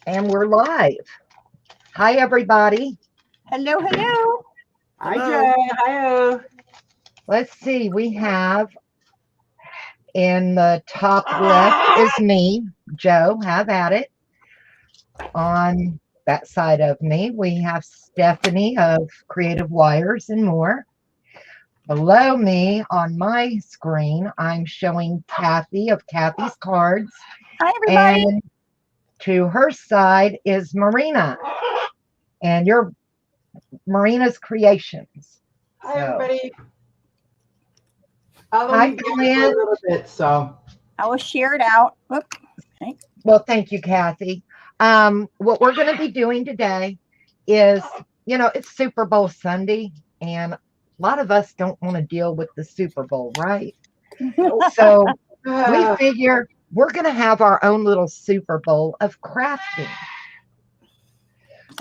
And we're live. Hi, everybody. Hello, hello. Hi, Joe. Hi. Let's see. We have in the top left is me, Joe. Have at it. On that side of me, we have Stephanie of Creative Wires and more. Below me on my screen, I'm showing Kathy of Kathy's Cards. Hi, everybody. And to her side is Marina. And you're Marina's Creations. Hi, everybody. Hi, A little bit, so I will share it out. Whoop. Okay. Well, thank you, Kathy. What we're going to be doing today is, it's Super Bowl Sunday, and a lot of us don't want to deal with the Super Bowl, right? So we figure we're going to have our own little Super Bowl of crafting.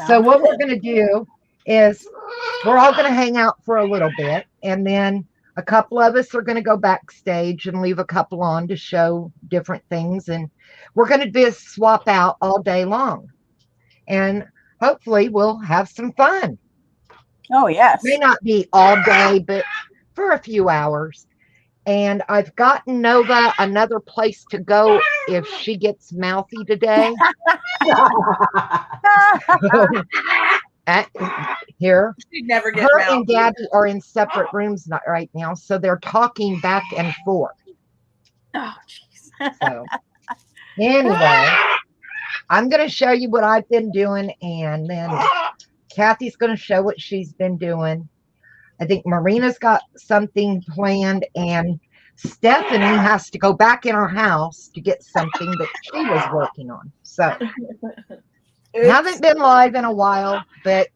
So what we're going to do is we're all going to hang out for a little bit, and then a couple of us are going to go backstage and leave a couple on to show different things. And we're going to just swap out all day long. And hopefully we'll have some fun. Oh, yes. May not be all day, but for a few hours. And I've gotten Nova another place to go if she gets mouthy today. Here, she'd never get her mouthy. and Gabby are in separate rooms right now, so they're talking back and forth. Oh, jeez. So, anyway, I'm going to show you what I've been doing, and then Kathy's going to show what she's been doing. I think Marina's got something planned, and Stephanie has to go back in her house to get something that she was working on. So, haven't been live in a while, but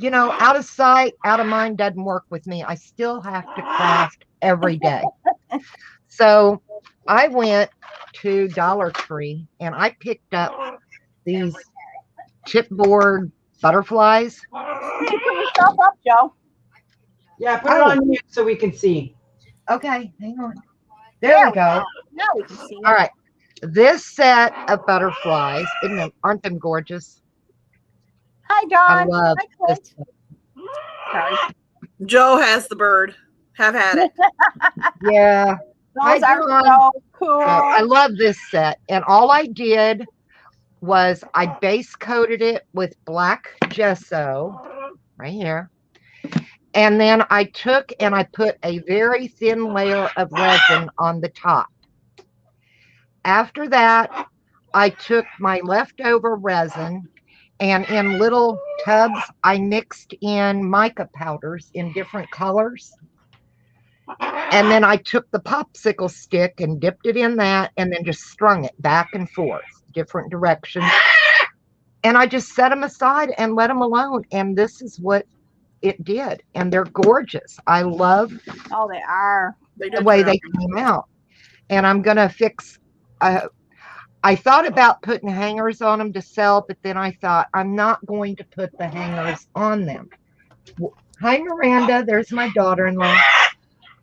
out of sight, out of mind doesn't work with me. I still have to craft every day. So I went to Dollar Tree and I picked up these chipboard butterflies. Put yourself up, Joe. Yeah, put it on mute so we can see. Okay, hang on. There we go. Now we can see. All right. This set of butterflies, aren't them gorgeous? Hi, Dawn. I love this. Sorry. Joe has the bird. Have had it. Yeah. Those are so cool. I love this set. And all I did was I base coated it with black gesso right here. And then I took and I put a very thin layer of resin on the top. After that, I took my leftover resin and in little tubs, I mixed in mica powders in different colors. And then I took the popsicle stick and dipped it in that and then just strung it back and forth, different directions. And I just set them aside and let them alone. And this is what it did. And they're gorgeous. I love they are. the way they came out. And I'm going to fix... I thought about putting hangers on them to sell, but then I thought I'm not going to put the hangers on them. Hi, Miranda. There's my daughter-in-law.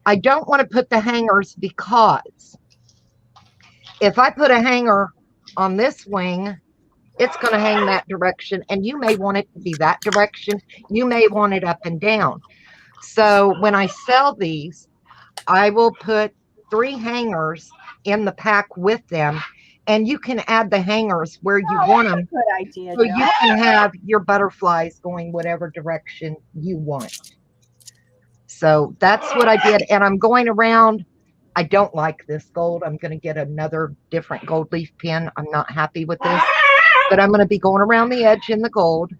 I don't want to put the hangers because if I put a hanger on this wing, it's going to hang that direction, and you may want it to be that direction. You may want it up and down. So when I sell these, I will put 3 hangers in the pack with them, and you can add the hangers where you want them. Good idea. So you can have your butterflies going whatever direction you want. So that's what I did. And I'm going around. I don't like this gold. I'm going to get another different gold leaf pin. I'm not happy with this. But I'm going to be going around the edge in the gold.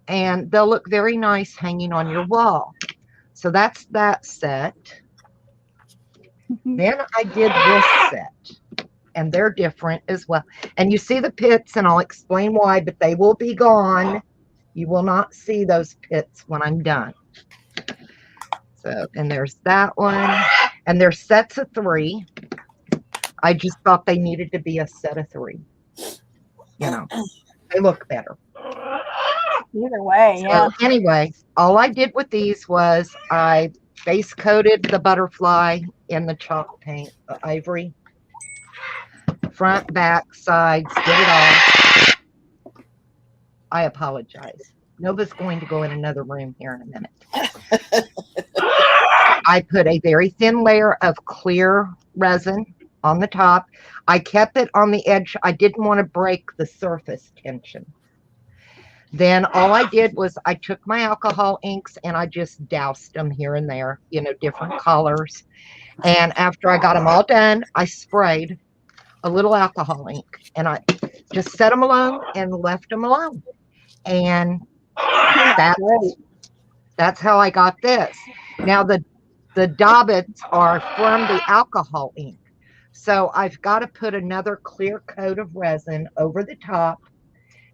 And they'll look very nice hanging on your wall. So that's that set. Then I did this set. And they're different as well. And you see the pits, and I'll explain why, but they will be gone. You will not see those pits when I'm done. So, and there's that one. And there's sets of 3. I just thought they needed to be a set of 3. They look better. Either way, yeah. So anyway, all I did with these was I base coated the butterfly in the chalk paint, the ivory. Front, back, sides, did it all. I apologize. Nova's going to go in another room here in a minute. I put a very thin layer of clear resin on the top. I kept it on the edge. I didn't want to break the surface tension. Then all I did was I took my alcohol inks and I just doused them here and there, different colors. And after I got them all done, I sprayed a little alcohol ink and I just set them alone and left them alone. And that's how I got this. Now the dobbins are from the alcohol ink. So I've got to put another clear coat of resin over the top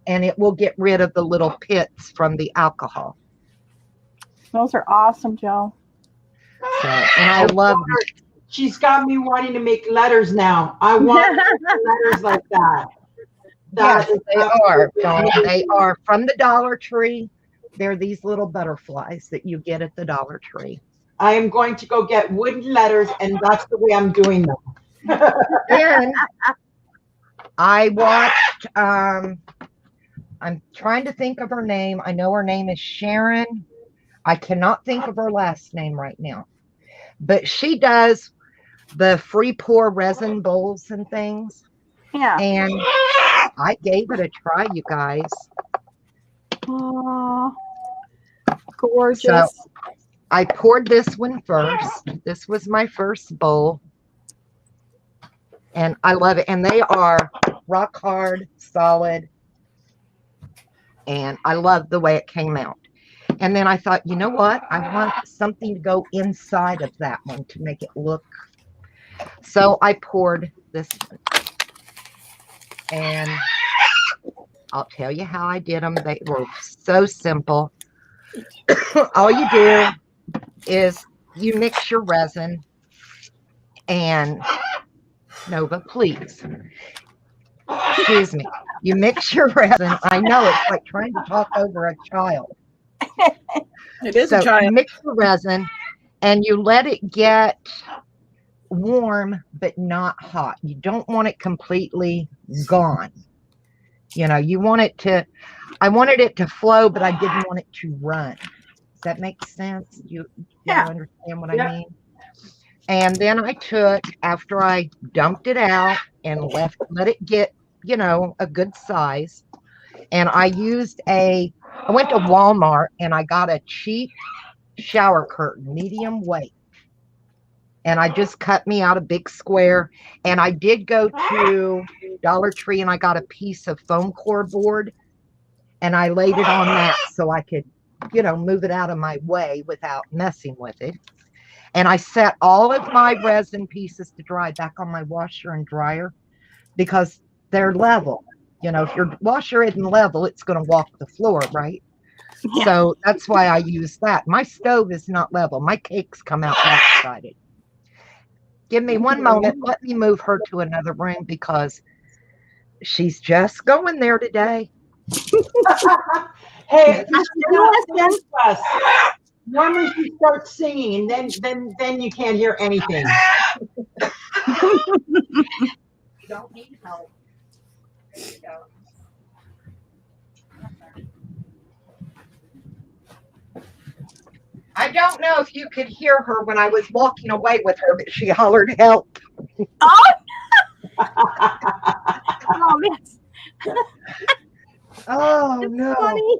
and it will get rid of the little pits from the alcohol. Those are awesome, Joe. So, and I love them. She's got me wanting to make letters now. I want letters like that. Yes, they are. They are from the Dollar Tree. They're these little butterflies that you get at the Dollar Tree. I am going to go get wooden letters, and that's the way I'm doing them. Then I watched, I'm trying to think of her name. I know her name is Sharon. I cannot think of her last name right now. But she does the free pour resin bowls and things. Yeah. And I gave it a try, you guys. Oh, gorgeous. So I poured this one first. This was my first bowl. And I love it. And they are rock hard, solid. And I love the way it came out. And then I thought, you know what? I want something to go inside of that one to make it look. So I poured this one. And I'll tell you how I did them. They were so simple. All you do is you mix your resin and Nova, please. Excuse me. You mix your resin. I know it's like trying to talk over a child. It is So a child. you mix the resin and you let it get warm but not hot. You don't want it completely gone. You want it to, I wanted it to flow, but I didn't want it to run. Does that make sense? You understand what I mean? And then I took, after I dumped it out and let it get, a good size. And I went to Walmart and I got a cheap shower curtain, medium weight. And I just cut me out a big square. And I did go to Dollar Tree and I got a piece of foam core board. And I laid it on that so I could, move it out of my way without messing with it. And I set all of my resin pieces to dry back on my washer and dryer because they're level. If your washer isn't level, it's going to walk the floor, right? Yeah. So that's why I use that. My stove is not level. My cakes come out lopsided. Give me one moment. Let me move her to another room because she's just going there today. Hey, normally she starts singing, and then you can't hear anything. You don't need help. There you go. I don't know if you could hear her when I was walking away with her, but she hollered help. Oh, oh yes. Oh, no. Funny.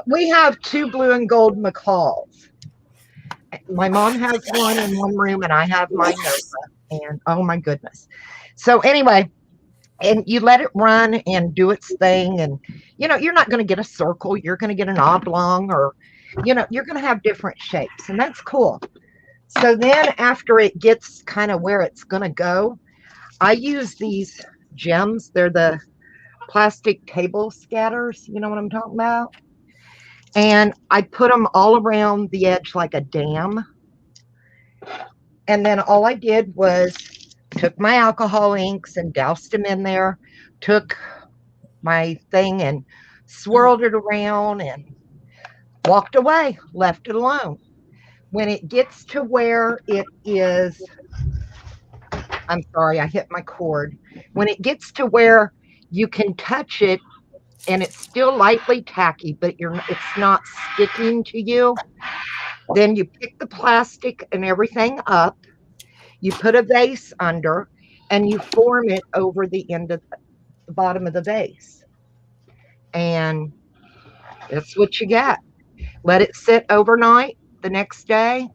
We have 2 blue and gold macaws. My mom has one in one room, and I have my Nova. And oh, my goodness. So anyway, and you let it run and do its thing. And, you're not going to get a circle. You're going to get an oblong or, you're going to have different shapes. And that's cool. So then after it gets kind of where it's going to go, I use these gems. They're the plastic table scatters. You know what I'm talking about? And I put them all around the edge like a dam. And then all I did was took my alcohol inks and doused them in there, took my thing and swirled it around and walked away, left it alone. When it gets to where it is, I'm sorry, I hit my cord. When it gets to where you can touch it and it's still lightly tacky, but it's not sticking to you. Then you pick the plastic and everything up. You put a vase under, and you form it over the end of the bottom of the vase. And that's what you get. Let it sit overnight. The next day,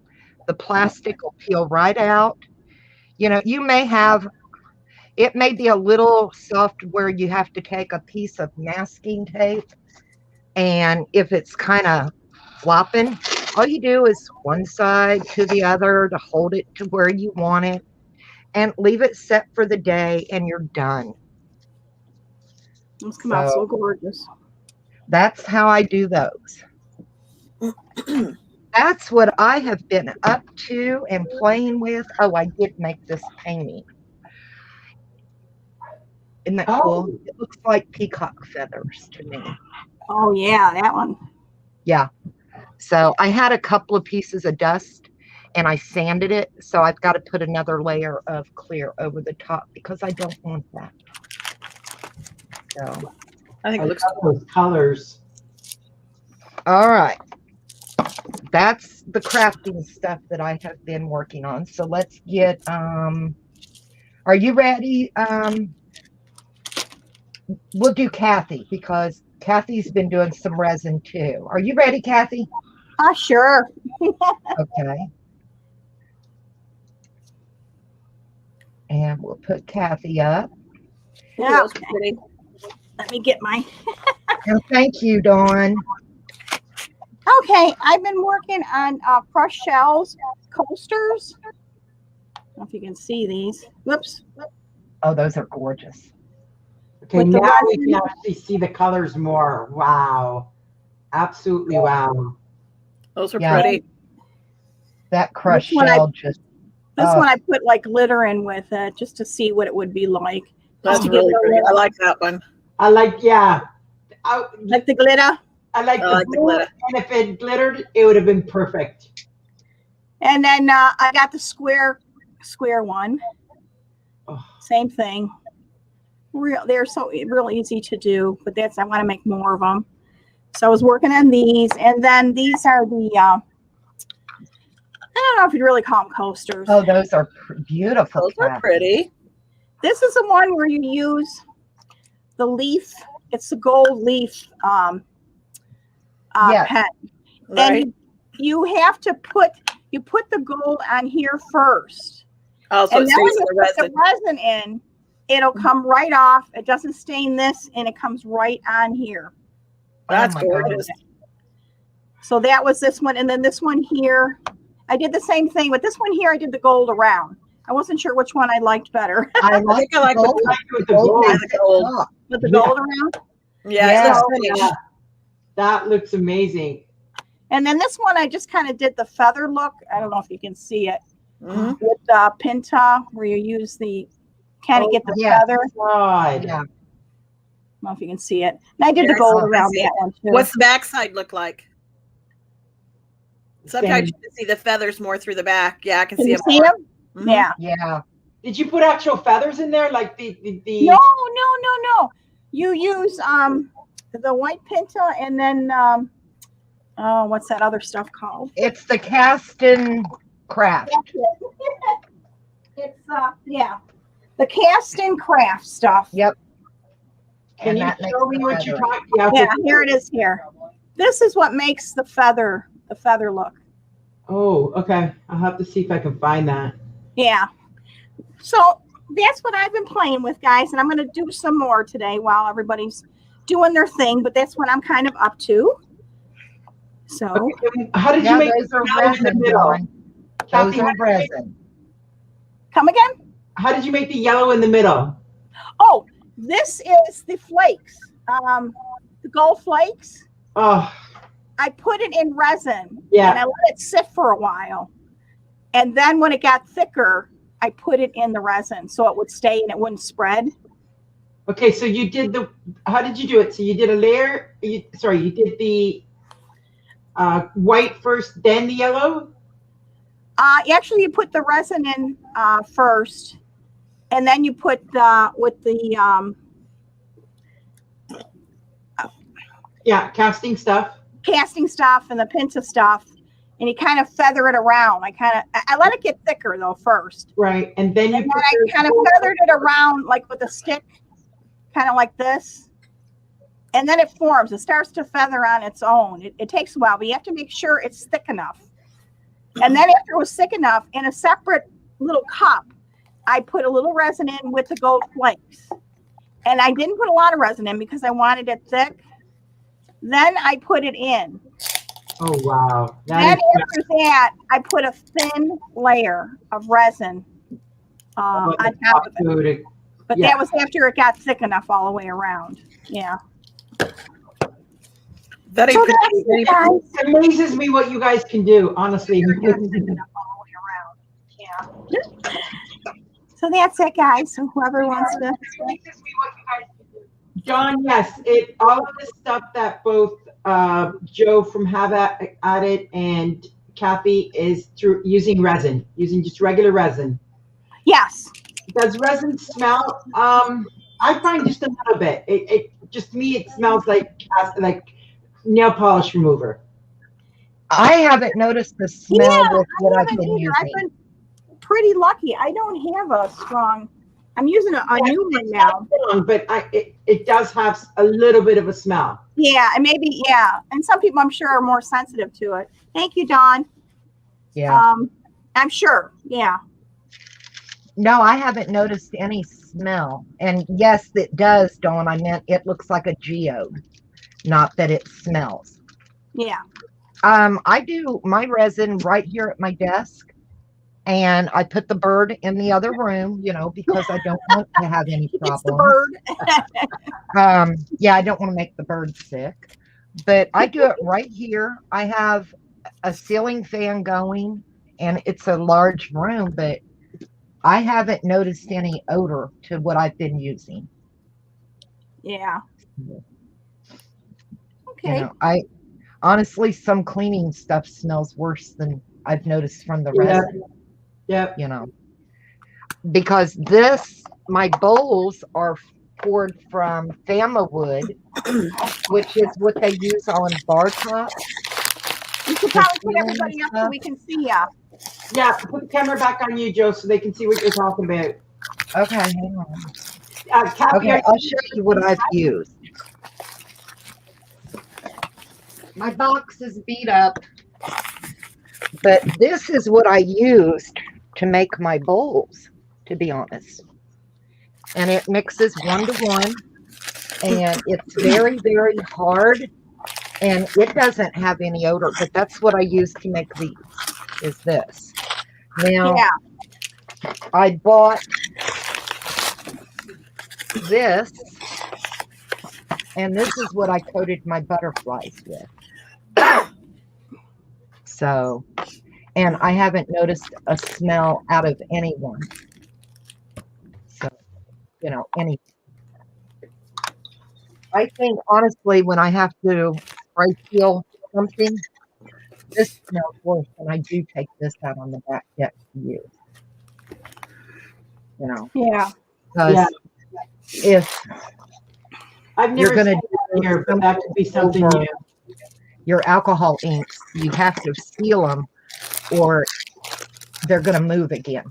the plastic will peel right out. You may have it may be a little soft where you have to take a piece of masking tape, and if it's kind of flopping, all you do is one side to the other to hold it to where you want it and leave it set for the day, and you're done. Those come out so gorgeous. That's how I do those. That's what I have been up to and playing with. Oh, I did make this painting. Isn't that cool? It looks like peacock feathers to me. Oh yeah, that one. Yeah. So I had a couple of pieces of dust and I sanded it. So I've got to put another layer of clear over the top because I don't want that. So I think it looks those colors. all right. That's the crafting stuff that I have been working on. So let's get are you ready? We'll do Kathy because Kathy's been doing some resin too. Are you ready, Kathy? Sure. Okay. And we'll put Kathy up. Yeah. Okay. Let me get my. And thank you, Dawn. Okay, I've been working on crushed shells coasters. I don't know if you can see these. Whoops. Oh, those are gorgeous. Okay, With the now we resin. can actually see the colors more. Wow. Absolutely wow. those are pretty. That crushed This one shell just. This one I put like glitter in with it just to see what it would be like. That's really pretty. I like that one. I like, yeah. Like the glitter. I like I the like the blue, glitter. and if it glittered, it would have been perfect. And then I got the square one. Oh. Same thing. They're so real easy to do, but I want to make more of them. So I was working on these, and then these are the I don't know if you'd really call them coasters. Oh, those are beautiful. Those are pretty. This is the one where you use the leaf. It's the gold leaf Yes. pen, Right. and you have to put the gold on here first. Oh, so And it then when stays in you the put resin. the resin in, it'll come right off. It doesn't stain this, and it comes right on here. That's Oh my God. gorgeous. So that was this one, and then this one here, I did the same thing. But this one here, I did the gold around. I wasn't sure which one I liked better. I I think I like gold. With the Gold gold. makes the it gold. pop. With the Yeah. gold around. Yeah, Yeah. it looks pretty. Yeah. That looks amazing. And then this one, I just kind of did the feather look. I don't know if you can see it Mhm. with Pinta, where you use the kind of Oh, get the yeah. feather. I God. Yeah. don't know if you can see it. And I did Yeah, the gold I around see that one too. What's the backside look like? Sometimes Same. you can see the feathers more through the back. Yeah, I can Can see you them. see them? Mhm. Yeah. Yeah. Did you put actual feathers in there? Like the No. You use the white Pinta, and then oh, what's that other stuff called? It's the cast and craft. It's the cast and craft stuff. Yep. Can And you that makes show me the what you're feather. talking about? Yeah, here it is here. This is what makes the feather look. Oh, okay. I'll have to see if I can find that. Yeah. So that's what I've been playing with, guys, and I'm going to do some more today while everybody's doing their thing, but that's what I'm kind of up to. So Okay, how did you Yeah, make those are the yellow in the resin, middle? Dawn. Those Kathy, are resin. come again. how did you make the yellow in the middle? Oh, this is the flakes, the gold flakes. Oh, I put it in resin, Yeah. and I let it sit for a while. And then when it got thicker, I put it in the resin so it would stay and it wouldn't spread. okay. So you did how did you do it? So you did a layer, you did the white first, then the yellow? Actually, you put the resin in first, and then you put with the Yeah, casting stuff. casting stuff and the pincer stuff, and you kind of feather it around. I let it get thicker though first, Right. And then you and then put I kind of feathered it around like with a stick, kind of like this. And then it forms. It starts to feather on its own. It takes a while, but you have to make sure it's thick enough. And then after it was thick enough, in a separate little cup, I put a little resin in with the gold flakes. And I didn't put a lot of resin in because I wanted it thick. Then I put it in. Oh, wow. Then That is after that, I put a thin layer of resin on top of it. But yeah. that was after it got thick enough all the way around. Yeah. Very So pretty. that's Very it, guys. It amazes me what you guys can do, honestly. It got thick enough all the way around. Yeah. So that's it, guys. So whoever wants to. John, yes, all of this stuff that both Joe from Have at It and Kathy is through using resin, using just regular resin. Yes. Does resin smell? I find just a little bit. It just to me it smells like nail polish remover. I haven't noticed the smell with what I've been using. I've been pretty lucky. I don't have a strong. I'm using a new one now. But it does have a little bit of a smell. Yeah, and maybe and some people I'm sure are more sensitive to it. Thank you, Dawn. Yeah. I'm sure. Yeah. No, I haven't noticed any smell. And yes, it does, Dawn. I meant it looks like a geode, not that it smells. Yeah. I do my resin right here at my desk, and I put the bird in the other room, because I don't want to have any problems. It's the bird. Yeah, I don't want to make the bird sick, but I do it right here. I have a ceiling fan going, and it's a large room, but I haven't noticed any odor to what I've been using. Yeah. Okay. I honestly, some cleaning stuff smells worse than I've noticed from the resin. Yeah. Because my bowls are poured from Fama wood, which is what they use on bar tops. You can probably put everybody up so we can see ya. Yeah, put the camera back on you, Joe, so they can see what you're talking about. Okay, hang on. Kathy, Okay, I'll show you what I've used. My box is beat up, but this is what I used to make my bowls, to be honest. And it mixes 1-to-1, and it's very, very hard, and it doesn't have any odor, but that's what I use to make these, is this. Now, I bought this, and this is what I coated my butterflies with. So, and I haven't noticed a smell out of anyone. So, any. I think, honestly, when I have to spray seal something, this smells worse, and I do take this out on the back deck to use. Yeah. Because if I've never you're going to seen it here, but that could be something new. Your alcohol inks, you have to seal them, or they're going to move again.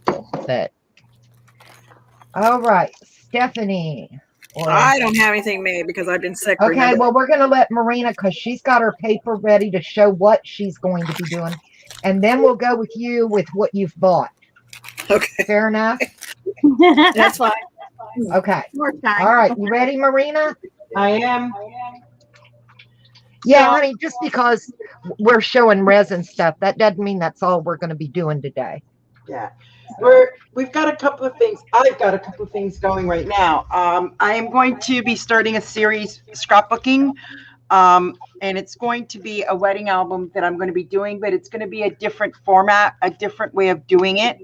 But all right, Stephanie. I don't have anything made because I've been sick. Okay, remember? well, we're going to let Marina, because she's got her paper ready to show what she's going to be doing. And then we'll go with you with what you've bought. Okay. Fair enough? That's fine. Okay. More time. All right, you ready, Marina? I am. Yeah, honey, just because we're showing resin stuff, that doesn't mean that's all we're going to be doing today. Yeah. We've got a couple of things. I've got a couple of things going right now. I am going to be starting a series, scrapbooking, and it's going to be a wedding album that I'm going to be doing, but it's going to be a different format, a different way of doing it.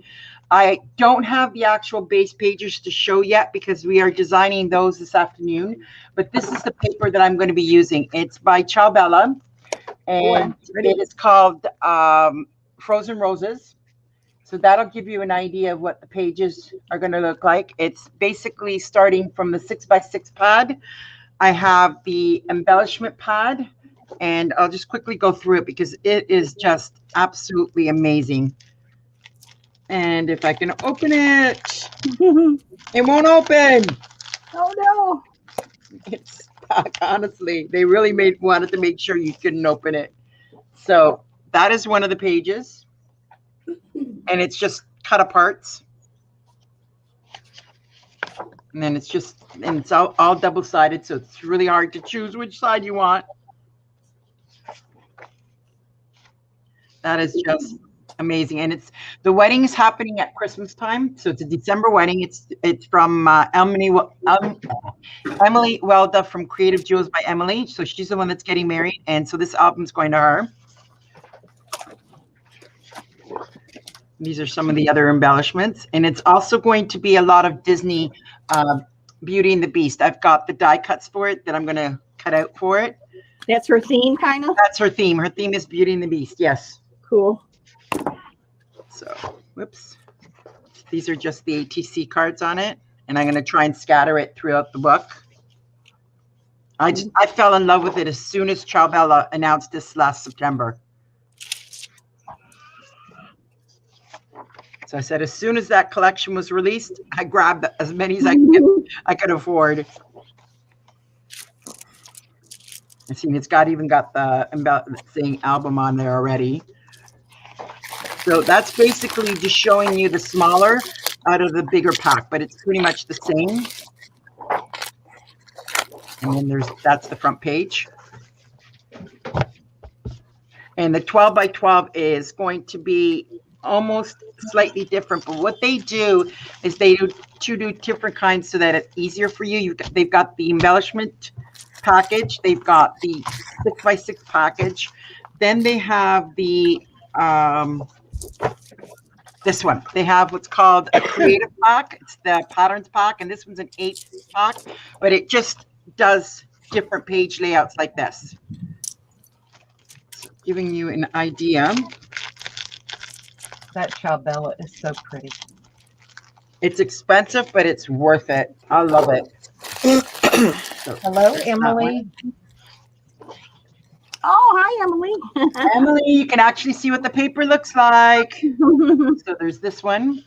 I don't have the actual base pages to show yet because we are designing those this afternoon, but this is the paper that I'm going to be using. It's by Ciao and it is called Frozen Roses. So that'll give you an idea of what the pages are going to look like. It's basically starting from the 6x6 pad I have the embellishment pad, and I'll just quickly go through it because it is just absolutely amazing. And if I can open it, it won't open. Oh no. It's stuck, honestly. They really wanted to make sure you couldn't open it. So that is one of the pages, and it's just cut aparts. And then it's all double-sided, so it's really hard to choose which side you want. That is just amazing. And the wedding is happening at Christmas time. So it's a December wedding. It's from Emily Welda from Creative Jewels by Emily. So she's the one that's getting married. And so this album's going to her. These are some of the other embellishments. And it's also going to be a lot of Disney Beauty and the Beast. I've got the die cuts for it that I'm going to cut out for it. That's her theme, kind of? That's her theme. Her theme is Beauty and the Beast. Yes. Cool. So, whoops. These are just the ATC cards on it. And I'm going to try and scatter it throughout the book. I fell in love with it as soon as Ciao Bella announced this last September. So I said, as soon as that collection was released, I grabbed as many as I could afford. I see it's even got the saying album on there already. So that's basically just showing you the smaller out of the bigger pack, but it's pretty much the same. And then that's the front page. And the 12 by 12 is going to be almost slightly different, but what they do is they do different kinds so that it's easier for you. They've got the embellishment package, they've got the 6x6 package, then they have the this one. They have what's called a creative pack. It's the patterns pack, and this one's an 8 pack, but it just does different page layouts like this. So giving you an idea. That Ciao Bella is so pretty. It's expensive, but it's worth it. I love it. So, hello, Emily. Oh, hi, Emily. Emily, you can actually see what the paper looks like. So there's this one.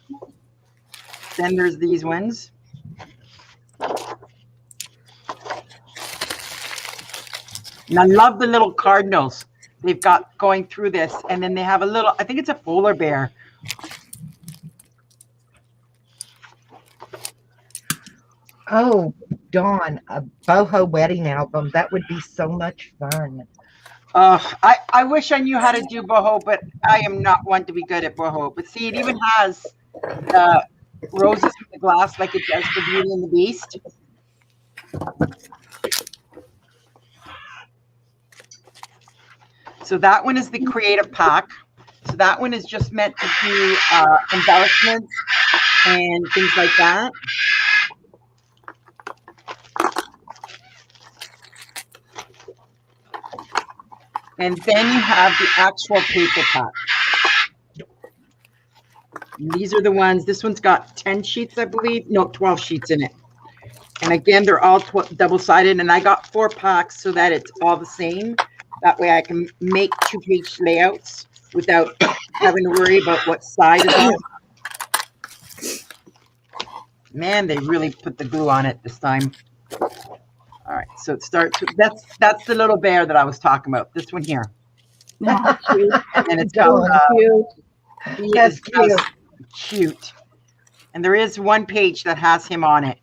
Then there's these ones. And I love the little cardinals they've got going through this. And then they have a little, I think it's a polar bear. Oh, Dawn, a boho wedding album. That would be so much fun. I wish I knew how to do boho, but I am not one to be good at boho. But see, it even has roses in the glass like it does for Beauty and the Beast. So that one is the creative pack. So that one is just meant to do embellishments and things like that. And then you have the actual paper pack. And these are the ones, this one's got 10 sheets, I believe. No, 12 sheets in it. And again, they're all double-sided. And I got 4 packs so that it's all the same. That way I can make 2-page layouts without having to worry about what side is on. Man, they really put the glue on it this time. All right, so it starts with, that's the little bear that I was talking about. This one here. Oh, cute. And it's got Cute. That's cute. Cute. And there is one page that has him on it.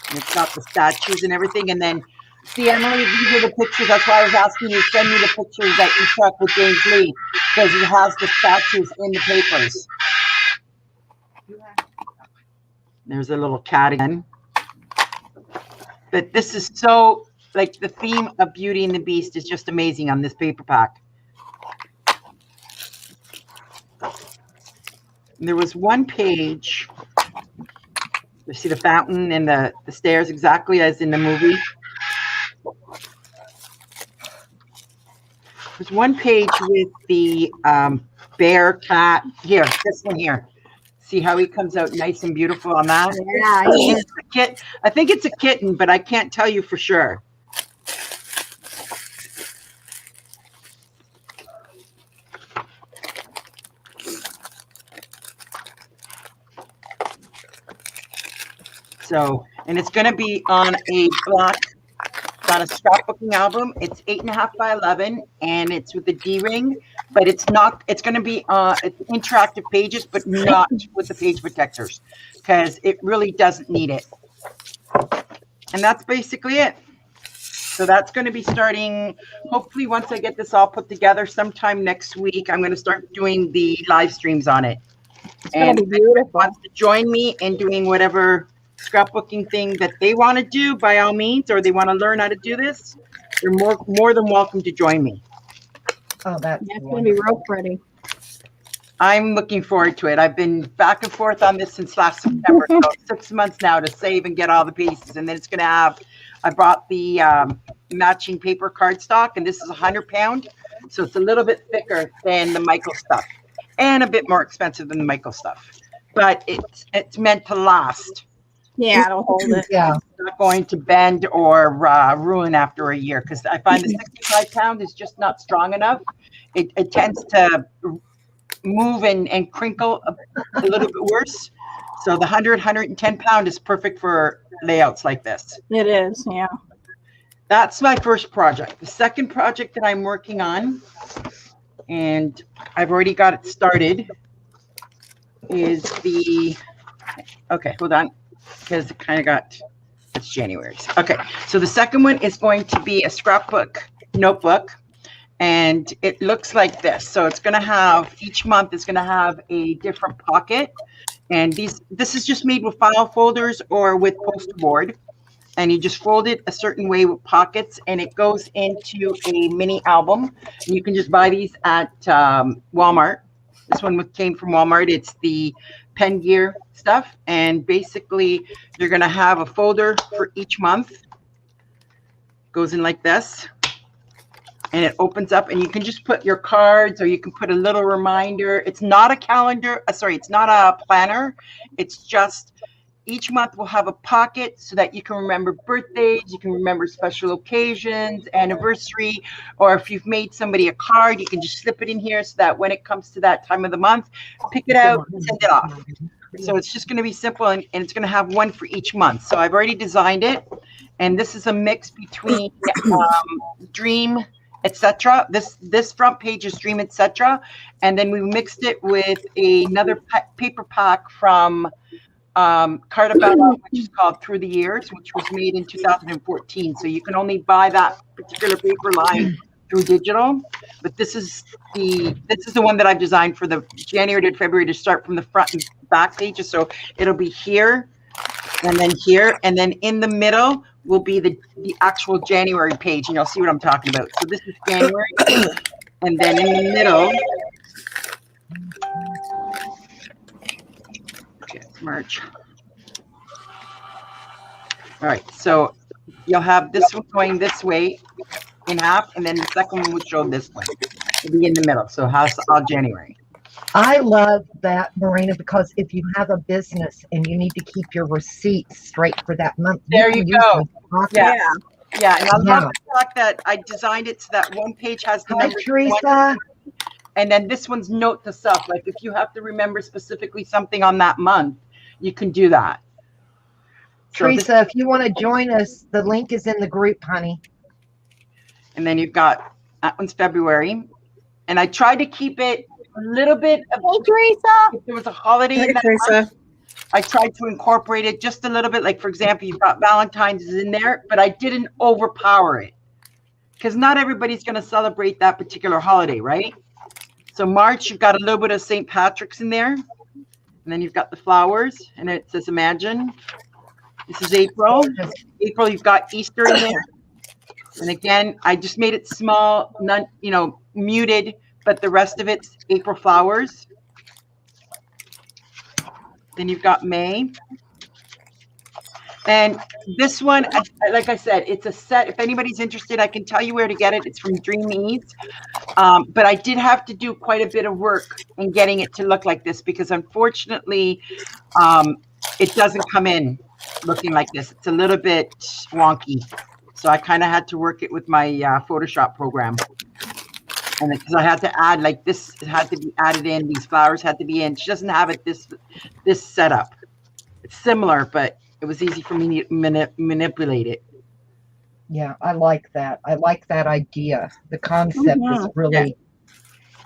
And it's got the statues and everything. And then, see, Emily, these are the pictures. That's why I was asking you to send me the pictures that you took with James Lee, because he has the statues in the papers. There's a little cat again. But this is so, like, the theme of Beauty and the Beast is just amazing on this paper pack. And there was one page. You see the fountain and the stairs exactly as in the movie. There's one page with the bear cat. Here, this one here. See how he comes out nice and beautiful on that? Yeah, I think it's a kitten, but I can't tell you for sure. So, and it's going to be on a scrapbooking album. It's 8.5 by 11, and it's with the D-ring, but it's going to be it's interactive pages, but not with the page protectors, because it really doesn't need it. And that's basically it. So that's going to be starting, hopefully once I get this all put together sometime next week, I'm going to start doing the live streams on it. And if anyone wants to join me in doing whatever scrapbooking thing that they want to do, by all means, or they want to learn how to do this, you're more than welcome to join me. Oh, that's going to be real pretty. I'm looking forward to it. I've been back and forth on this since last September, so 6 months now to save and get all the pieces. And then it's going to have, I bought the matching paper cardstock, and this is 100-pound, so it's a little bit thicker than the Michael stuff, and a bit more expensive than the Michael stuff. But it's meant to last. Yeah, it'll hold it. Yeah. It's not going to bend or ruin after a year, because I find the 65-pound is just not strong enough. It tends to move and crinkle a little bit worse. So the 110-pound is perfect for layouts like this. It is, yeah. That's my first project. The second project that I'm working on, and I've already got it started, is okay, hold on, because it kind of it's January's. Okay, so the second one is going to be a scrapbook notebook, and it looks like this. So it's going to have, each month is going to have a different pocket, and this is just made with file folders or with poster board, and you just fold it a certain way with pockets, and it goes into a mini album. And you can just buy these at Walmart. This one came from Walmart. It's the Pen Gear stuff, and basically you're going to have a folder for each month. Goes in like this, and it opens up, and you can just put your cards, or you can put a little reminder. It's not a calendar, it's not a planner. It's just each month we'll have a pocket so that you can remember birthdays, you can remember special occasions, anniversary, or if you've made somebody a card, you can just slip it in here so that when it comes to that time of the month, pick it out and send it off. So it's just going to be simple, and it's going to have one for each month. So I've already designed it, and this is a mix between Dream, etc. This front page is Dream, etc. And then we mixed it with another paper pack from Cartabella, which is called Through the Years, which was made in 2014. So you can only buy that particular paper line through digital. But this is the one that I've designed for the January to February, to start from the front and back pages. So it'll be here, and then in the middle will be the actual January page, and you'll see what I'm talking about. So this is January, and then in the middle, okay, it's March. All right, so you'll have this one going this way in half, and then the second one will show this way. It'll be in the middle. So how's all January? I love that, Marina, because if you have a business and you need to keep your receipts straight for that month, There you go. Yeah. Yeah, and I love the fact that I designed it so that one page has the Hi, number Teresa. and then this one's note to self. Like if you have to remember specifically something on that month, you can do that. So Teresa, if you want to join us, the link is in the group, honey. And then you've got, that one's February. And I tried to keep it a little bit of, Hey, Teresa. if there was a holiday in that month, I tried to incorporate it just a little bit. Like, for example, you've got Valentine's is in there, but I didn't overpower it, because not everybody's going to celebrate that particular holiday, right? So March, you've got a little bit of St. Patrick's in there. And then you've got the flowers, and it says Imagine. This is April. April, you've got Easter in there. And again, I just made it small, muted, but the rest of it's April flowers. Then you've got May. And this one, like I said, it's a set. If anybody's interested, I can tell you where to get it. It's from Dream Eats. But I did have to do quite a bit of work in getting it to look like this, because unfortunately, it doesn't come in looking like this. It's a little bit wonky. So I kind of had to work it with my Photoshop program. And because I had to add, like, this had to be added in, these flowers had to be in. She doesn't have it this setup. It's similar, but it was easy for me to manipulate it. Yeah, I like that. I like that idea. The concept is Mhm. really,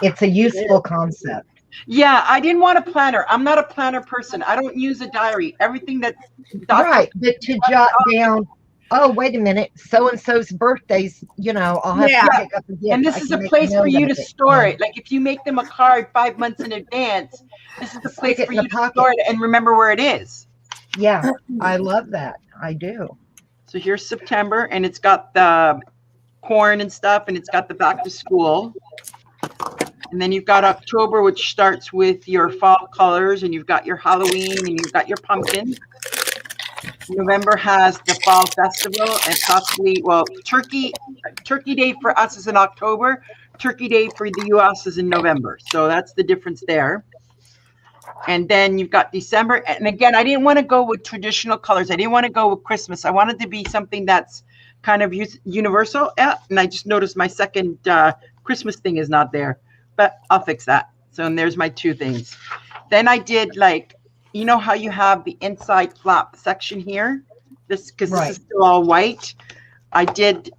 it's a useful concept. Yeah, I didn't want a planner. I'm not a planner person. I don't use a diary. Everything that Dr. Right, but to jot down, oh, wait a minute, so and so's birthdays, I'll have Yeah. to Yeah, pick up a and gift. this I is can a make a place for note you of to it. store it. Like if you make them a card 5 months in advance, this is the Stick place it for in the you to pocket. store it and remember where it is. Yeah, I love that. I do. So here's September, and it's got the corn and stuff, and it's got the back to school. And then you've got October, which starts with your fall colors, and you've got your Halloween, and you've got your pumpkin. November has the fall festival, and possibly, well, Turkey Day for us is in October. Turkey Day for the US is in November. So that's the difference there. And then you've got December. And again, I didn't want to go with traditional colors. I didn't want to go with Christmas. I wanted to be something that's kind of universal. And I just noticed my second Christmas thing is not there, but I'll fix that. So, and there's my 2 things. Then I did like, you know how you have the inside flap section here? Because Right. this is still all white. I did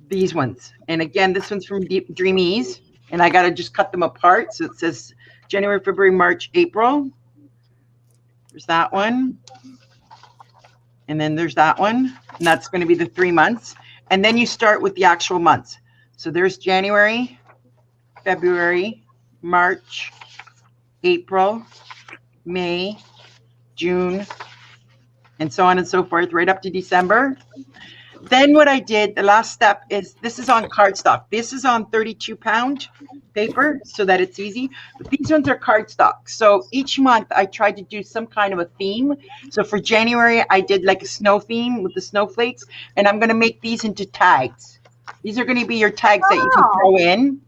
these ones. And again, this one's from Dream Ease. And I got to just cut them apart. So it says January, February, March, April. There's that one. And then there's that one. And that's going to be the 3 months. And then you start with the actual months. So there's January, February, March, April, May, June, and so on and so forth, right up to December. Then what I did, the last step is, this is on cardstock. This is on 32-pound paper so that it's easy. But these ones are cardstock. So each month I tried to do some kind of a theme. So for January, I did like a snow theme with the snowflakes, and I'm going to make these into tags. These are going to be your tags that you can throw in.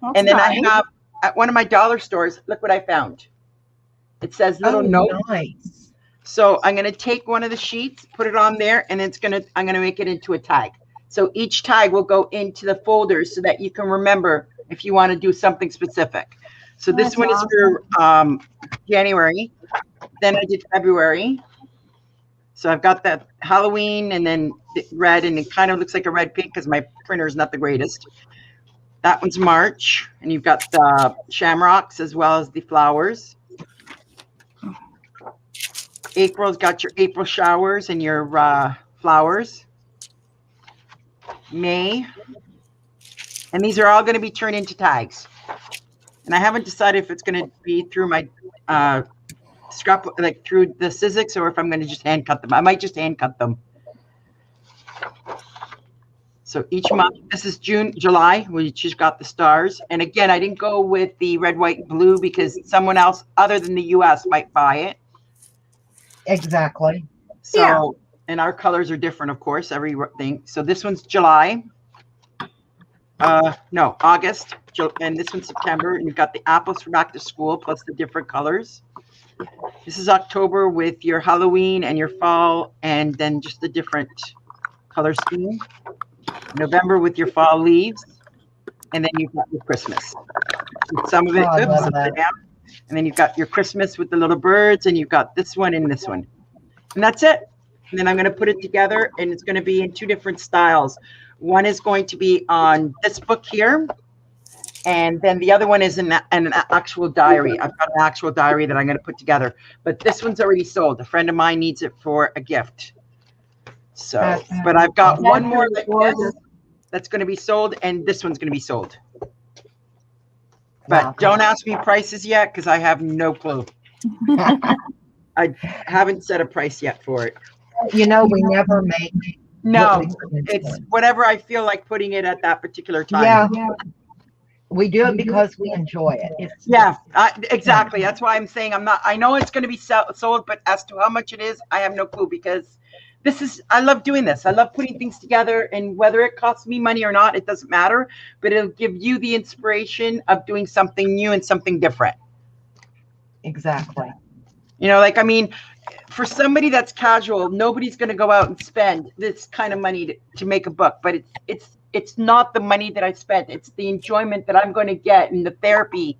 That's And then nice. I have at one of my dollar stores, look what I found. It says little note. Nice. So I'm going to take one of the sheets, put it on there, and I'm going to make it into a tag. So each tag will go into the folders so that you can remember if you want to do something specific. So this That's one is for January. Then I did February. So I've got that Halloween and then the red, and it kind of looks like a red pink because my printer is not the greatest. That one's March, and you've got the shamrocks as well as the flowers. April's got your April showers and your flowers. May. And these are all going to be turned into tags. And I haven't decided if it's going to be through my scrap, like through the Sizzix, or if I'm going to just hand cut them. I might just hand cut them. So each month, this is July, which has got the stars. And again, I didn't go with the red, white, blue because someone else other than the US might buy it. Exactly. So, Yeah. and our colors are different, of course, everything. So this one's July. No, August. And this one's September. And you've got the apples for back to school plus the different colors. This is October with your Halloween and your fall, and then just the different color scheme. November with your fall leaves. And then you've got your Christmas. Some of it, Oh, I love upside that. down. And then you've got your Christmas with the little birds, and you've got this one and this one. And that's it. And then I'm going to put it together, and it's going to be in 2 different styles. One is going to be on this book here, and then the other one is in an actual diary. I've got an actual diary that I'm going to put together. But this one's already sold. A friend of mine needs it for a gift. So, but I've got one more like this that's going to be sold, and this one's going to be sold. But Wow. don't ask me prices yet because I have no clue. I haven't set a price yet for it. We never make. No, what we put into it's it. whatever I feel like putting it at that particular time. Yeah. We do it because we enjoy it. It's Yeah, exactly. That's why I'm saying I know it's going to be sold, but as to how much it is, I have no clue because I love doing this. I love putting things together, and whether it costs me money or not, it doesn't matter, but it'll give you the inspiration of doing something new and something different. Exactly. For somebody that's casual, nobody's going to go out and spend this kind of money to make a book, but it's not the money that I spent. It's the enjoyment that I'm going to get and the therapy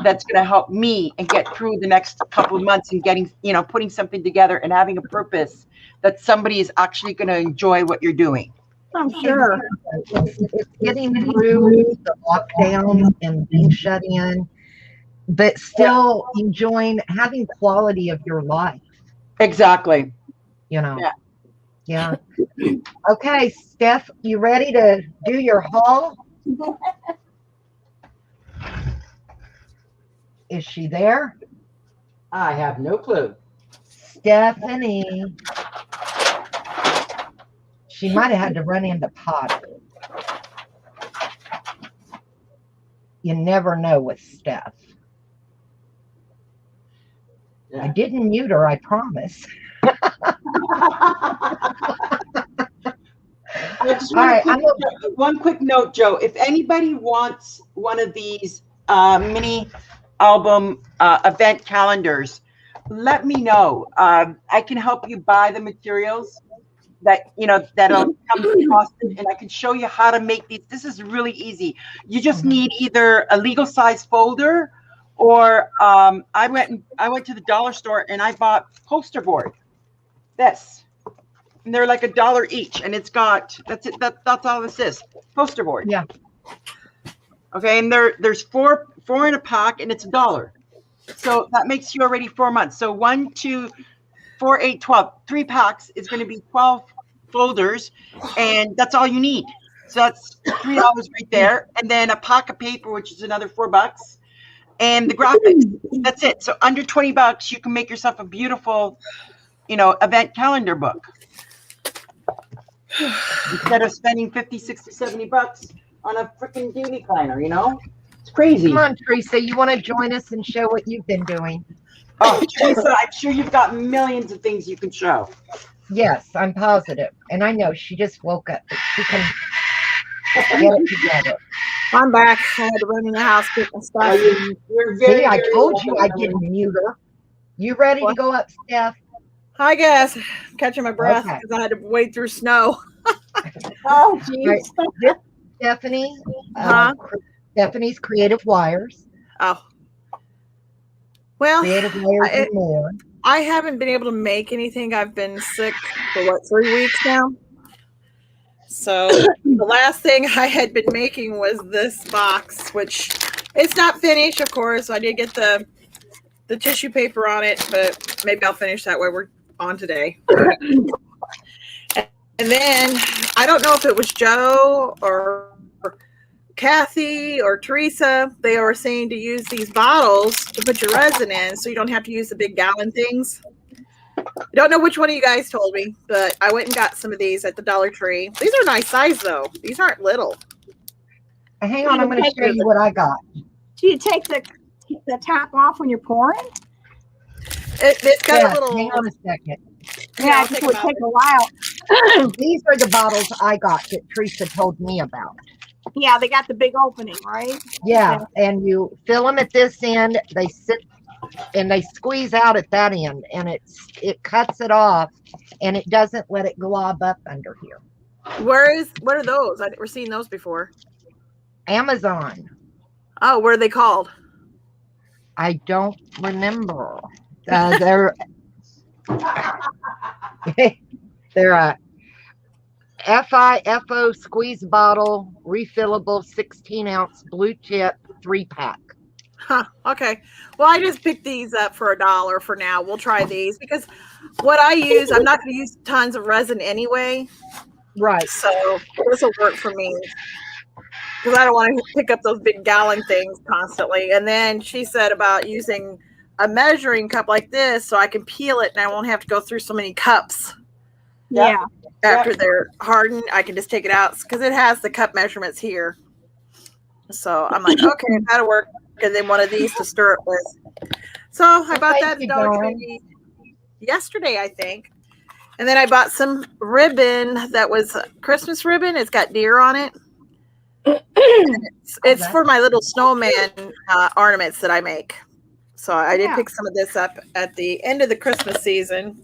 that's going to help me and get through the next couple of months and getting, putting something together and having a purpose that somebody is actually going to enjoy what you're doing. I'm sure. It's getting through the lockdown and being shut in, but still enjoying having quality of your life, Exactly. Yeah. Yeah. Okay, Steph, you ready to do your haul? Is she there? I have no clue. Stephanie. She might have had to run into Potter. You never know with Steph. Yeah. I didn't mute her, I promise. I just All right, one quick note, Joe. If anybody wants one of these mini album event calendars, let me know. I can help you buy the materials that'll come costed, and I can show you how to make these. This is really easy. You just need either a legal size folder, or I went to the dollar store and I bought poster board. This. And they're like $1 each, and it's got that's it. That's all this is. Poster board. Yeah. Okay, and there's four in a pack, and it's $1. So that makes you already 4 months. So 1, 2, 4, 8, 12. 3 packs is going to be 12 folders, and that's all you need. So that's $3 right there, and then a pack of paper, which is another $4, and the graphics. That's it. So under $20, you can make yourself a beautiful, event calendar book. Instead of spending $50, $60, $70 on a freaking beauty planner, it's crazy. Come on, Teresa, you want to join us and show what you've been doing? Oh, Teresa, I'm sure you've got millions of things you can show. Yes, I'm positive. And I know she just woke up. She can get it together. I'm back. I had to run in the house, get my stuff. See, I told you I didn't mute her. You ready to go up, Steph? I guess. Catching my breath Okay. because I had to wade through snow. Oh, geez. Right. Stephanie. Stephanie's Creative Wires. Oh. Well, Creative Wires and more. I haven't been able to make anything. I've been sick for 3 weeks now. So the last thing I had been making was this box, which it's not finished, of course. I did get the tissue paper on it, but maybe I'll finish that way we're on today. And then I don't know if it was Joe or Kathy or Teresa. They were saying to use these bottles to put your resin in so you don't have to use the big gallon things. I don't know which one of you guys told me, but I went and got some of these at the Dollar Tree. These are nice size, though. These aren't little. Hang on, I'm going to show you what I got. Do you take the top off when you're pouring? It's got a little. Hang on a second. Yeah, it would take a while. These are the bottles I got that Teresa told me about. Yeah, they got the big opening, right? Yeah, and you fill them at this end. They sit and they squeeze out at that end, and it cuts it off, and it doesn't let it glob up under here. What are those? I've never seen those before. Amazon. Oh, what are they called? I don't remember. They're a FIFO squeeze bottle, refillable 16-ounce blue tip 3-pack. Huh. Okay. Well, I just picked these up for $1 for now. We'll try these because what I use, I'm not going to use tons of resin anyway. Right. So this will work for me because I don't want to pick up those big gallon things constantly. And then she said about using a measuring cup like this so I can peel it and I won't have to go through so many cups. Yeah. After they're hardened, I can just take it out because it has the cup measurements here. So I'm like, okay, that'll work. And then one of these to stir it with. So I bought that at the Dollar Tree yesterday, I think. And then I bought some ribbon that was Christmas ribbon. It's got deer on it. It's for my little snowman ornaments that I make. So I did pick some of this up at the end of the Christmas season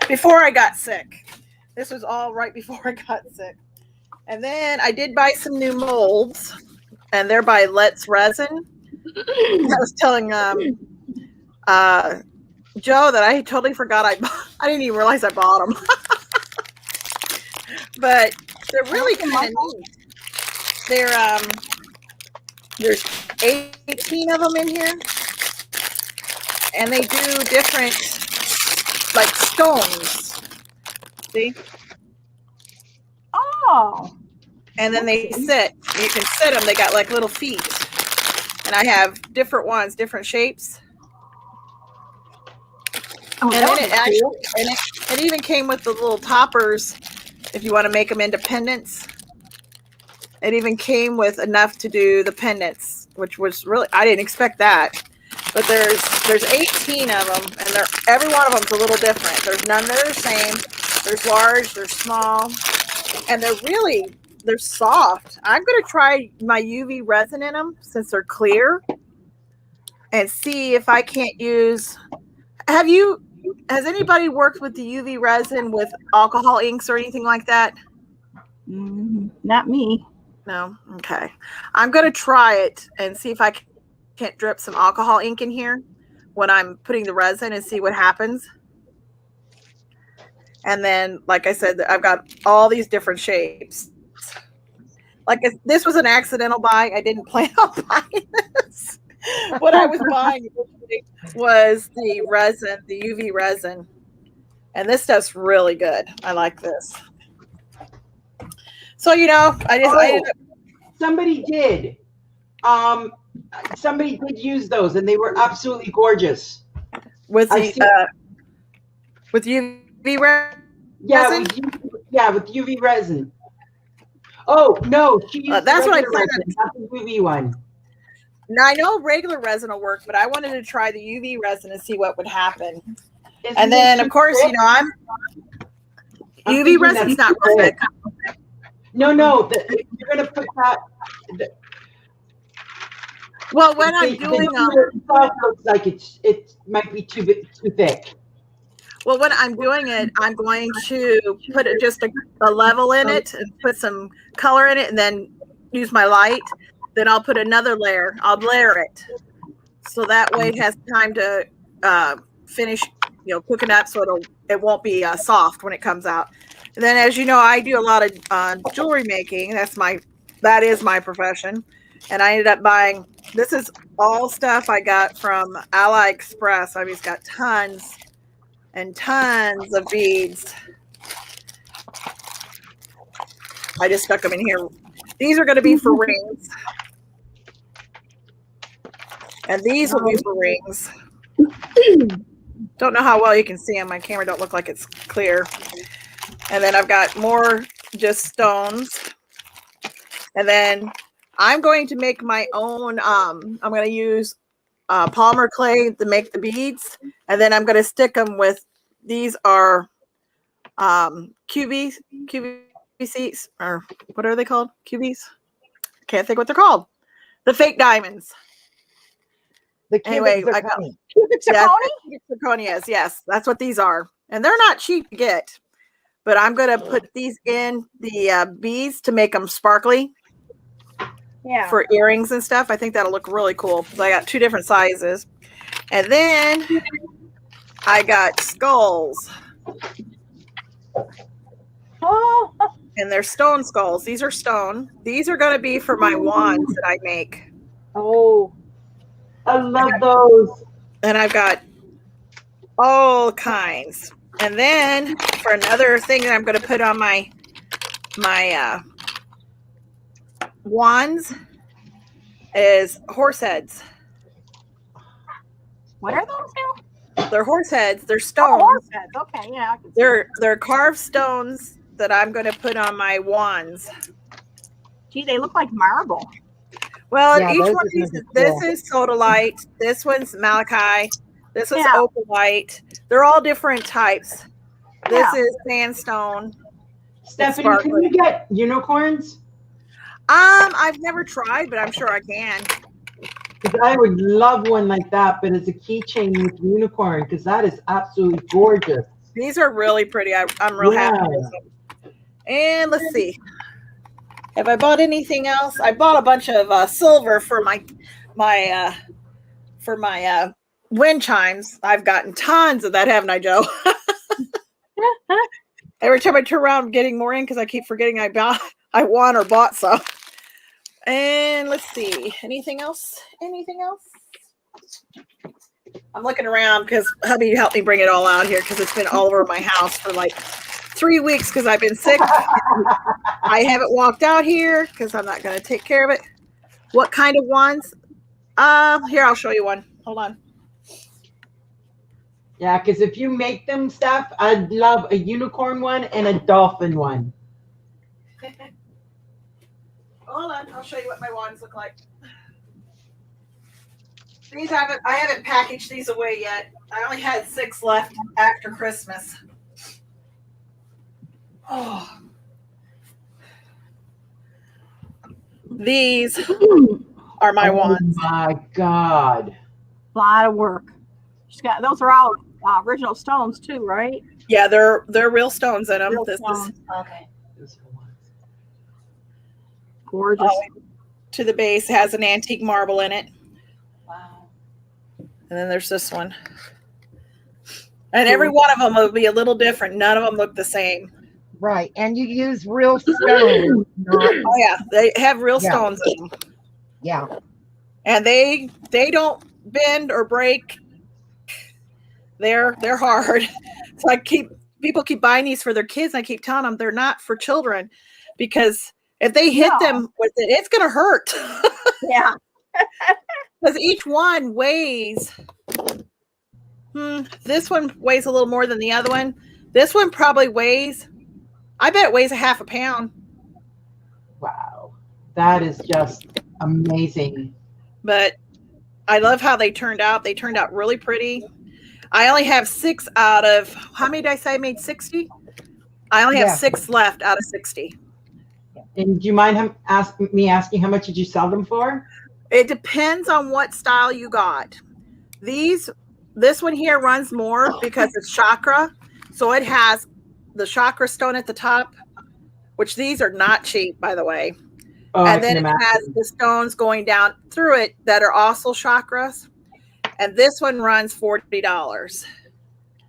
before I got sick. This was all right before I got sick. And then I did buy some new molds, and they're by Let's Resin. I was telling Joe that I totally forgot I didn't even realize I bought them. But they're really kind of neat. They're there's 18 of them in here, and they do different like stones. See? Oh. And then they sit. You can sit them. They got like little feet, and I have different ones, different shapes. Oh, And then it actually, it even came with the little toppers if you want to make them into pendants. It even came with enough to do the pendants, which was really, I didn't expect that. But there's 18 of them, and every one of them's a little different. There's none that are the same. There's large, there's small, and they're soft. I'm going to try my UV resin in them since they're clear and see if I can't use, has anybody worked with the UV resin with alcohol inks or anything like that? Not me. No? Okay. I'm going to try it and see if I can't drip some alcohol ink in here when I'm putting the resin and see what happens. And then, like I said, I've got all these different shapes. Like this was an accidental buy. I didn't plan on buying this. What I was buying was the resin, the UV resin. And this stuff's really good. I like this. So, I ended up. Somebody did. Somebody did use those, and they were absolutely gorgeous. With UV resin? Yeah, with UV resin. Oh no, she used that's what I resin, not the UV one. Now I know regular resin will work, but I wanted to try the UV resin and see what would happen. And then, of course, I'm UV resin's not perfect. No, you're gonna put that. Well, when I'm doing looks like it might be too thick. Well, when I'm doing it, I'm going to put just a level in it and put some color in it, and then use my light. Then I'll put another layer. I'll layer it, so that way it has time to finish, cooking up, so it won't be soft when it comes out. And then, as you know, I do a lot of jewelry making. That is my profession. And I ended up buying, this is all stuff I got from AliExpress. I've just got tons and tons of beads. I just stuck them in here. These are going to be for rings. And these will be for rings. Don't know how well you can see them. My camera don't look like it's clear. And then I've got more just stones. And then I'm going to make my own, I'm going to use polymer clay to make the beads. And then I'm going to stick them with, these are QVCs, or what are they called? QVs? Can't think what they're called. The fake diamonds. The anyway, cubic I got cubic zirconias. Yes, that's what these are. And they're not cheap to get. But I'm going to put these in the beads to make them sparkly. Yeah. For earrings and stuff. I think that'll look really cool. So I got 2 different sizes. And then I got skulls. Oh. And they're stone skulls. These are stone. These are going to be for my wands that I make. Oh. I love those. And I've got all kinds. And then for another thing that I'm going to put on my wands is horse heads. What are those now? They're horse heads. They're stones. Oh, horse heads. Okay, yeah. I can see They're carved stones that I'm going to put on my wands. Gee, they look like marble. Well, Yeah, each those one are of these, gonna be this cool. is sodalite. This one's malachite. This is Yeah. opalite. They're all different types. This Yeah. is sandstone. Stephanie, can you get unicorns? I've never tried, but I'm sure I can. Because I would love one like that, but it's a keychain with unicorn, because that is absolutely gorgeous. These are really pretty. I'm real happy with them. And let's see. Have I bought anything else? I bought a bunch of silver for my wind chimes. I've gotten tons of that, haven't I, Joe? Every time I turn around, I'm getting more in because I keep forgetting I won or bought some. And let's see, anything else? Anything else? I'm looking around because hubby helped me bring it all out here because it's been all over my house for like 3 weeks because I've been sick. I haven't walked out here because I'm not going to take care of it. What kind of ones? Here, I'll show you one. Hold on. Yeah, because if you make them, Steph, I'd love a unicorn one and a dolphin one. Hold on, I'll show you what my wands look like. I haven't packaged these away yet. I only had 6 left after Christmas. Oh. These are my wands. Oh my God. A lot of work. She's got, those are all original stones too, right? Yeah, they're real stones in them. Real This stones. is Okay. Gorgeous. to the base. It has an antique marble in it. Wow. And then there's this one. And every one of them will be a little different. None of them look the same. Right. And you use real stones. Oh yeah, they have real stones in them. Yeah. And they don't bend or break. They're hard. So people keep buying these for their kids. And I keep telling them they're not for children because if they hit them with it, it's going to hurt. Yeah. Because each one weighs. This one weighs a little more than the other one. This one probably weighs. I bet it weighs a half a pound. Wow. That is just amazing. But I love how they turned out. They turned out really pretty. I only have 6 out of, how many did I say I made 60? I only have 6 left out of 60. And do you mind me asking how much did you sell them for? It depends on what style you got. This one here runs more because it's chakra. So it has the chakra stone at the top, which these are not cheap, by the way. Oh, and then it has the stones going down through it that are also chakras. And this one runs $40.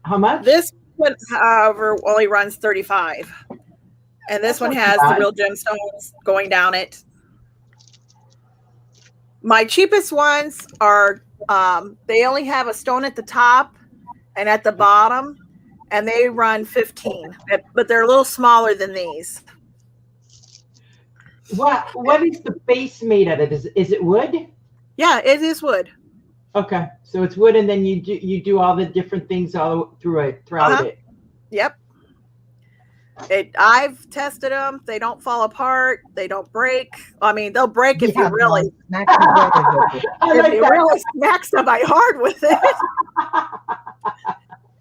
How much? This one, however, only runs $35. And this one has the real gemstones going down it. My cheapest ones are, they only have a stone at the top and at the bottom, and they run $15. But they're a little smaller than these. What is the base made out of? Is it wood? Yeah, it is wood. Okay, so it's wood, and then you do all the different things all throughout it. Yep. I've tested them. They don't fall apart. They don't break. I mean, they'll break if you really really smack somebody hard with it.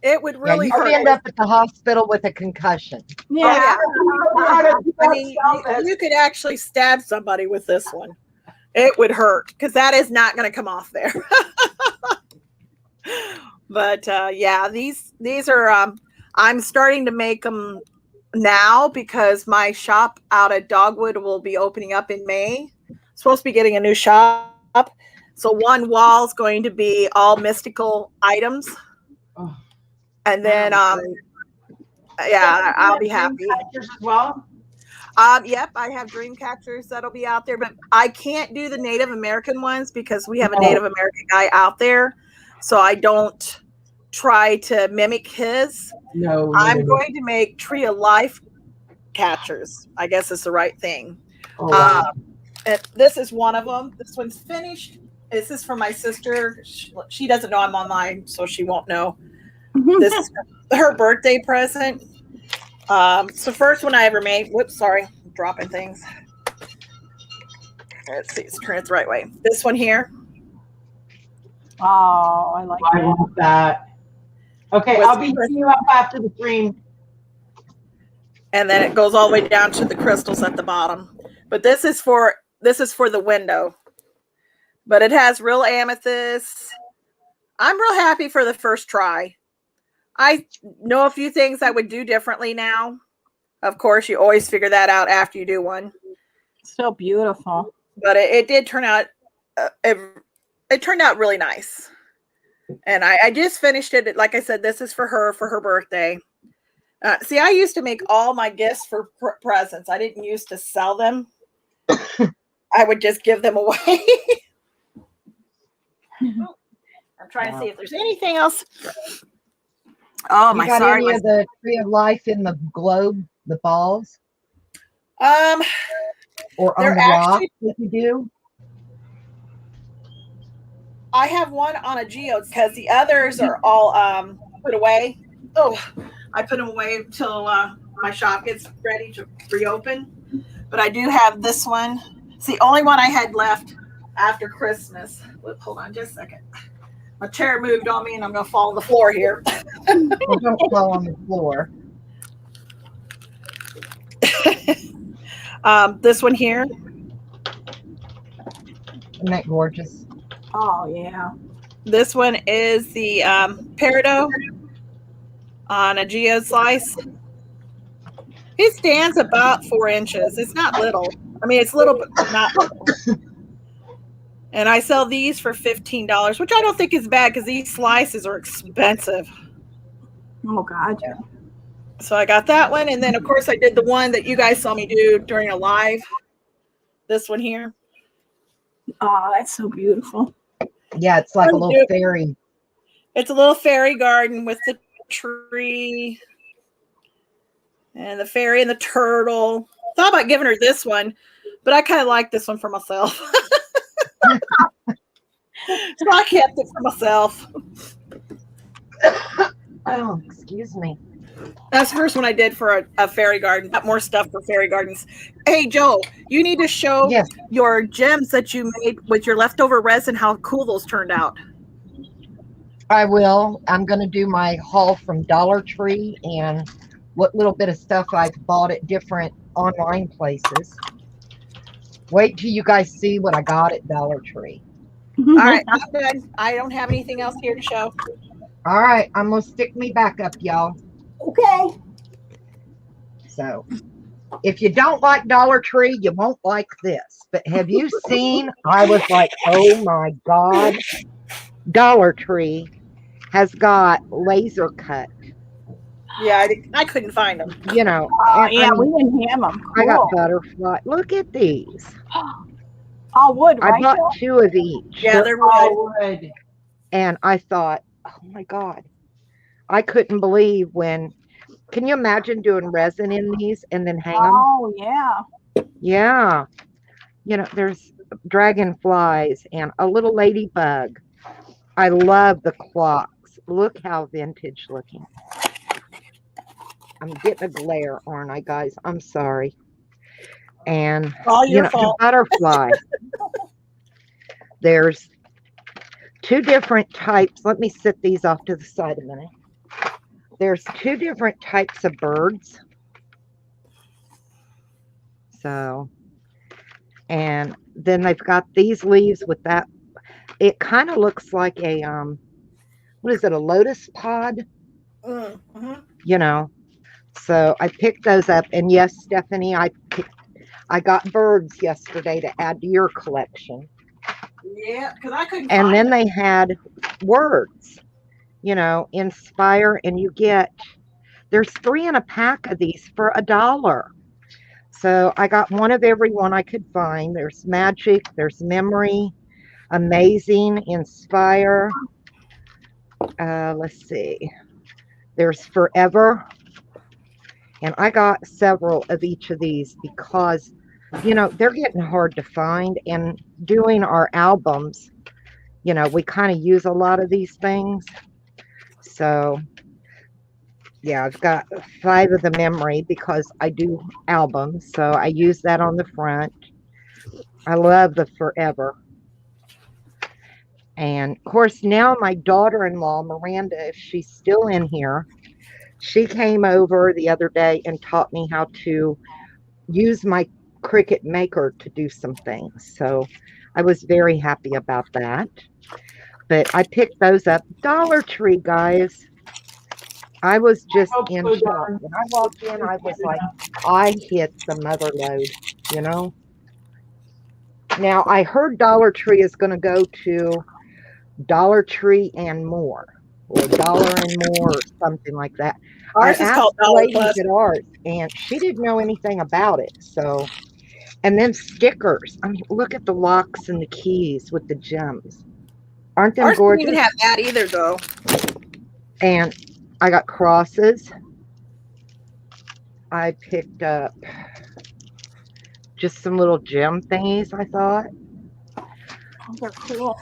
It would really hurt. You end up at the hospital with a concussion. Yeah. I mean, you could actually stab somebody with this one. It would hurt because that is not going to come off there. But yeah, these are. I'm starting to make them now because my shop out at Dogwood will be opening up in May. Supposed to be getting a new shop, so one wall is going to be all mystical items, and then yeah, I'll be happy. As well. Yep, I have dream catchers that'll be out there, but I can't do the Native American ones because we have a Native American guy out there, so I don't try to mimic his. No, I'm going to make Tree of Life catchers. I guess is the right thing. Oh, wow. This is one of them. This one's finished. This is for my sister. She doesn't know I'm online, so she won't know. This is her birthday present. It's the first one I ever made. Whoops, sorry, I'm dropping things. Let's see, let's turn it the right way. This one here. Oh, I like I want that. Okay, I'll be hitting you up after the stream. And then it goes all the way down to the crystals at the bottom. But this is for the window. But it has real amethyst. I'm real happy for the first try. I know a few things I would do differently now. Of course, you always figure that out after you do one. So beautiful. But it did turn out. It turned out really nice. And I just finished it. Like I said, this is for her birthday. See, I used to make all my gifts for presents. I didn't used to sell them. I would just give them away. I'm trying to see if there's anything else. Oh, You my got sorry. any of the Tree of Life in the globe, the balls, or on they're the rock actually- that you do? I have one on a geode because the others are all put away. Oh, I put them away until my shop gets ready to reopen. But I do have this one. It's the only one I had left after Christmas. Hold on just a second. My chair moved on me and I'm going to fall on the floor here. Well, don't fall on the floor. This one here. Isn't that gorgeous? Oh yeah. This one is the peridot on a geode slice. It stands about 4 inches. It's not little. I mean, it's little, but not little. And I sell these for $15, which I don't think is bad because these slices are expensive. Oh God. Yeah. So I got that one. And then, of course, I did the one that you guys saw me do during a live. This one here. Oh, that's so beautiful. Yeah, it's like a little fairy. It's a little fairy garden with the tree and the fairy and the turtle. Thought about giving her this one, but I kind of like this one for myself. So I kept it for myself. Oh, excuse me. That's the first one I did for a fairy garden. Got more stuff for fairy gardens. Hey, Joe, you need to show Yes. your gems that you made with your leftover resin, how cool those turned out. I will. I'm going to do my haul from Dollar Tree and what little bit of stuff I've bought at different online places. Wait till you guys see what I got at Dollar Tree. All right, I'm done. I don't have anything else here to show. All right, I'm going to stick me back up, y'all. Okay. So, if you don't like Dollar Tree, you won't like this. But have you seen? I was like, oh my God. Dollar Tree has got laser cut. Yeah, I couldn't find them. You know, Oh yeah, I we mean, didn't have them. Cool. I got butterfly. Look at these. All wood, I right? bought Joe? 2 of each. Yeah, they're wood. all wood. And I thought, oh my God. I couldn't believe when. Can you imagine doing resin in these and then hang them? Oh yeah. Yeah. You know, there's dragonflies and a little ladybug. I love the clocks. Look how vintage looking. I'm getting a glare, aren't I, guys? I'm sorry. And All you your know, the fault. butterfly. There's 2 different types. Let me set these off to the side a minute. There's 2 different types of birds. So, and then they've got these leaves with that. It kind of looks like a, what is it, a lotus pod? Mm-hmm. You know. So I picked those up. And yes, Stephanie, I got birds yesterday to add to your collection. Yeah, because I couldn't And find then them. they had words, you know, inspire, and you get, there's 3 in a pack of these for $1. So I got one of every one I could find. There's magic, there's memory, amazing, inspire. Let's see. There's forever. And I got several of each of these because, you know, they're getting hard to find. And doing our albums, you know, we kind of use a lot of these things. So, yeah, I've got 5 of the memory because I do albums. So I use that on the front. I love the forever. And of course, now my daughter-in-law, Miranda, if she's still in here, she came over the other day and taught me how to use my Cricut Maker to do some things. So I was very happy about that. But I picked those up. Dollar Tree, guys. I was just in shock. When I walked in, I was like, I hit the mother lode, you know? Now, I heard Dollar Tree is going to go to Dollar Tree and More, or Dollar and More, or something like that. I Ours is asked called the Dollar ladies Plus. at ours, and she didn't know anything about it. So, and then stickers. I mean, look at the locks and the keys with the gems. Aren't them Ours didn't even gorgeous? have that either, though. And I got crosses. I picked up just some little gem thingies, I thought. Oh, they're cool.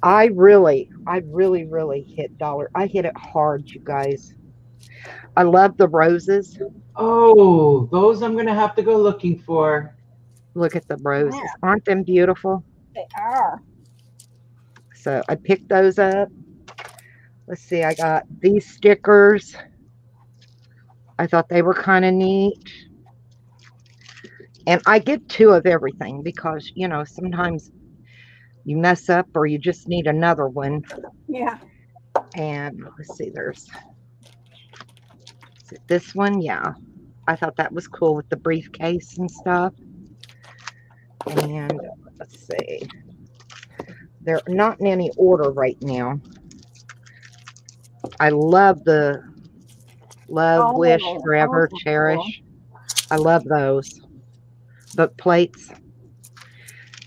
I really hit dollar. I hit it hard, you guys. I love the roses. Oh, those I'm gonna have to go looking for. Look at the Yeah, roses. Aren't them beautiful? they are. So I picked those up. Let's see, I got these stickers. I thought they were kind of neat. And I get 2 of everything because, you know, sometimes you mess up or you just need another one. Yeah. And let's see, is it this one? Yeah. I thought that was cool with the briefcase and stuff. And let's see. They're not in any order right now. I love the Love, Wish, Forever, those are Cherish. I love those. Book plates.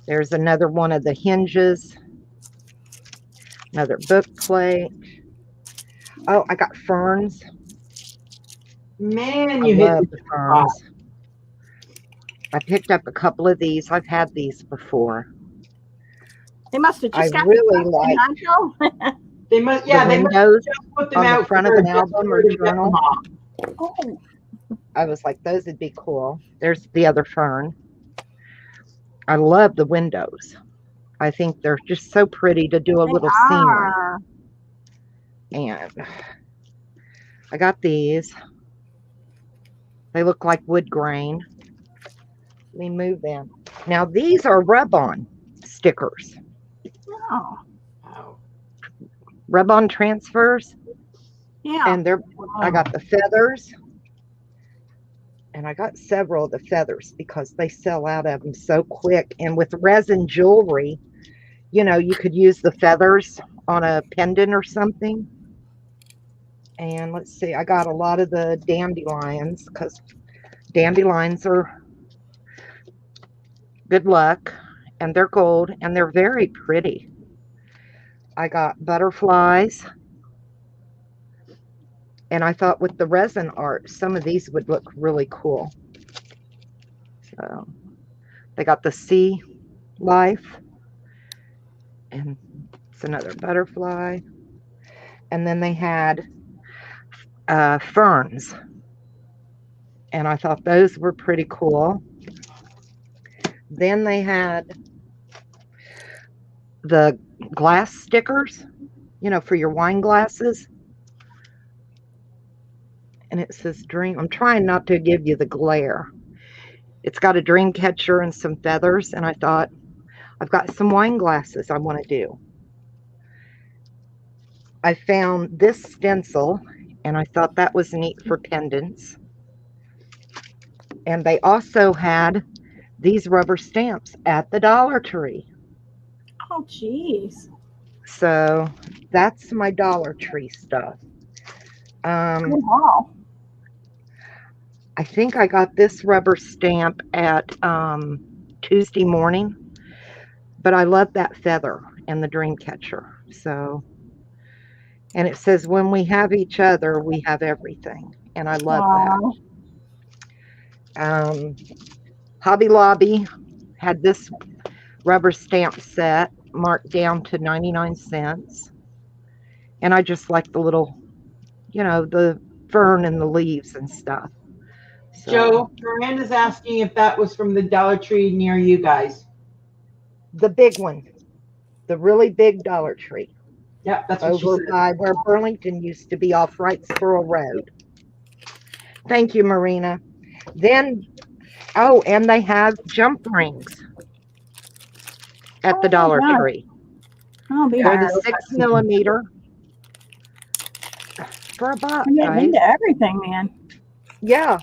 There's another one of the hinges. Another book plate. Oh, I got ferns. Man, I you hit love me the hard. ferns. I picked up a couple of these. I've had these before. They must have I just got really the like Joe. They must, the yeah, they must windows just put them on the out front of for an just album for or to get them journal. off. Oh, I was like, those would be cool. There's the other fern. I love the windows. I think they're just so pretty to do a they little scenery. are. And I got these. They look like wood grain. Let me move them. Now, these are rub-on stickers. Oh, Wow. Rub-on transfers. yeah. And I got the feathers. And I got several of the feathers because they sell out of them so quick. And with resin jewelry, you know, you could use the feathers on a pendant or something. And let's see, I got a lot of the dandelions because dandelions are good luck and they're gold and they're very pretty. I got butterflies. And I thought with the resin art, some of these would look really cool. So they got the sea life. And it's another butterfly. And then they had ferns. And I thought those were pretty cool. Then they had the glass stickers, you know, for your wine glasses. And it says dream. I'm trying not to give you the glare. It's got a dream catcher and some feathers. And I thought, I've got some wine glasses I want to do. I found this stencil, and I thought that was neat for pendants. And they also had these rubber stamps at the Dollar Tree. Oh, geez. So that's my Dollar Tree stuff. Good haul. I think I got this rubber stamp at Tuesday morning, but I love that feather and the dream catcher. So, and it says, when we have each other, we have everything. And I love that. Hobby Lobby had this rubber stamp set marked down to 99 cents. And I just like the little, you know, the fern and the leaves and stuff. So, Joe, Miranda's asking if that was from the Dollar Tree near you guys. the big one, the really big Dollar Tree. Yep, that's what she Over said. by where Burlington used to be off Wrightsboro Road. Thank you, Marina. Then, oh, and they have jump rings at the Dollar yeah. Tree. Oh, be They're hard. the 6mm for $1, I'm getting guys. into everything, man. Yeah.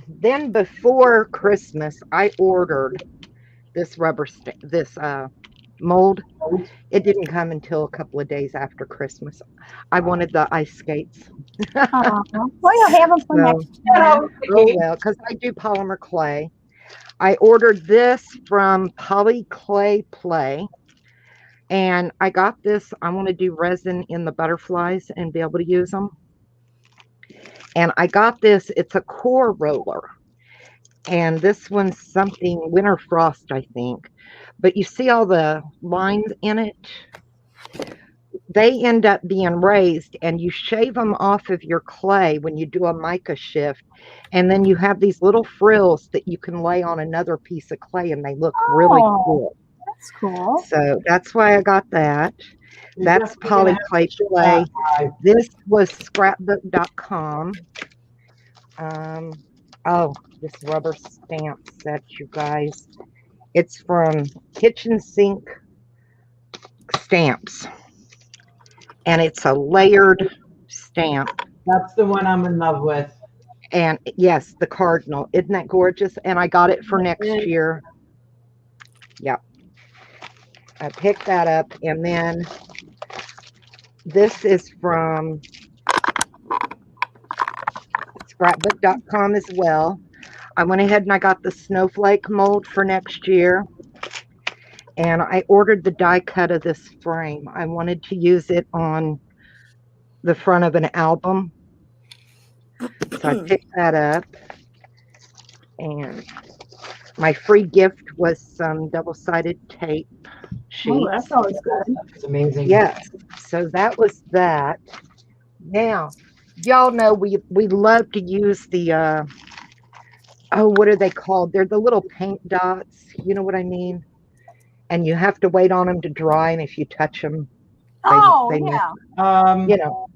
Then before Christmas, I ordered this this mold. It didn't come until a couple of days after Christmas. I wanted the ice skates. Well, you'll have them for So, next year. oh well, because I do polymer clay. I ordered this from Poly Clay Play, and I got this. I want to do resin in the butterflies and be able to use them. And I got this. It's a core roller, and this one's something Winter Frost, I think. But you see all the lines in it? They end up being raised, and you shave them off of your clay when you do a mica shift, and then you have these little frills that you can lay on another piece of clay, and they look really Oh, cool. that's cool. So that's why I got that. You're That's definitely gonna Poly have to Clay show Play. that. This was scrapbook.com. Oh, this rubber stamp set, you guys. It's from Kitchen Sink Stamps, and it's a layered stamp. That's the one I'm in love with. And yes, the cardinal. Isn't that gorgeous? And I got it for next year. Yep. I picked that up. And then this is from scrapbook.com as well. I went ahead and I got the snowflake mold for next year. And I ordered the die cut of this frame. I wanted to use it on the front of an album. So I picked that up. And my free gift was some double-sided tape sheets. Oh, that's always good. It's amazing. Yes. So that was that. Now, y'all know we love to use the oh, what are they called? They're the little paint dots. You know what I mean? And you have to wait on them to dry, and if you touch them, they Yeah. you know.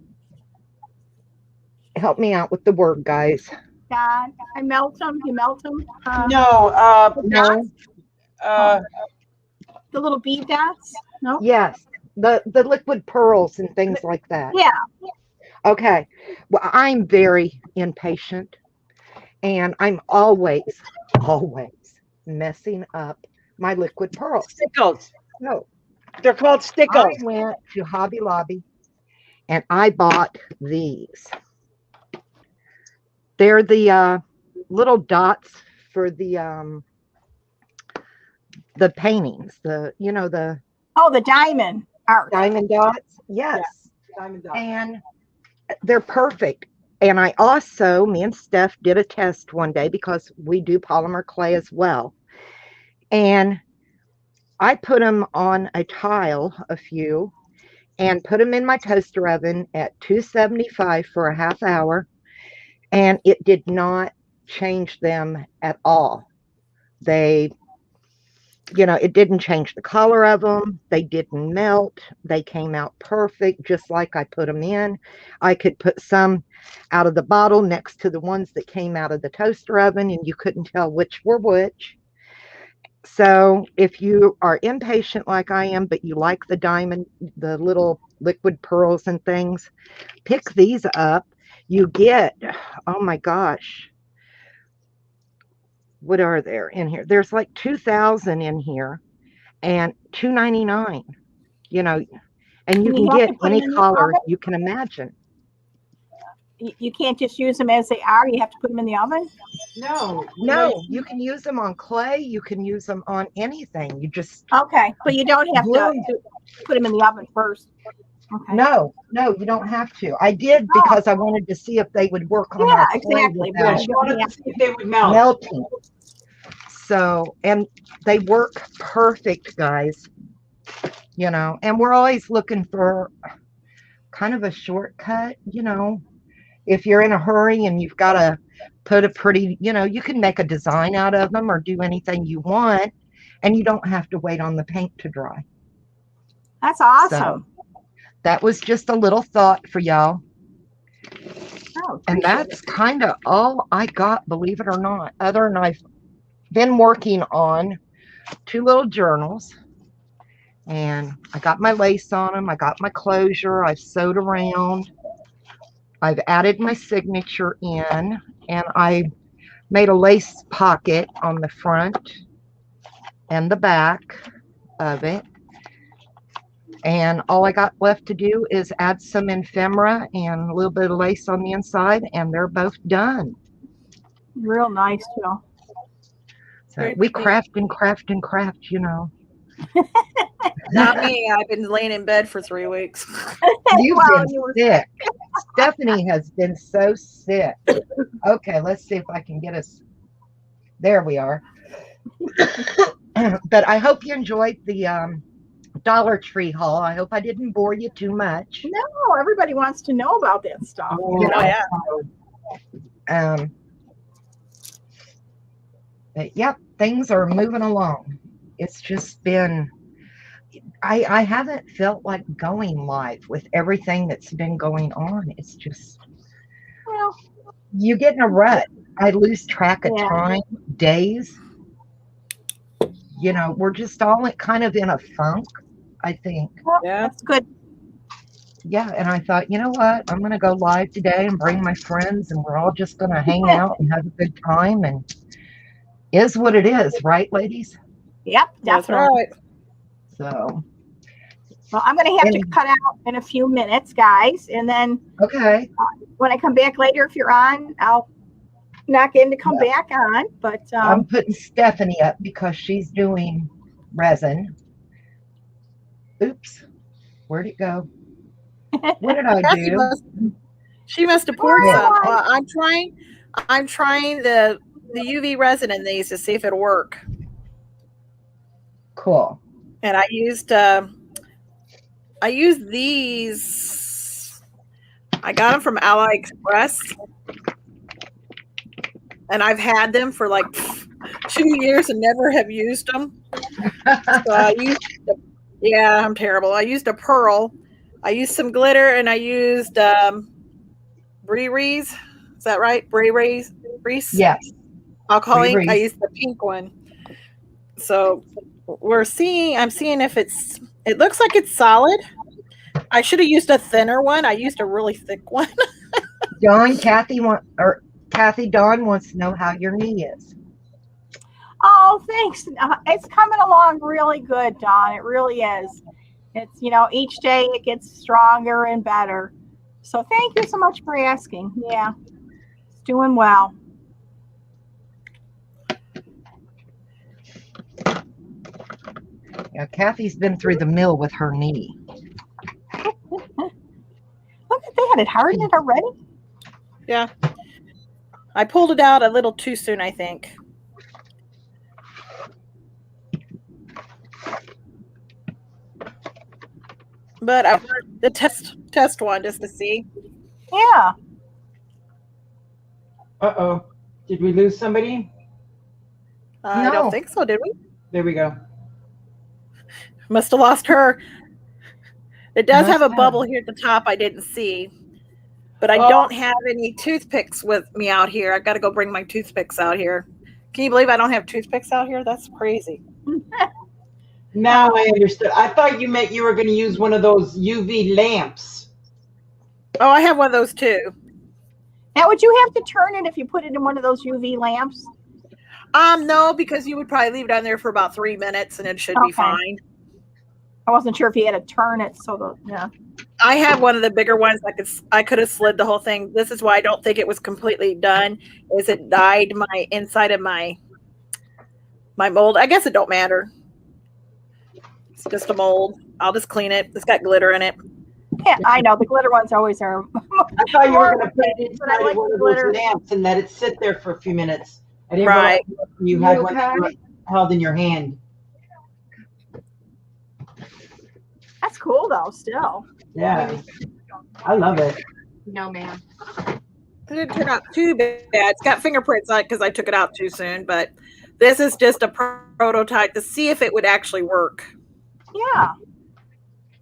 Help me out with the word, guys. God, I melt them. You melt them. No, No. The little bead dots. No. Yes. The liquid pearls and things like that. Yeah. Okay. Well, I'm very impatient, and I'm always messing up my liquid pearls. stickles. No, They're called I stickles. went to Hobby Lobby and I bought these. They're the little dots for the paintings. The The diamond art. diamond dots. Yes. Diamond dot. And they're perfect. And me and Steph did a test one day because we do polymer clay as well. And I put them on a tile, a few, and put them in my toaster oven at 275 for a half hour. And it did not change them at all. It didn't change the color of them. They didn't melt. They came out perfect, just like I put them in. I could put some out of the bottle next to the ones that came out of the toaster oven, and you couldn't tell which were which. So if you are impatient like I am, but you like the diamond, the little liquid pearls and things, pick these up. You get, oh my gosh, what are there in here? There's like 2,000 in here and $2.99, and you can get any color you can imagine. You can't just use them as they are. You have to put them in the oven. No, You can use them on clay. You can use them on anything. You just, Okay, but you don't have to put them in the oven first. Okay. no, you don't have to. I did because I wanted to see if they would work on our clay exactly. Yeah, without she wanted to see if they would melt. melting. So, and they work perfect, guys. And we're always looking for kind of a shortcut, if you're in a hurry and you've got to put a pretty, you can make a design out of them or do anything you want, and you don't have to wait on the paint to dry. That's awesome. So, that was just a little thought for y'all. And that's kind of all I got, believe it or not. Other than I've been working on 2 little journals, and I got my lace on them. I got my closure. I've sewed around. I've added my signature in, and I made a lace pocket on the front. and the back of it. And all I got left to do is add some ephemera and a little bit of lace on the inside, and they're both done. Real nice, Jill. So we craft and craft and craft, you know. Not me. I've been laying in bed for 3 weeks. You've Well, been you were sick. Stephanie has been so sick. Okay, let's see if I can get us. There we are. But I hope you enjoyed the Dollar Tree haul. I hope I didn't bore you too much. No, everybody wants to know about that stuff. You Oh, know, yeah. But yep, things are moving along. It's just been, I haven't felt like going live with everything that's been going on. It's just, Well, you get in a rut. I lose track of Yeah. time, days. You know, we're just all kind of in a funk, I think. well, Yeah. that's good. Yeah, and I thought, you know what? I'm going to go live today and bring my friends, and we're all just going to hang out and have a good time. And is what it is, right, ladies? Yep, That's definitely. right. So, Well, I'm going to have to And- cut out in a few minutes, guys. And then okay. when I come back later, if you're on, I'll knock in to come back on. But I'm putting Stephanie up because she's doing resin. Oops. Where'd it go? What did I Kathy do? she must have poured Yeah. some. I'm trying the UV resin in these to see if it'll work. Cool. And I used these. I got them from Ally Express, and I've had them for like 2 years and never have used them. So I used, yeah, I'm terrible. I used a pearl. I used some glitter, and I used Breeze. Is that right? Breeze. Yes. Alcohol ink. I Breeze. used the pink one. So I'm seeing if it looks like it's solid. I should have used a thinner one. I used a really thick one. Kathy Dawn wants to know how your knee is. oh, thanks. It's coming along really good, Dawn. It really is. It's, each day it gets stronger and better. So thank you so much for asking. Yeah, it's doing well. Yeah, Kathy's been through the mill with her knee. Look, they had it hardened already. Yeah. I pulled it out a little too soon, I think. But I the test one just to see. Yeah. Uh-oh. Did we lose somebody? I No. don't think so, did we? There we go. Must have lost her. It does Must have a have. bubble here at the top I didn't see. But I Oh. don't have any toothpicks with me out here. I've got to go bring my toothpicks out here. Can you believe I don't have toothpicks out here? That's crazy. Now I understood. I thought you meant you were going to use one of those UV lamps. Oh, I have one of those too. Now, would you have to turn it if you put it in one of those UV lamps? No, because you would probably leave it on there for about 3 minutes and it should be Okay. fine. I wasn't sure if you had to turn it yeah. I have one of the bigger ones. I could have slid the whole thing. This is why I don't think it was completely done. Is it dyed my inside of my mold? I guess it don't matter. It's just a mold. I'll just clean it. It's got glitter in it. Yeah, I know the glitter ones always are. I thought you were going to put it But I inside like of one the of those glitter. lamps and let it sit there for a few minutes. I didn't Right. realize you had You one that you okay? held in your hand. That's cool though. Still. Yeah. I love it. No, ma'am. It didn't turn out too bad. It's got fingerprints on it because I took it out too soon. But this is just a prototype to see if it would actually work. Yeah.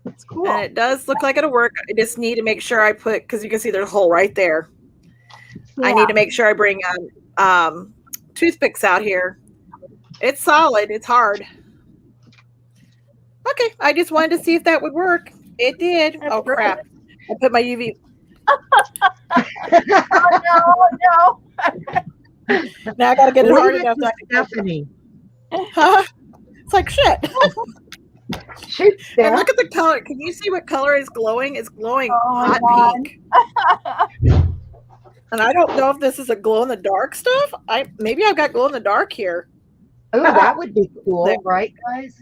That's cool. And it does look like it'll work. I just need to make sure I put, because you can see there's a hole right there. I need to make sure I bring toothpicks out here. It's solid. It's hard. Okay. I just wanted to see if that would work. It did. That's Oh, great. crap. I put my UV. Oh no. Now I got to get it hard Leave it enough. to That I can Stephanie. Huh? like shit. Shoot, And Steph. look at the color. Can you see what color is glowing? It's glowing Oh my hot God. pink. And I don't know if this is a glow in the dark stuff. Maybe I've got glow in the dark here. Oh, that would be cool, There. right, guys?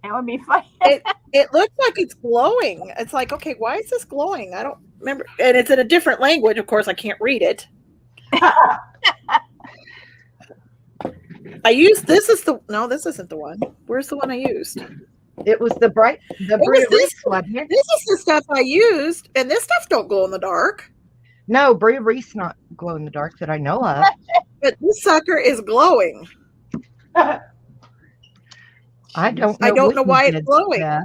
That would be fun. It looks like it's glowing. It's like, okay, why is this glowing? I don't remember. And it's in a different language. Of course, I can't read it. This isn't the one. Where's the one I used? It was the was Bria this Reese one here. This is the stuff I used, and this stuff don't glow in the dark. No, Bria Reese not glow in the dark that I know of. But this sucker is glowing. I don't know. I don't what know you why it's did, glowing. Steph.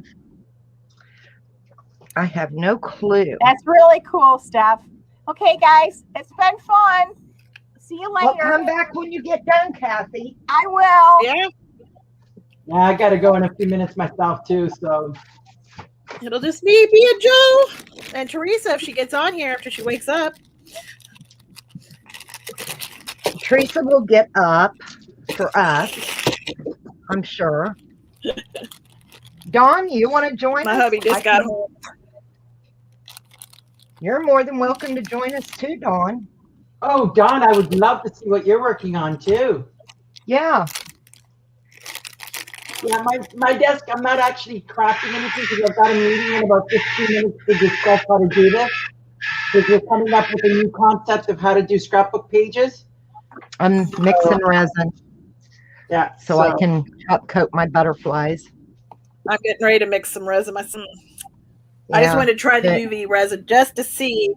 I have no clue. That's really cool, Steph. Okay, guys, it's been fun. See you Well, later. come back when you get done, Kathy. I will. Yeah, Yeah, I got to go in a few minutes myself too. So it'll just be a Joe and Teresa if she gets on here after she wakes up. Teresa will get up for us, I'm sure. Dawn, you want to join My us? hubby just got home. You're more than welcome to join us too, Dawn. oh, Dawn, I would love to see what you're working on too. Yeah. Yeah, my desk, I'm not actually crafting anything because I've got a meeting in about 15 minutes to discuss how to do this. Because we're coming up with a new concept of how to do scrapbook pages. I'm mixing resin Yeah. so I can top coat my butterflies. I'm getting ready to mix some resin. I just Yeah, wanted to try the good. UV resin just to see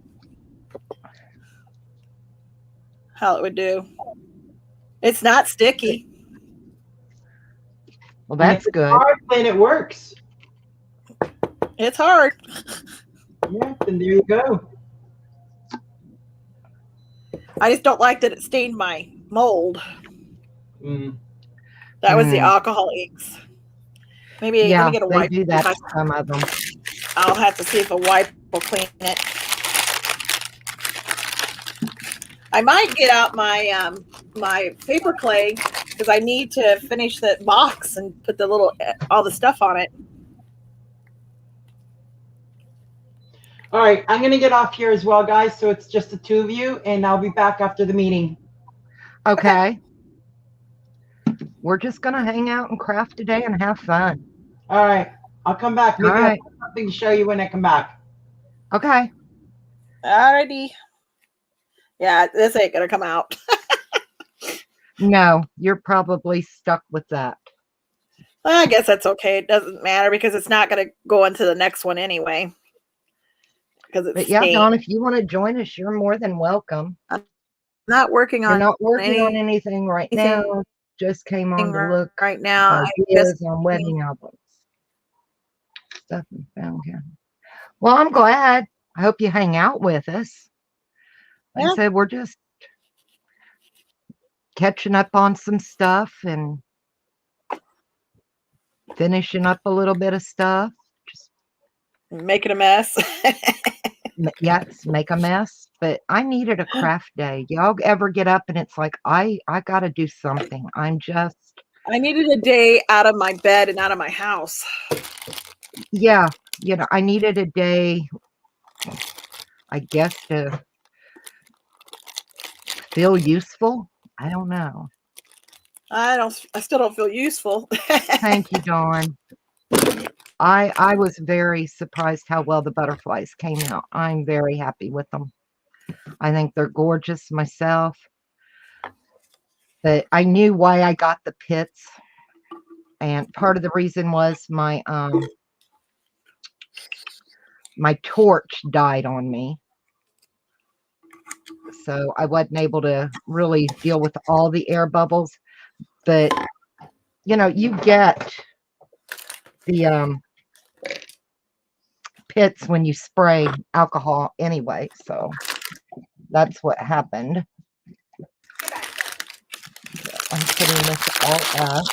how it would do. It's not sticky. Well, that's It's good. hard and it works. It's hard. Yeah, and there you go. I just don't like that it stained my mold. Mm. That was the alcohol inks. Maybe let Yeah, me get a they wipe. do that to some of them. I'll have to see if a wipe will clean it. I might get out my my paper clay because I need to finish that box and put all the stuff on it. All right, I'm going to get off here as well, guys. So it's just the two of you, and I'll be back after the meeting. Okay. We're just going to hang out and craft today and have fun. All right, I'll come back. Maybe All I'll right. have something to show you when I come back. Okay. Alrighty. Yeah, this ain't gonna come out. No, you're probably stuck with that. I guess that's okay. It doesn't matter because it's not gonna go into the next one anyway. Because it's But yeah, stained. Dawn, if you want to join us, you're more than welcome. Not working You're on not working on anything right now. Just came on to look right now. ideas on wedding albums. Stuff and found here. Well, I'm glad. I hope you hang out with us. Like I said, we're just catching up on some stuff and finishing up a little bit of stuff. Just making a mess. yes, make a mess. But I needed a craft day. Y'all ever get up and it's like, I got to do something. I needed a day out of my bed and out of my house. Yeah, I needed a day, I guess, to feel useful. I don't know. I still don't feel useful. Thank you, Dawn. I was very surprised how well the butterflies came out. I'm very happy with them. I think they're gorgeous myself. But I knew why I got the pits. And part of the reason was my torch died on me. So I wasn't able to really deal with all the air bubbles. But, you get the pits when you spray alcohol anyway. So that's what happened. I'm putting this all up.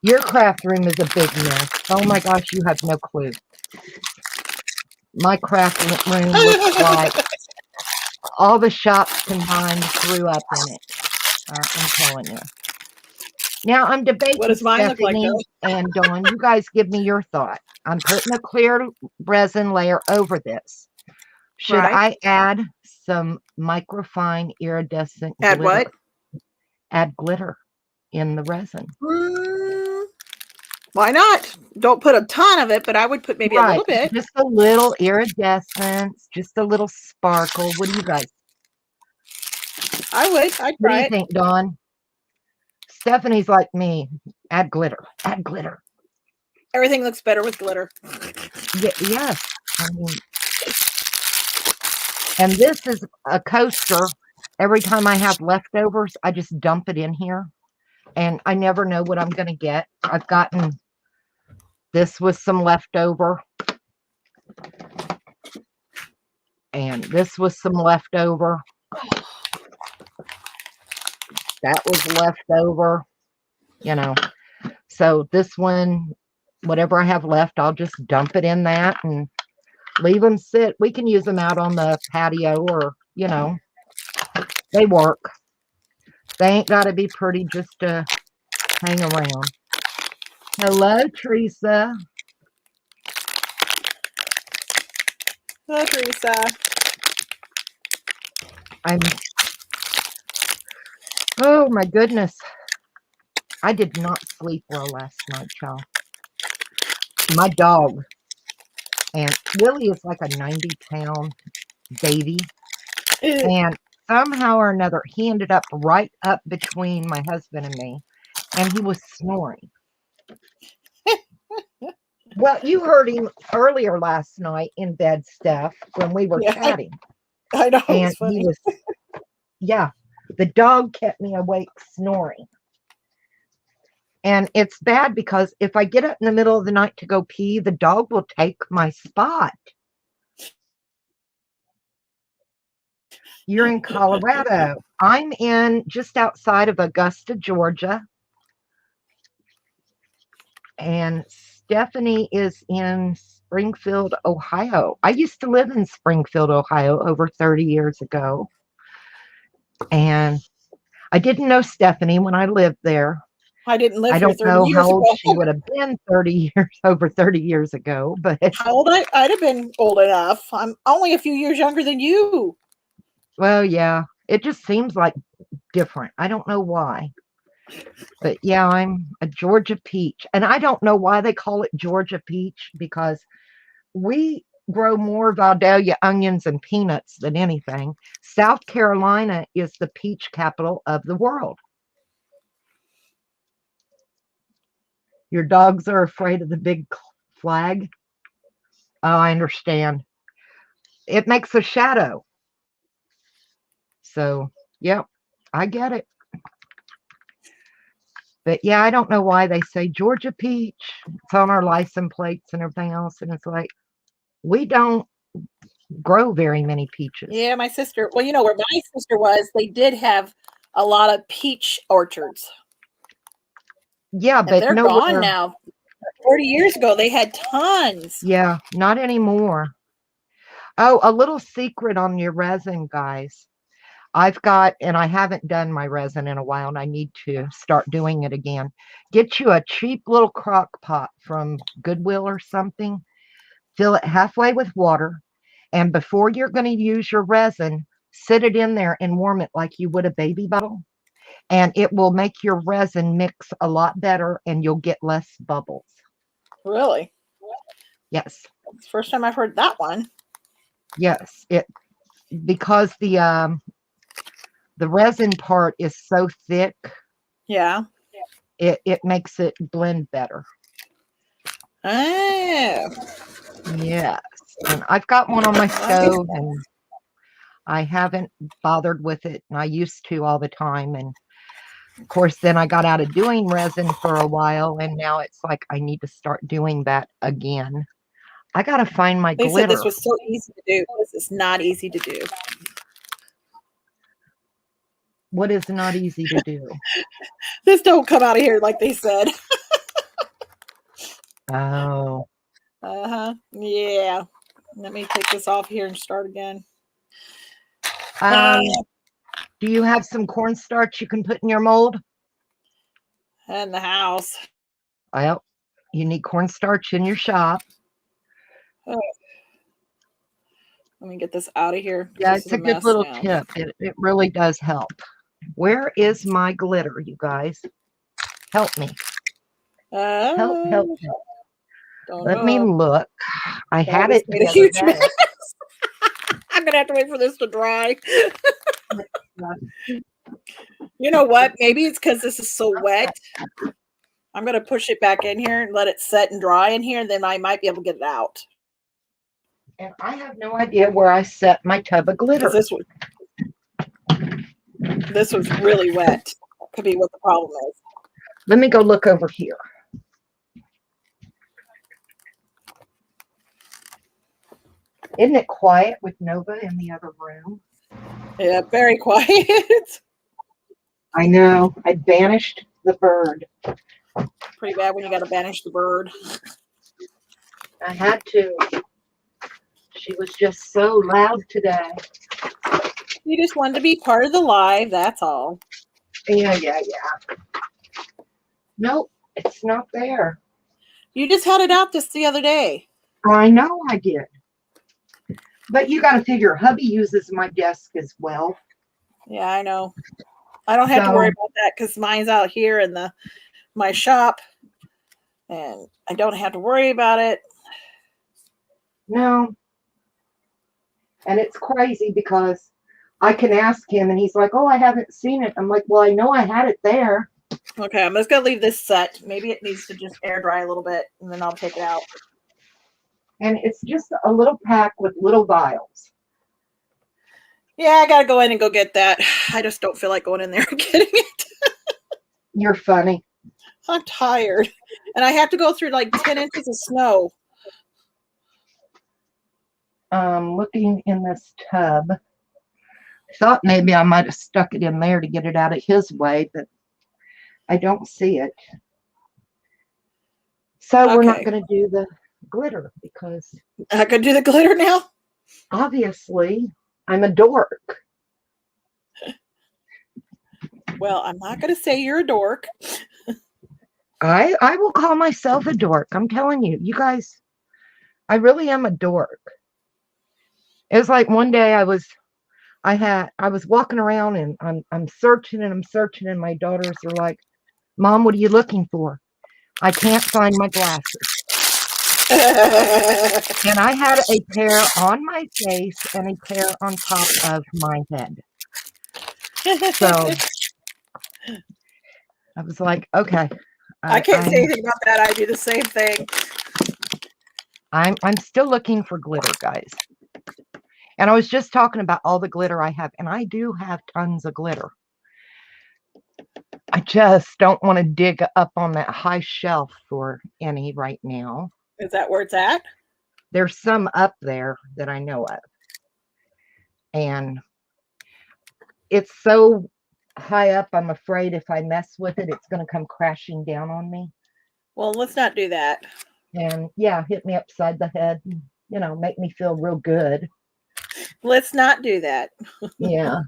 Your craft room is a big mess. Oh my gosh, you have no clue. My craft room looks like all the shops combined threw up in it. I'm telling you. Now I'm debating What does mine look like, Stephanie though? and Dawn. You guys give me your thought. I'm putting a clear resin layer over this. Should Right. I add some microfine iridescent Add glitter? what? Add glitter in the resin. Why not? Don't put a ton of it, but I would put maybe a Right. little bit. Just a little iridescence, just a little sparkle. What do you guys? I would. I'd What do try you it. think, Dawn? Stephanie's like me. Add glitter. Add glitter. Everything looks better with glitter. Yes. I mean, and this is a coaster. Every time I have leftovers, I just dump it in here. And I never know what I'm going to get. I've gotten this with some leftover. And this was some leftover. That was leftover. You know. So this one, whatever I have left, I'll just dump it in that and leave them sit. We can use them out on the patio or, you know, they work. They ain't got to be pretty just to hang around. Hello, Teresa. Hello, Teresa. Oh my goodness. I did not sleep well last night, y'all. My dog, and Willie is like a 90-pound baby. And somehow or another, he ended up right up between my husband and me, and he was snoring. Well, you heard him earlier last night in bed, Steph, when we were chatting. I know. And It's funny. he was, yeah, the dog kept me awake snoring. And it's bad because if I get up in the middle of the night to go pee, the dog will take my spot. You're in Colorado. I'm in just outside of Augusta, Georgia. And Stephanie is in Springfield, Ohio. I used to live in Springfield, Ohio over 30 years ago. And I didn't know Stephanie when I lived there. I didn't live I here don't 30 know years how old ago. she would have been 30 years, over 30 years ago, but How old I'd have been old enough. I'm only a few years younger than you. well, yeah, it just seems like different. I don't know why. But yeah, I'm a Georgia peach. And I don't know why they call it Georgia peach because we grow more Vidalia onions and peanuts than anything. South Carolina is the peach capital of the world. Your dogs are afraid of the big flag. Oh, I understand. It makes a shadow. So, yep, I get it. But yeah, I don't know why they say Georgia peach. It's on our license plates and everything else. And it's like, we don't grow very many peaches. Yeah, my sister. Well, you know where my sister was, they did have a lot of peach orchards. Yeah, And but they're nowhere. gone now. 40 years ago, they had tons. Yeah, not anymore. Oh, a little secret on your resin, guys. I've got, and I haven't done my resin in a while, and I need to start doing it again. Get you a cheap little crock pot from Goodwill or something. Fill it halfway with water. And before you're going to use your resin, sit it in there and warm it like you would a baby bottle. And it will make your resin mix a lot better and you'll get less bubbles. Really? Yes. It's the first time I've heard that one. Yes. Because the resin part is so thick. Yeah. It makes it blend better. Oh. Yes. And I've got one on my stove and I haven't bothered with it. And I used to all the time. And of course, then I got out of doing resin for a while. And now it's like I need to start doing that again. I got to find my They glitter. said this was so easy to do. This is not easy to do. What is not easy to do? This don't come out of here like they said. Oh. Yeah. Let me take this off here and start again. Do you have some cornstarch you can put in your mold? And the house. Well, you need cornstarch in your shop. Oh, let me get this out of here. Yeah, This it's is a a good mess little now. tip. It really does help. Where is my glitter, you guys? Help me. Help, help, help. Don't Let me know. look. I But I had just it made the a other huge day. mess. I'm gonna have to wait for this to dry. You know what? Maybe it's because this is so wet. I'm gonna push it back in here and let it set and dry in here, and then I might be able to get it out. And I have no idea where I set my tub of glitter. Because this was really wet. That could be what the problem is. Let me go look over here. Isn't it quiet with Nova in the other room? Yeah, very quiet. I know. I banished the bird. Pretty bad when you got to banish the bird. I had to. She was just so loud today. You just wanted to be part of the live, that's all. Yeah. Nope, it's not there. You just had it out just the other day. I know I did. But you got to figure, hubby uses my desk as well. Yeah, I know. I don't have to worry about that because mine's out here in my shop, and I don't have to worry about it. No. And it's crazy because I can ask him and he's like, oh, I haven't seen it. I'm like, well, I know I had it there. Okay, I'm just going to leave this set. Maybe it needs to just air dry a little bit, and then I'll take it out. And it's just a little pack with little vials. Yeah, I got to go in and go get that. I just don't feel like going in there and getting it. You're funny. I'm tired. And I have to go through like 10 inches of snow. Looking in this tub. I thought maybe I might have stuck it in there to get it out of his way, but I don't see it. So we're not going to do the glitter because I could do the glitter now? Obviously, I'm a dork. Well, I'm not going to say you're a dork. I will call myself a dork. I'm telling you, you guys, I really am a dork. It was like one day I was walking around and I'm searching and my daughters are like, Mom, what are you looking for? I can't find my glasses. And I had a pair on my face and a pair on top of my head. So I was like, okay. I can't say anything about that. I do the same thing. I'm still looking for glitter, guys. And I was just talking about all the glitter I have, and I do have tons of glitter. I just don't want to dig up on that high shelf for any right now. Is that where it's at? There's some up there that I know of. And it's so high up, I'm afraid if I mess with it, it's going to come crashing down on me. Well, let's not do that. And yeah, hit me upside the head, make me feel real good. Let's not do that. Yeah.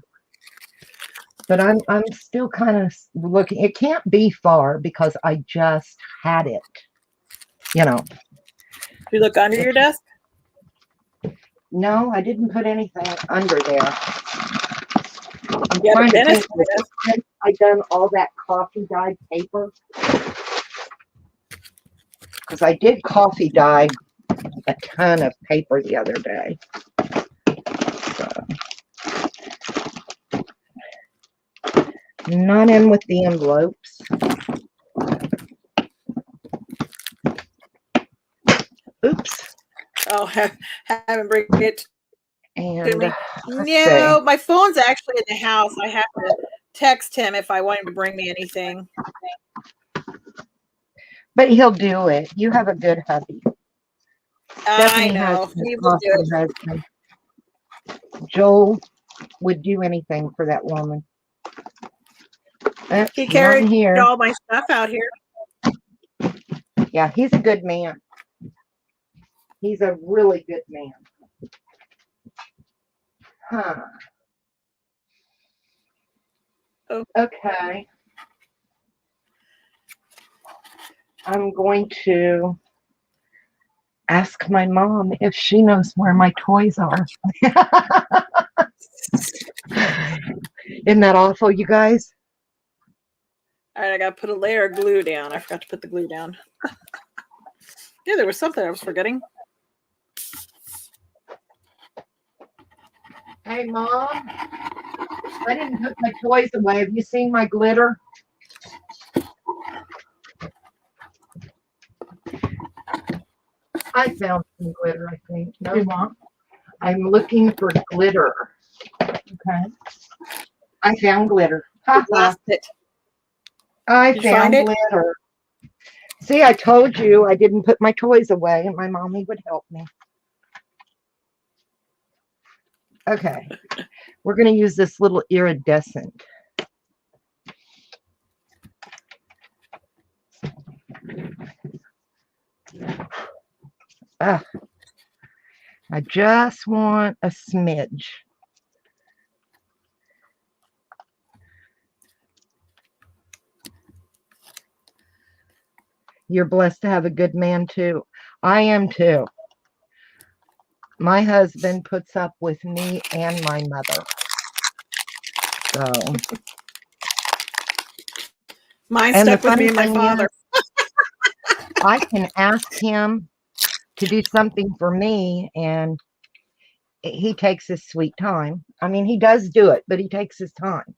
But I'm still kind of looking. It can't be far because I just had it. You look under your desk? No, I didn't put anything under there. I'm Yeah, trying to think. I done all that coffee dyed paper because I did coffee dye a ton of paper the other day. Not in with the envelopes. Oops. Oh, haven't bring it and to me. No, my phone's actually in the house. I have to text him if I want him to bring me anything. But he'll do it. You have a good hubby. I know. He will do it. Husband. Joel would do anything for that woman. He carried all my stuff out here. Yeah, he's a good man. He's a really good man. Huh. Oh. Okay. I'm going to ask my mom if she knows where my toys are. Isn't that awful, you guys? All right, I got to put a layer of glue down. I forgot to put the glue down. Yeah, there was something I was forgetting. Hey, Mom, I didn't put my toys away. Have you seen my glitter? I found some glitter, I think. No, Mom. I'm looking for glitter. Okay. I found glitter. I lost it. I Did you find found it? glitter. See, I told you I didn't put my toys away, and my mommy would help me. Okay. We're going to use this little iridescent. I just want a smidge. You're blessed to have a good man too. I am too. My husband puts up with me and my mother. So Mine and stuck the with me funny and my thing father. is, I can ask him to do something for me, and he takes his sweet time. I mean, he does do it, but he takes his time.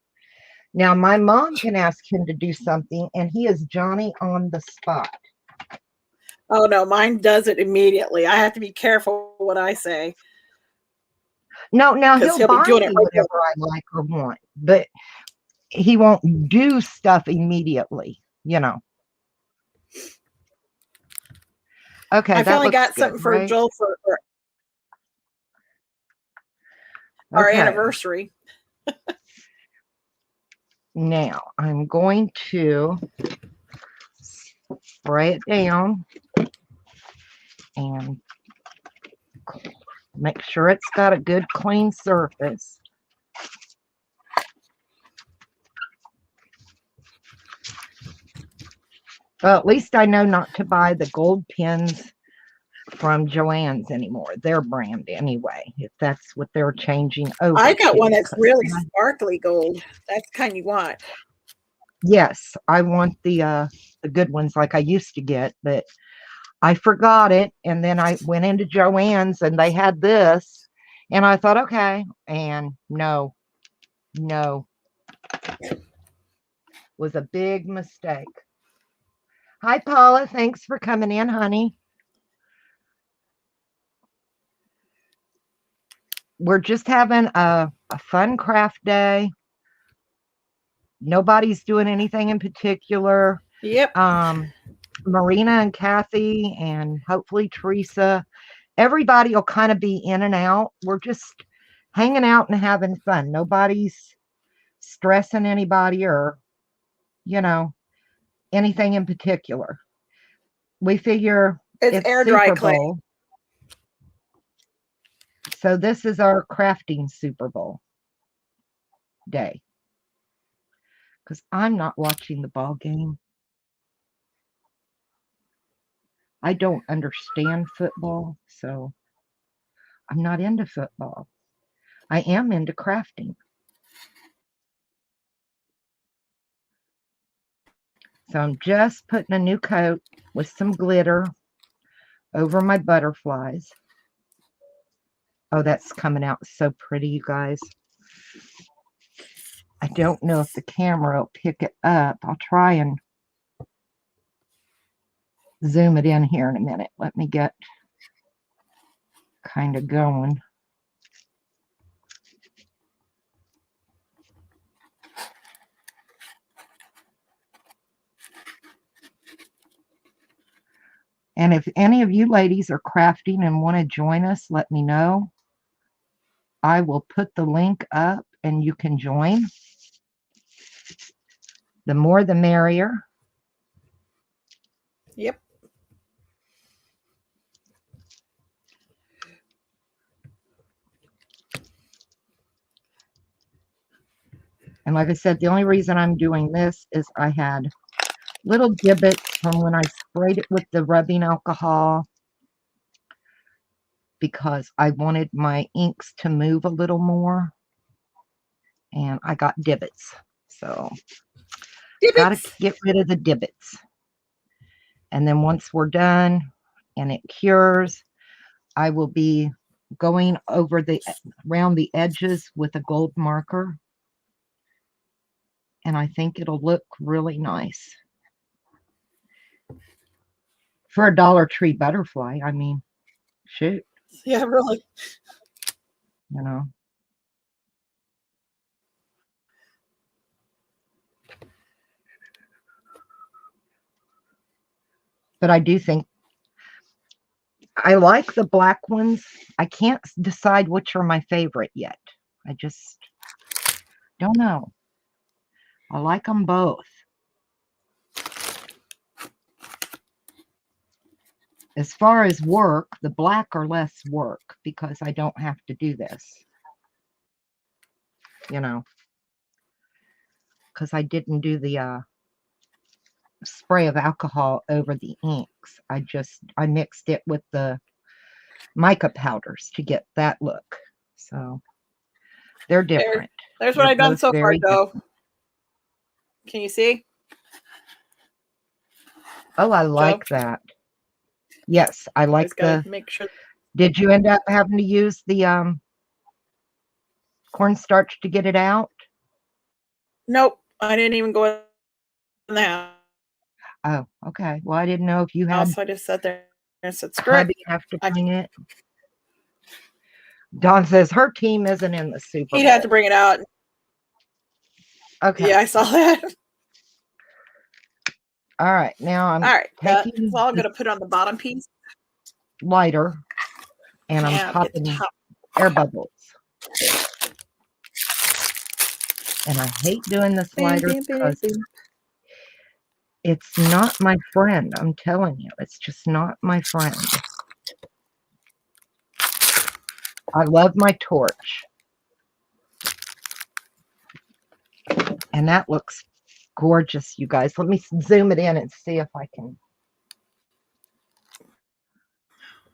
Now, my mom can ask him to do something, and he is Johnny on the spot. Oh no, mine does it immediately. I have to be careful what I say. No, now 'Cause he'll he'll be buy doing me it right whatever I like or want, but he won't do stuff immediately, you know. Okay, I that finally looks got good, something for right? Joel for our Okay, anniversary. now I'm going to spray it down and make sure it's got a good clean surface. Well, at least I know not to buy the gold pins from Joann's anymore. Their brand anyway, if that's what they're changing over I got to, one that's 'cause really sparkly gold. That's the kind you want. yes, I want the good ones like I used to get, but I forgot it, and then I went into Joann's and they had this, and I thought, okay, and no, was a big mistake. Hi, Paula. Thanks for coming in, honey. We're just having a fun craft day. Nobody's doing anything in particular. Yep. Marina and Kathy and hopefully Teresa, everybody will kind of be in and out. We're just hanging out and having fun. Nobody's stressing anybody or, you know, anything in particular. We figure It's air dry Super clay. Bowl. So this is our crafting Super Bowl day. Because I'm not watching the ball game. I don't understand football, so I'm not into football. I am into crafting. So I'm just putting a new coat with some glitter over my butterflies. Oh, that's coming out so pretty, you guys. I don't know if the camera will pick it up. I'll try and zoom it in here in a minute. Let me get kind of going. And if any of you ladies are crafting and want to join us, let me know. I will put the link up and you can join. The more the merrier. Yep. And like I said, the only reason I'm doing this is I had little gibbets from when I sprayed it with the rubbing alcohol because I wanted my inks to move a little more, and I got divots. So got to get rid of the divots. And then once we're done and it cures, I will be going over around the edges with a gold marker. And I think it'll look really nice. For a Dollar Tree butterfly, I mean, shoot. Yeah, really. You know. But I do think I like the black ones. I can't decide which are my favorite yet. I just don't know. I like them both. As far as work, the black are less work because I don't have to do this. You know, because I didn't do the spray of alcohol over the inks. I mixed it with the mica powders to get that look. So they're different. There's what I've done so far, though. Different. Can you see? Oh, I like that. Yes, I like the. Make sure. Did you end up having to use the cornstarch to get it out? Nope, I didn't even go in the house. Oh, okay. Well, I didn't know if you had. So I just sat there and said, "Screw it." Have to bring it. Dawn says her team isn't in the Super Bowl. He'd have to bring it out. Okay. Yeah, I saw that. All right, now I'm taking so I'm going to put on the bottom piece. Lighter, and I'm popping air bubbles. And I hate doing this lighter because it's not my friend. I'm telling you, it's just not my friend. I love my torch. And that looks gorgeous, you guys. Let me zoom it in and see if I can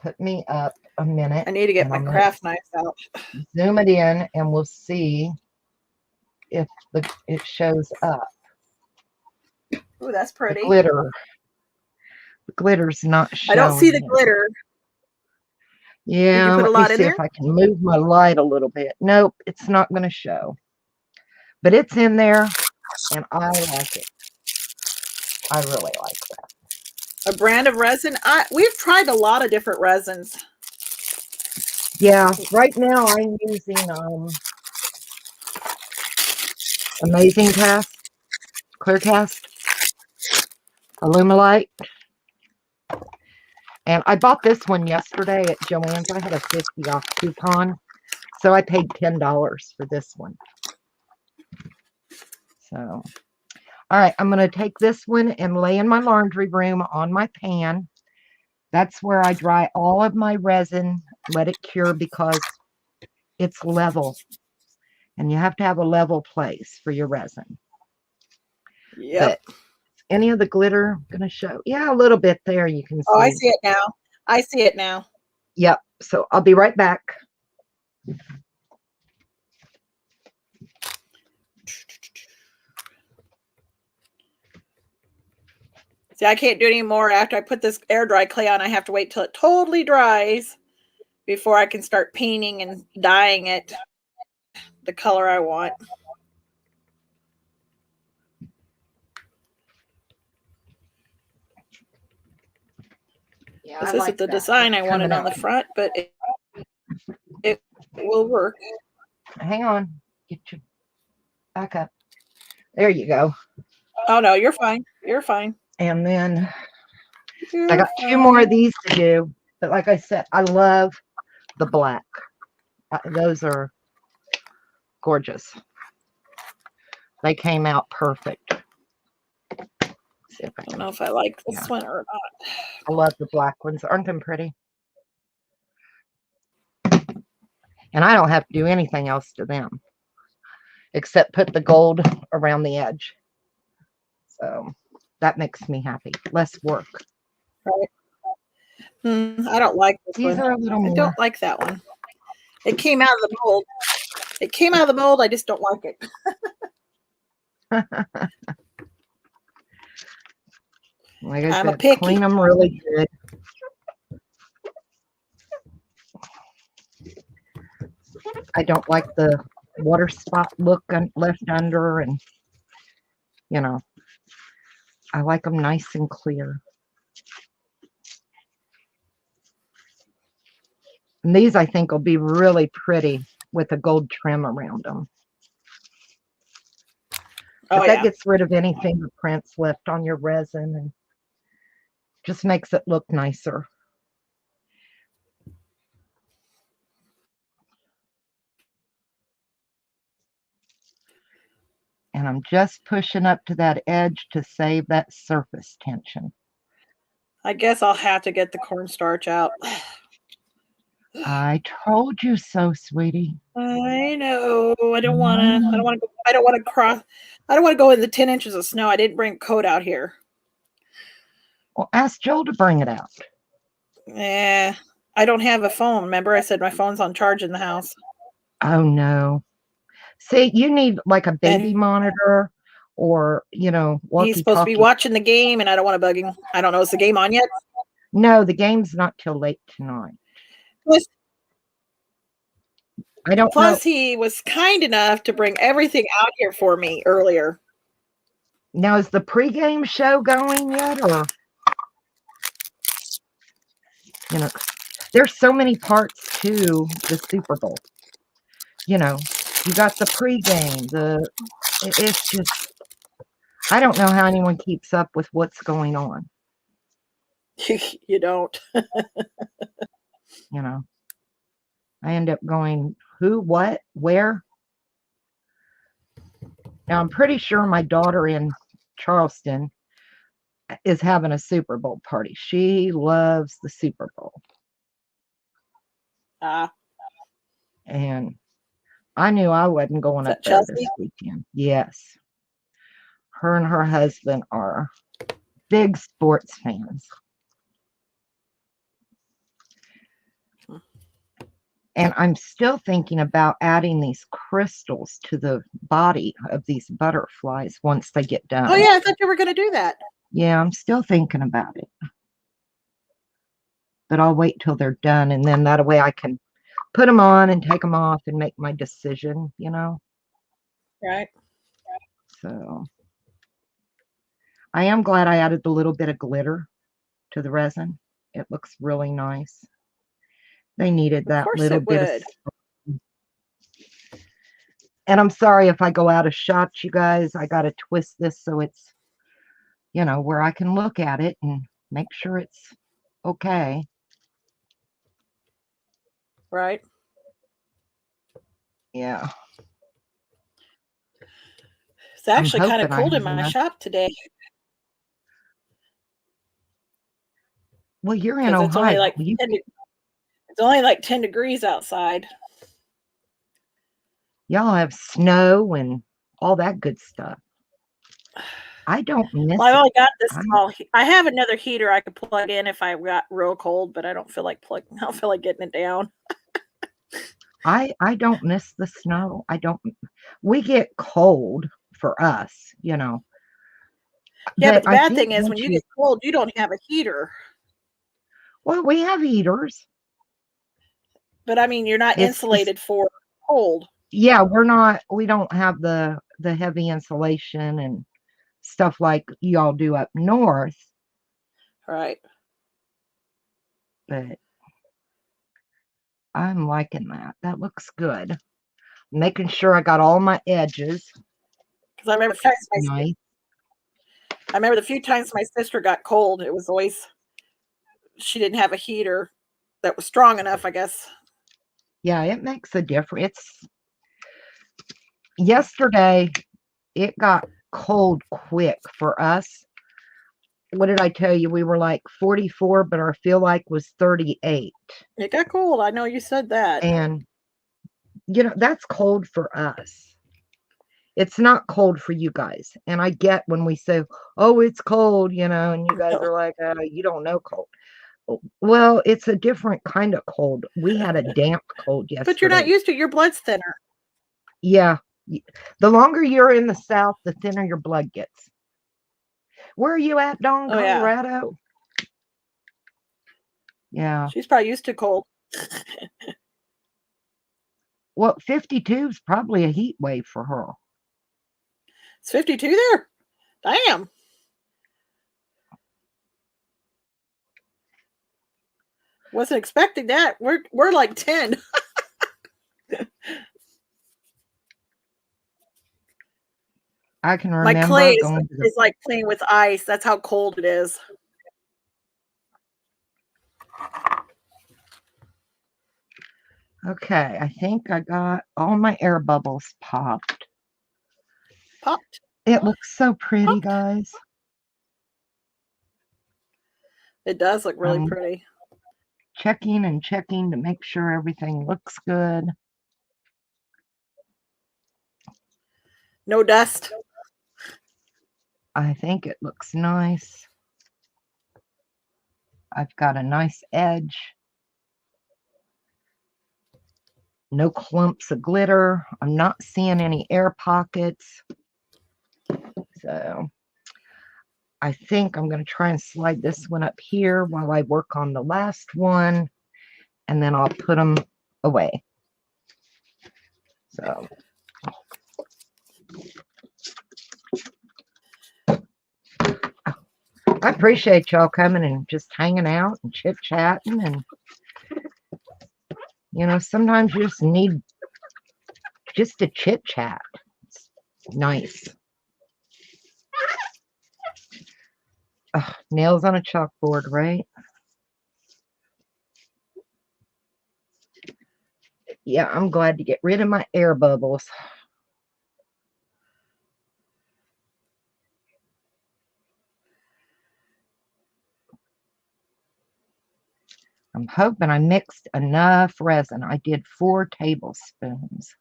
put me up a minute. I need to get my craft knife out. Zoom it in and we'll see if it shows up. Ooh, that's pretty. The glitter. The glitter's not showing. I don't see the glitter. Yeah, let me see if I can move my light a little bit. Nope, it's not going to show. But it's in there, and I like it. I really like that. A brand of resin? We've tried a lot of different resins. Yeah, right now I'm using Amazing Cast, Clear Cast, Alumilite. And I bought this one yesterday at Joann's. I had a 50 off coupon. So I paid $10 for this one. So, all right, I'm going to take this one and lay in my laundry room on my pan. That's where I dry all of my resin, let it cure because it's level. And you have to have a level place for your resin. Yep. But any of the glitter going to show? Yeah, a little bit there you can see. Oh, I see it now. I see it now. Yep. So I'll be right back. See, I can't do any more after I put this air dry clay on. I have to wait till it totally dries before I can start painting and dyeing it the color I want. Yeah, this isn't the design I wanted on the front, but it will work. Hang on. Get your back up. There you go. Oh, no, you're fine. You're fine. And then I got 2 more of these to do. But like I said, I love the black. Those are gorgeous. They came out perfect. I don't know if I like this one or not. I love the black ones. Aren't them pretty? And I don't have to do anything else to them except put the gold around the edge. So That makes me happy. Less work. Right. I don't like this These one. are a little I more. don't like that one. It came out of the mold. It came out of the mold. I just don't like it. Like I I'm a said, picky. clean them really good. I don't like the water spot look left under, and you know, I like them nice and clear. And these I think will be really pretty with a gold trim around them. But Oh that yeah. gets rid of any fingerprints left on your resin and just makes it look nicer. And I'm just pushing up to that edge to save that surface tension. I guess I'll have to get the cornstarch out. I told you so, sweetie. I know. I don't want to. I don't want to. I don't want to cross. I don't want to go in the 10 inches of snow. I didn't bring a coat out here. Well, ask Joel to bring it out. Yeah, I don't have a phone. Remember, I said my phone's on charge in the house. Oh no. See, you need like a baby And monitor or, he's supposed to be walkie-talkie. watching the game, and I don't want to bug him. I don't know. Is the game on yet? No, the game's not till late tonight. Plus, I don't know. plus he was kind enough to bring everything out here for me earlier. Now, is the pregame show going yet, or there's so many parts to the Super Bowl. You got the pregame. It's just, I don't know how anyone keeps up with what's going on. You don't. I end up going, who, what, where? Now, I'm pretty sure my daughter in Charleston is having a Super Bowl party. She loves the Super Bowl. And I knew I wasn't going up there this weekend. Yes. Her and her husband are big sports fans. And I'm still thinking about adding these crystals to the body of these butterflies once they get done. Oh, yeah, I thought you were going to do that. Yeah, I'm still thinking about it. But I'll wait till they're done, and then that way I can put them on and take them off and make my decision, Right. So I am glad I added the little bit of glitter to the resin. It looks really nice. They needed that little bit of. And I'm sorry if I go out of shot, you guys. I got to twist this so it's, where I can look at it and make sure it's okay. Right. Yeah. It's actually kind of cold in my shop today. Well, you're in Ohio. It's only like 10 degrees outside. Y'all have snow and all that good stuff. I don't miss I only it. got this small. I have another heater I could plug in if I got real cold, but I don't feel like getting it down. I don't miss the snow. We get cold for us, Yeah, but the bad thing is when you get cold, you don't have a heater. Well, we have heaters. But I mean, you're not insulated for cold. Yeah, we don't have the heavy insulation and stuff like y'all do up north. Right. But I'm liking that. That looks good. Making sure I got all my edges. Because I remember the few times my sister got cold, it was always she didn't have a heater that was strong enough, I guess. Yeah, it makes a difference. Yesterday, it got cold quick for us. What did I tell you? We were like 44, but our feel like was 38. It got cold. I know you said that. And, that's cold for us. It's not cold for you guys. And I get when we say, oh, it's cold, and you guys No. are like, you don't know cold. Well, it's a different kind of cold. We had a damp cold But you're not yesterday. used to it. Your blood's thinner. Yeah. The longer you're in the South, the thinner your blood gets. Where are you at, Dawn? Oh, yeah. Colorado? Yeah. She's probably used to cold. Well, 52 is probably a heat wave for her. It's 52 there. Damn. Wasn't expecting that. We're like 10. I can My remember clay going to the is like playing with ice. That's how cold it is. Okay, I think I got all my air bubbles popped. Popped. It looks so pretty, Popped. guys. It does look really pretty. Checking and checking to make sure everything looks good. No dust. I think it looks nice. I've got a nice edge. No clumps of glitter. I'm not seeing any air pockets. So I think I'm going to try and slide this one up here while I work on the last one, and then I'll put them away. So I appreciate y'all coming and just hanging out and chit-chatting, and sometimes you just need just a chit-chat. It's nice. Nails on a chalkboard, right? Yeah, I'm glad to get rid of my air bubbles. I'm hoping I mixed enough resin. I did 4 tablespoons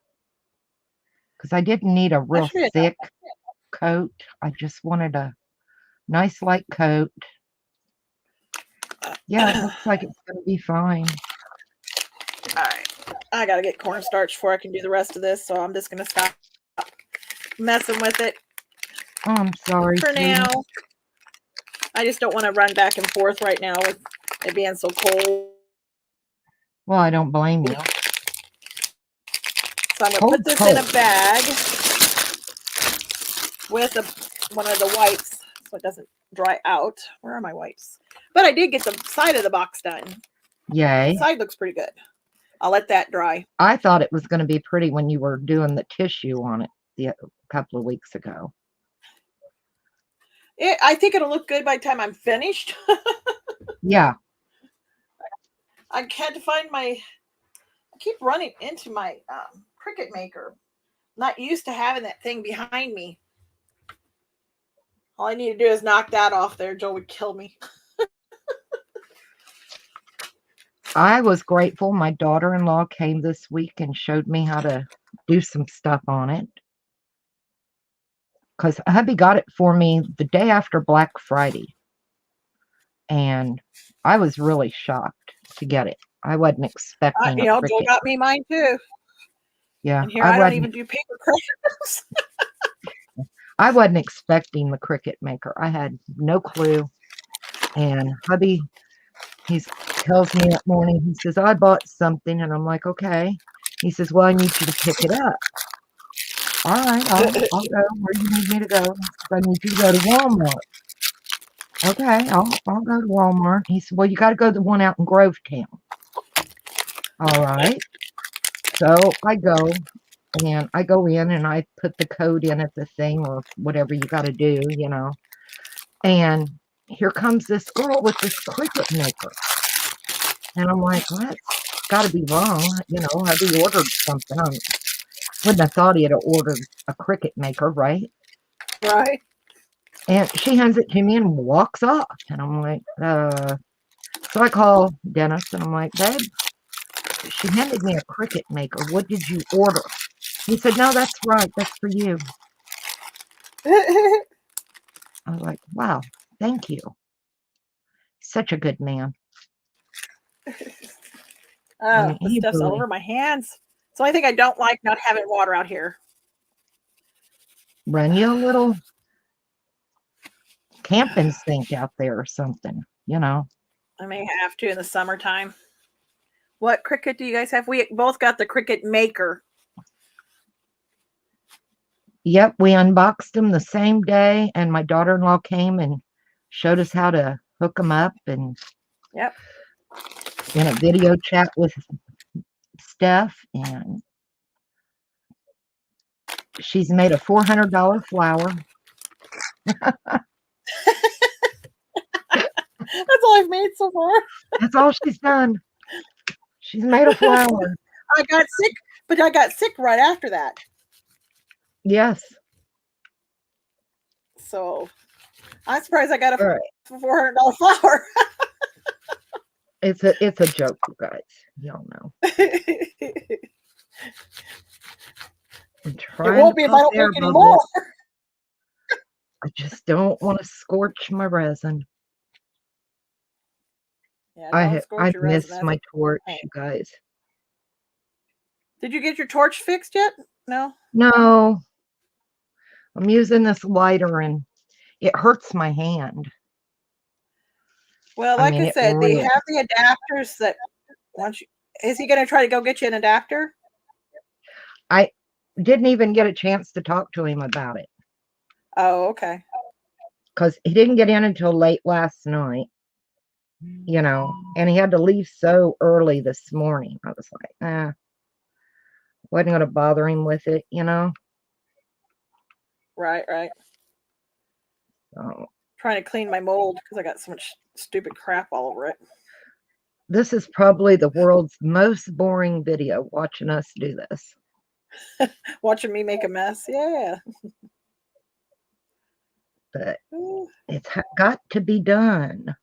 because I didn't need a real thick coat. I just wanted a nice light coat. Yeah, it looks like it's going to be fine. All right. I got to get cornstarch before I can do the rest of this, so I'm just going to stop messing with it. Oh, I'm sorry. For now. I just don't want to run back and forth right now with it being so cold. Well, I don't blame you. So I'm going to put this in a bag with one of the wipes so it doesn't dry out. Where are my wipes? But I did get the side of the box done. Yay. The side looks pretty good. I'll let that dry. I thought it was going to be pretty when you were doing the tissue on it a couple of weeks ago. I think it'll look good by the time I'm finished. Yeah. I had to find I keep running into my Cricut maker. Not used to having that thing behind me. All I need to do is knock that off there. Joe would kill me. I was grateful my daughter-in-law came this week and showed me how to do some stuff on it. Because hubby got it for me the day after Black Friday. And I was really shocked to get it. I wasn't expecting Joe got me mine too. Yeah. And here I don't even do paper crayons. I wasn't expecting the Cricut maker. I had no clue. And hubby, he tells me that morning, he says, I bought something. And I'm like, okay. He says, well, I need you to pick it up. All right, I'll go. Where do you need me to go? I need you to go to Walmart. Okay, I'll go to Walmart. He said, well, you got to go to the one out in Grovetown. All right. So I go in and I put the code in at the thing or whatever you got to do, And here comes this girl with this Cricut maker. And I'm like, well, that's got to be wrong. Hubby ordered something. I wouldn't have thought he had ordered a Cricut maker, right? Right. And she hands it to me and walks off. And I'm like, So I call Dennis and I'm like, babe, she handed me a Cricut maker. What did you order? He said, no, that's right. That's for you. I was like, wow, thank you. Such a good man. I Oh, mean, the he stuff's all really over my hands. It's the only thing I don't like not having water out here. run you a little camping sink out there or something, you know. I may have to in the summertime. What Cricut do you guys have? We both got the Cricut Maker. Yep, we unboxed them the same day, and my daughter-in-law came and showed us how to hook them up, and Yep. in a video chat with Steph, and she's made a $400 flower. That's all I've made so far. That's all she's done. She's made a flower. I got sick, but I got sick right after that. Yes. So I'm surprised I got a All right. $400 flower. It's a joke, you guys. Y'all know. I'm It trying won't to be if pop I don't air make any bubbles. more. I just don't want to scorch my resin. Yeah, don't scorch I your resin. miss That's my a torch, pain. you guys. Did you get your torch fixed yet? No. No, I'm using this lighter and it hurts my hand. Well, I like mean, I it said, they really. have the adapters that once you, is he going to try to go get you an adapter? I didn't even get a chance to talk to him about it Oh, okay. because he didn't get in until late last night, you know, and he had to leave so early this morning. I was like, wasn't going to bother him with it, you know. Right. So Trying to clean my mold because I got so much stupid crap all over it. this is probably the world's most boring video, watching us do this. Watching me make a mess. Yeah. But it's got to be done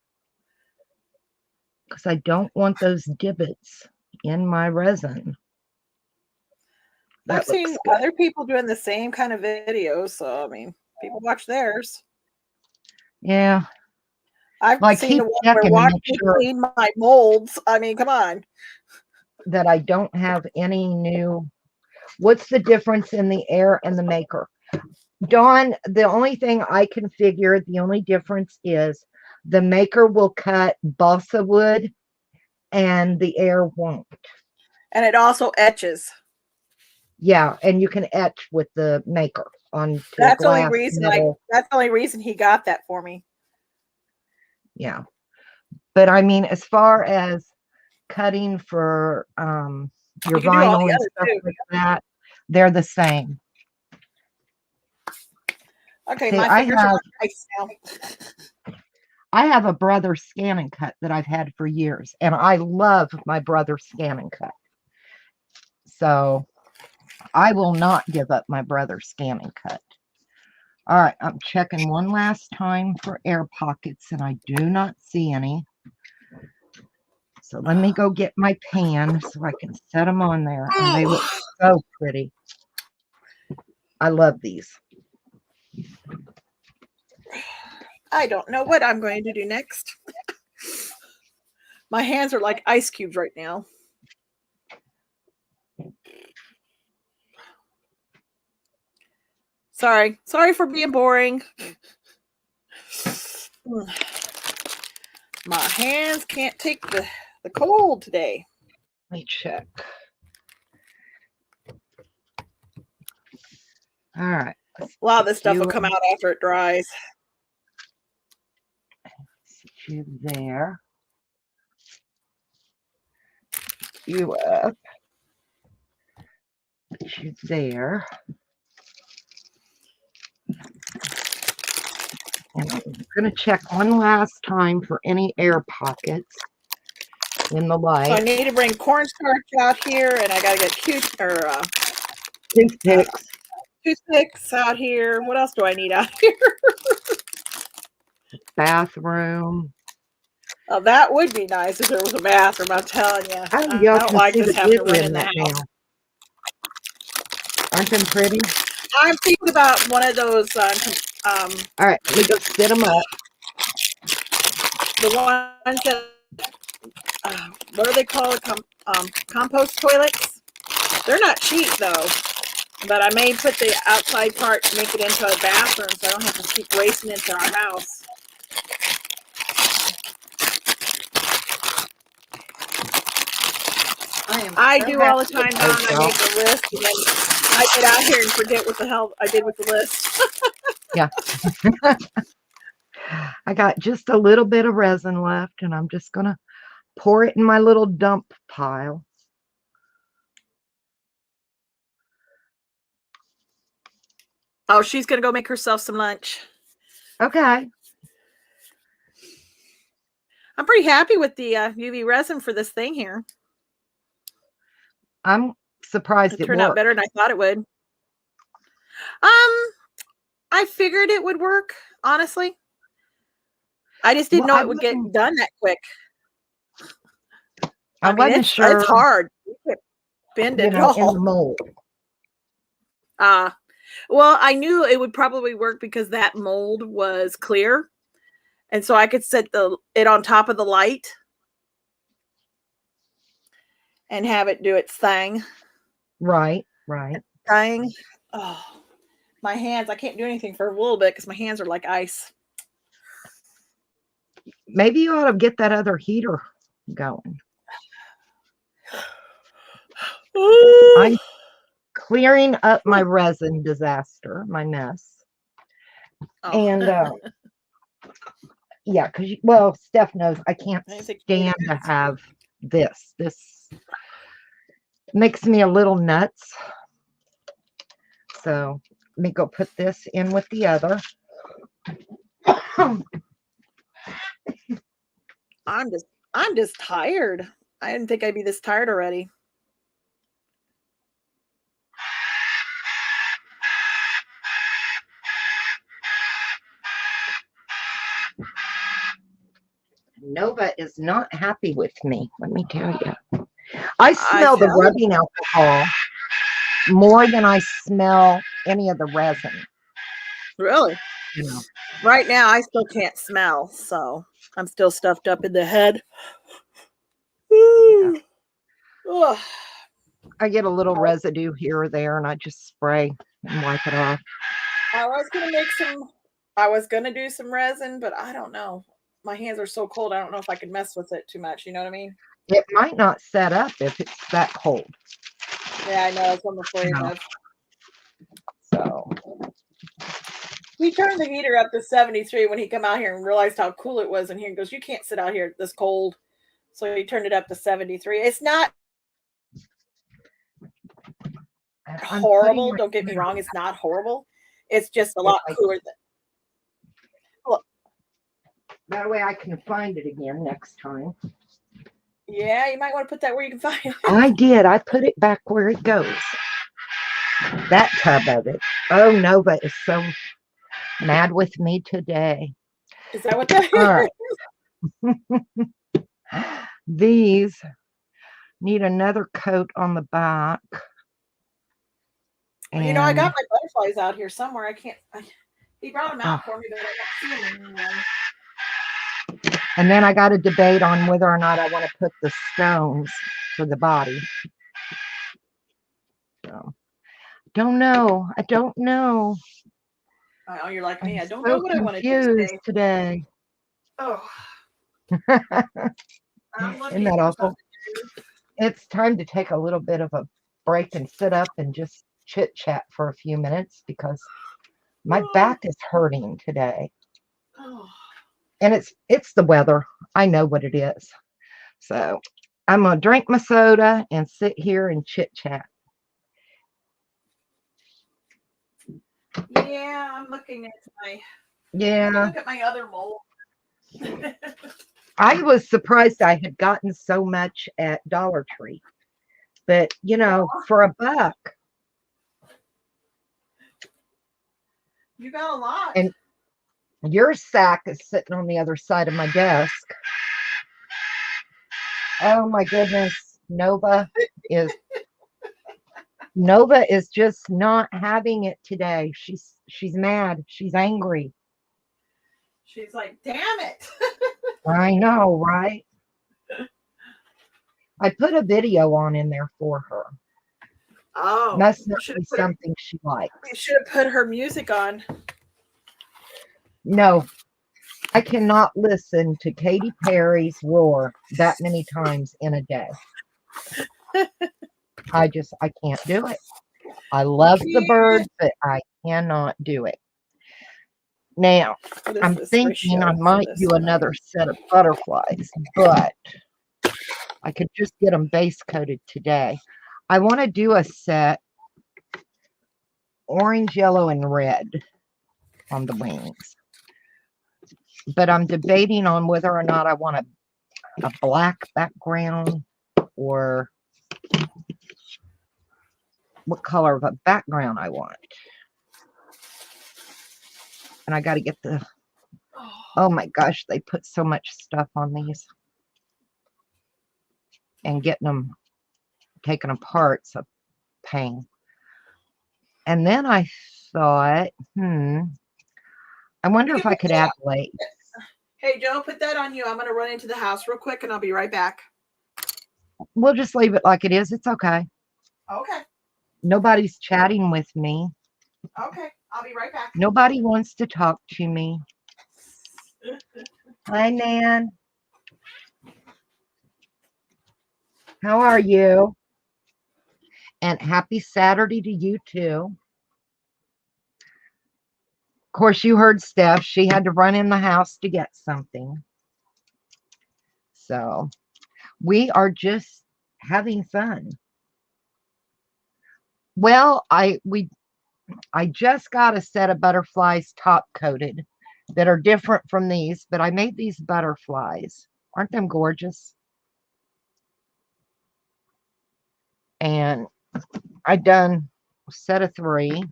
because I don't want those divots in my resin. I've seen other people doing the same kind of videos, so I mean, people watch theirs. Yeah, I've well, I seen keep the one where checking to watch make me sure clean my molds. I mean, come on. that I don't have any new. What's the difference in the air and the maker? Dawn, the only thing I can figure, the only difference is the maker will cut balsa wood and the air won't. And it also etches. Yeah, and you can etch with the maker on That's the only glass reason metal. that's the only reason he got that for me. Yeah. But I mean, as far as cutting for your You can do all vinyl the and other stuff too. like that, they're the same. Okay, See, my fingers are like ice now. I have a Brother Scan and Cut that I've had for years, and I love my Brother Scan and Cut. So I will not give up my Brother Scan and Cut. All right, I'm checking one last time for air pockets, and I do not see any. So let me go get my pan so I can set them on there, and they look so pretty. I love these. I don't know what I'm going to do next. My hands are like ice cubes right now. Sorry for being boring. My hands can't take the cold today. Let me check. All right. A lot of this stuff will come out after it dries. Set you there. You up. Put you there. And I'm going to check one last time for any air pockets in the light. So I need to bring cornstarch out here, and I got to get toothpicks out here. What else do I need out here? Bathroom. Oh, that would be nice if there was a bathroom. I'm telling you. I Y'all don't can like see just the having to glue run in in the that house. now. Aren't them pretty? I'm thinking about one of those, All right, let me go sit them up. the ones that, what are they called? Compost toilets. They're not cheap though, but I may put the outside part to make it into a bathroom, so I don't have to keep racing into our house. I do all the time, Don. I make a list, and then I get out here and forget what the hell I did with the list. Yeah. I got just a little bit of resin left, and I'm just going to pour it in my little dump pile. Oh, she's going to go make herself some lunch. Okay. I'm pretty happy with the UV resin for this thing here. I'm surprised it turned out better than I thought it would. I figured it would work, honestly. I just didn't know it would get done that quick. I mean, wasn't sure. It's hard. You can't bend it at all. In the mold. Well, I knew it would probably work because that mold was clear. And so I could set it on top of the light and have it do its thing. Right. Thing. Oh, my hands. I can't do anything for a little bit because my hands are like ice. Maybe you ought to get that other heater going. I'm clearing up my resin disaster, my mess. Oh. And yeah, because Steph knows I can't stand to have this. This makes me a little nuts. So let me go put this in with the other. I'm just tired. I didn't think I'd be this tired already. Nova is not happy with me, let me tell you. I smell the rubbing alcohol more than I smell any of the resin. Really? Yeah. Right now, I still can't smell, so I'm still stuffed up in the head. Yeah. I get a little residue here or there, and I just spray and wipe it off. I was gonna do some resin, but I don't know. My hands are so cold. I don't know if I can mess with it too much. You know what I mean? It might not set up if it's that cold. Yeah, I know. That's what I'm afraid of. So we turned the heater up to 73 when he came out here and realized how cool it was. And he goes, "You can't sit out here this cold." So he turned it up to 73. It's not horrible. Don't get me wrong. It's not horrible. It's just a lot cooler than. Look. That way I can find it again next time. Yeah, you might want to put that where you can find it. I did. I put it back where it goes. That tub of it. Oh, Nova is so mad with me today. Is that what that is? Right. These need another coat on the back. And, you know, I got my butterflies out here somewhere. He brought them out for me, but I don't see them anymore. And then I got to debate on whether or not I want to put the stones for the body. So, don't know. I don't know. Oh, you're like me. I don't know what I want to do today. Oh. Isn't that awful? It's time to take a little bit of a break and sit up and just chit chat for a few minutes because my back is hurting today. Oh. And it's the weather. I know what it is. So I'm going to drink my soda and sit here and chit chat. Yeah, I'm looking at look at my other mold. I was surprised I had gotten so much at Dollar Tree. But, you know, for $1. You got a lot. And your sack is sitting on the other side of my desk. Oh my goodness. Nova is Nova is just not having it today. She's mad. She's angry. She's like, damn it. I know, right? I put a video on in there for her. Oh, Must not be something she likes. you should have put her music on. No, I cannot listen to Katy Perry's Roar that many times in a day. I can't do it. I love the bird, but I cannot do it. Now, I'm thinking I might do another set of butterflies, but I could just get them base coated today. I want to do a set orange, yellow, and red on the wings. But I'm debating on whether or not I want a black background or what color of a background I want. And I got to get oh my gosh, they put so much stuff on these. And getting them taken apart's a pain. And then I thought, I wonder if I could add lace. Hey, Joe, put that on you. I'm going to run into the house real quick and I'll be right back. We'll just leave it like it is. It's okay. Okay. Nobody's chatting with me. Okay. I'll be right back. Nobody wants to talk to me. Hi, Nan. How are you? And happy Saturday to you too. Of course, you heard Steph. She had to run in the house to get something. So we are just having fun. Well, I just got a set of butterflies top coated that are different from these, but I made these butterflies. Aren't them gorgeous? And I done a set of 3.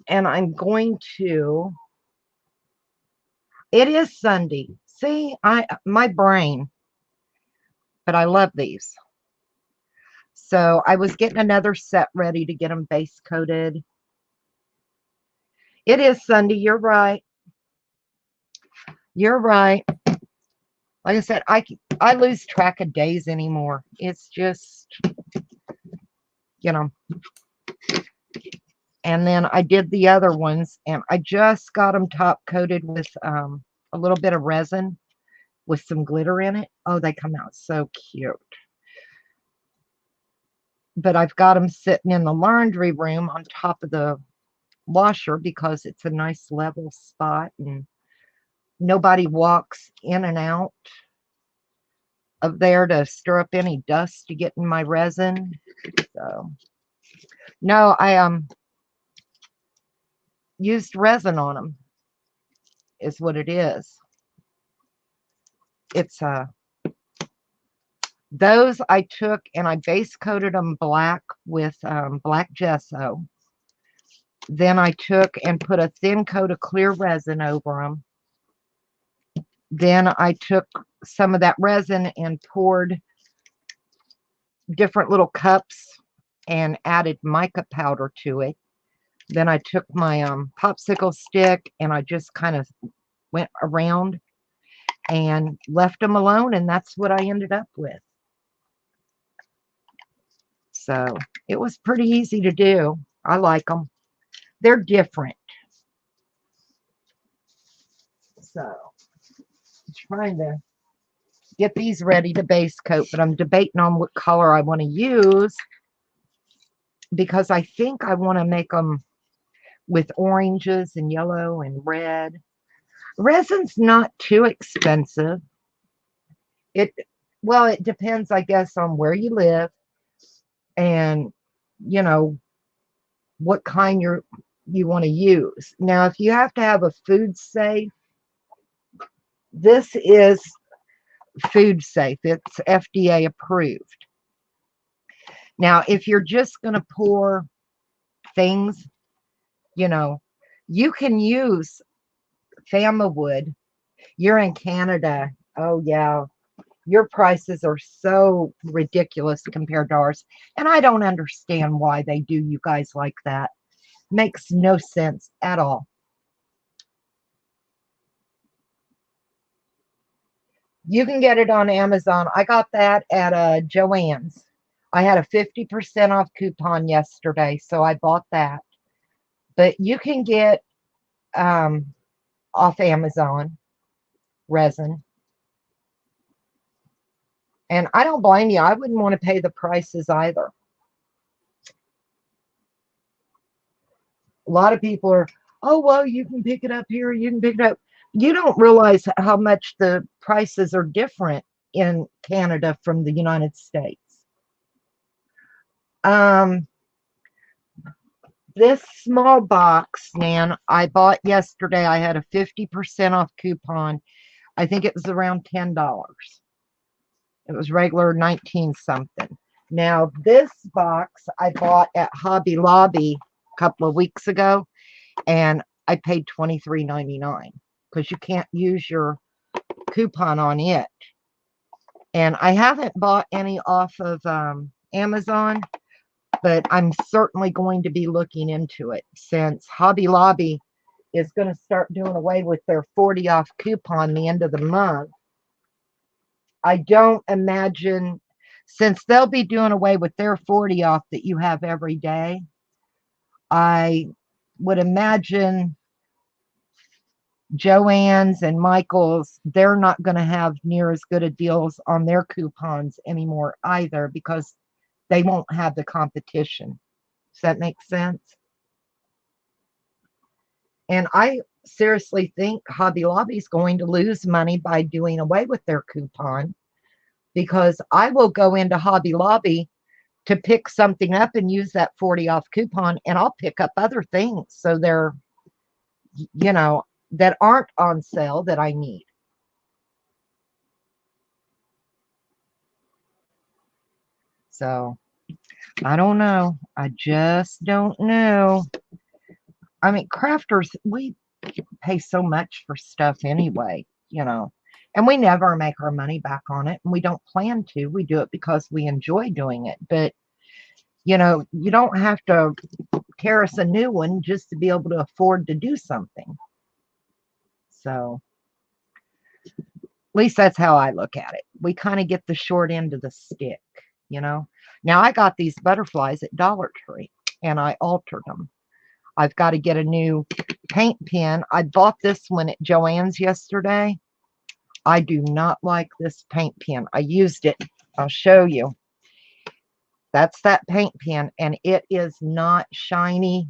And I'm going to, it is Sunday. See, my brain, but I love these. So I was getting another set ready to get them base coated. It is Sunday. You're right. You're right. Like I said, I lose track of days anymore. It's just, you know. And then I did the other ones, and I just got them top coated with a little bit of resin with some glitter in it. Oh, they come out so cute. But I've got them sitting in the laundry room on top of the washer because it's a nice level spot and nobody walks in and out of there to stir up any dust to get in my resin. So no, I used resin on them is what it is. It's those I took and I base coated them black with black gesso. Then I took and put a thin coat of clear resin over them. Then I took some of that resin and poured different little cups and added mica powder to it. Then I took my popsicle stick and I just kind of went around and left them alone, and that's what I ended up with. So it was pretty easy to do. I like them. They're different. So I'm trying to get these ready to base coat, but I'm debating on what color I want to use because I think I want to make them with oranges and yellow and red. Resin's not too expensive. Well, it depends, I guess, on where you live and, you know, what kind you want to use. Now, if you have to have a food safe, this is food safe. It's FDA approved. Now, if you're just going to pour things, you know, you can use Fama wood. You're in Canada. Oh, yeah. Your prices are so ridiculous compared to ours. And I don't understand why they do you guys like that. Makes no sense at all. You can get it on Amazon. I got that at Joann's. I had a 50% off coupon yesterday, so I bought that. But you can get off Amazon resin. And I don't blame you. I wouldn't want to pay the prices either. A lot of people are, oh, well, you can pick it up here. You can pick it up. You don't realize how much the prices are different in Canada from the United States. This small box, Nan, I bought yesterday. I had a 50% off coupon. I think it was around $10. It was regular 19 something. Now, this box I bought at Hobby Lobby a couple of weeks ago, and I paid $23.99 because you can't use your coupon on it. And I haven't bought any off of Amazon, but I'm certainly going to be looking into it since Hobby Lobby is going to start doing away with their 40 off coupon the end of the month. I don't imagine, since they'll be doing away with their 40 off that you have every day, I would imagine Joann's and Michael's, they're not going to have near as good a deals on their coupons anymore either because they won't have the competition. Does that make sense? And I seriously think Hobby Lobby is going to lose money by doing away with their coupon, because I will go into Hobby Lobby to pick something up and use that 40 off coupon, and I'll pick up other things. So they're, that aren't on sale that I need. So I don't know. I just don't know. I mean, crafters, we pay so much for stuff anyway, and we never make our money back on it, and we don't plan to. We do it because we enjoy doing it. But, you don't have to tear us a new one just to be able to afford to do something. So at least that's how I look at it. We kind of get the short end of the stick, Now I got these butterflies at Dollar Tree, and I altered them. I've got to get a new paint pen. I bought this one at Joann's yesterday. I do not like this paint pen. I used it. I'll show you. That's that paint pen, and it is not shiny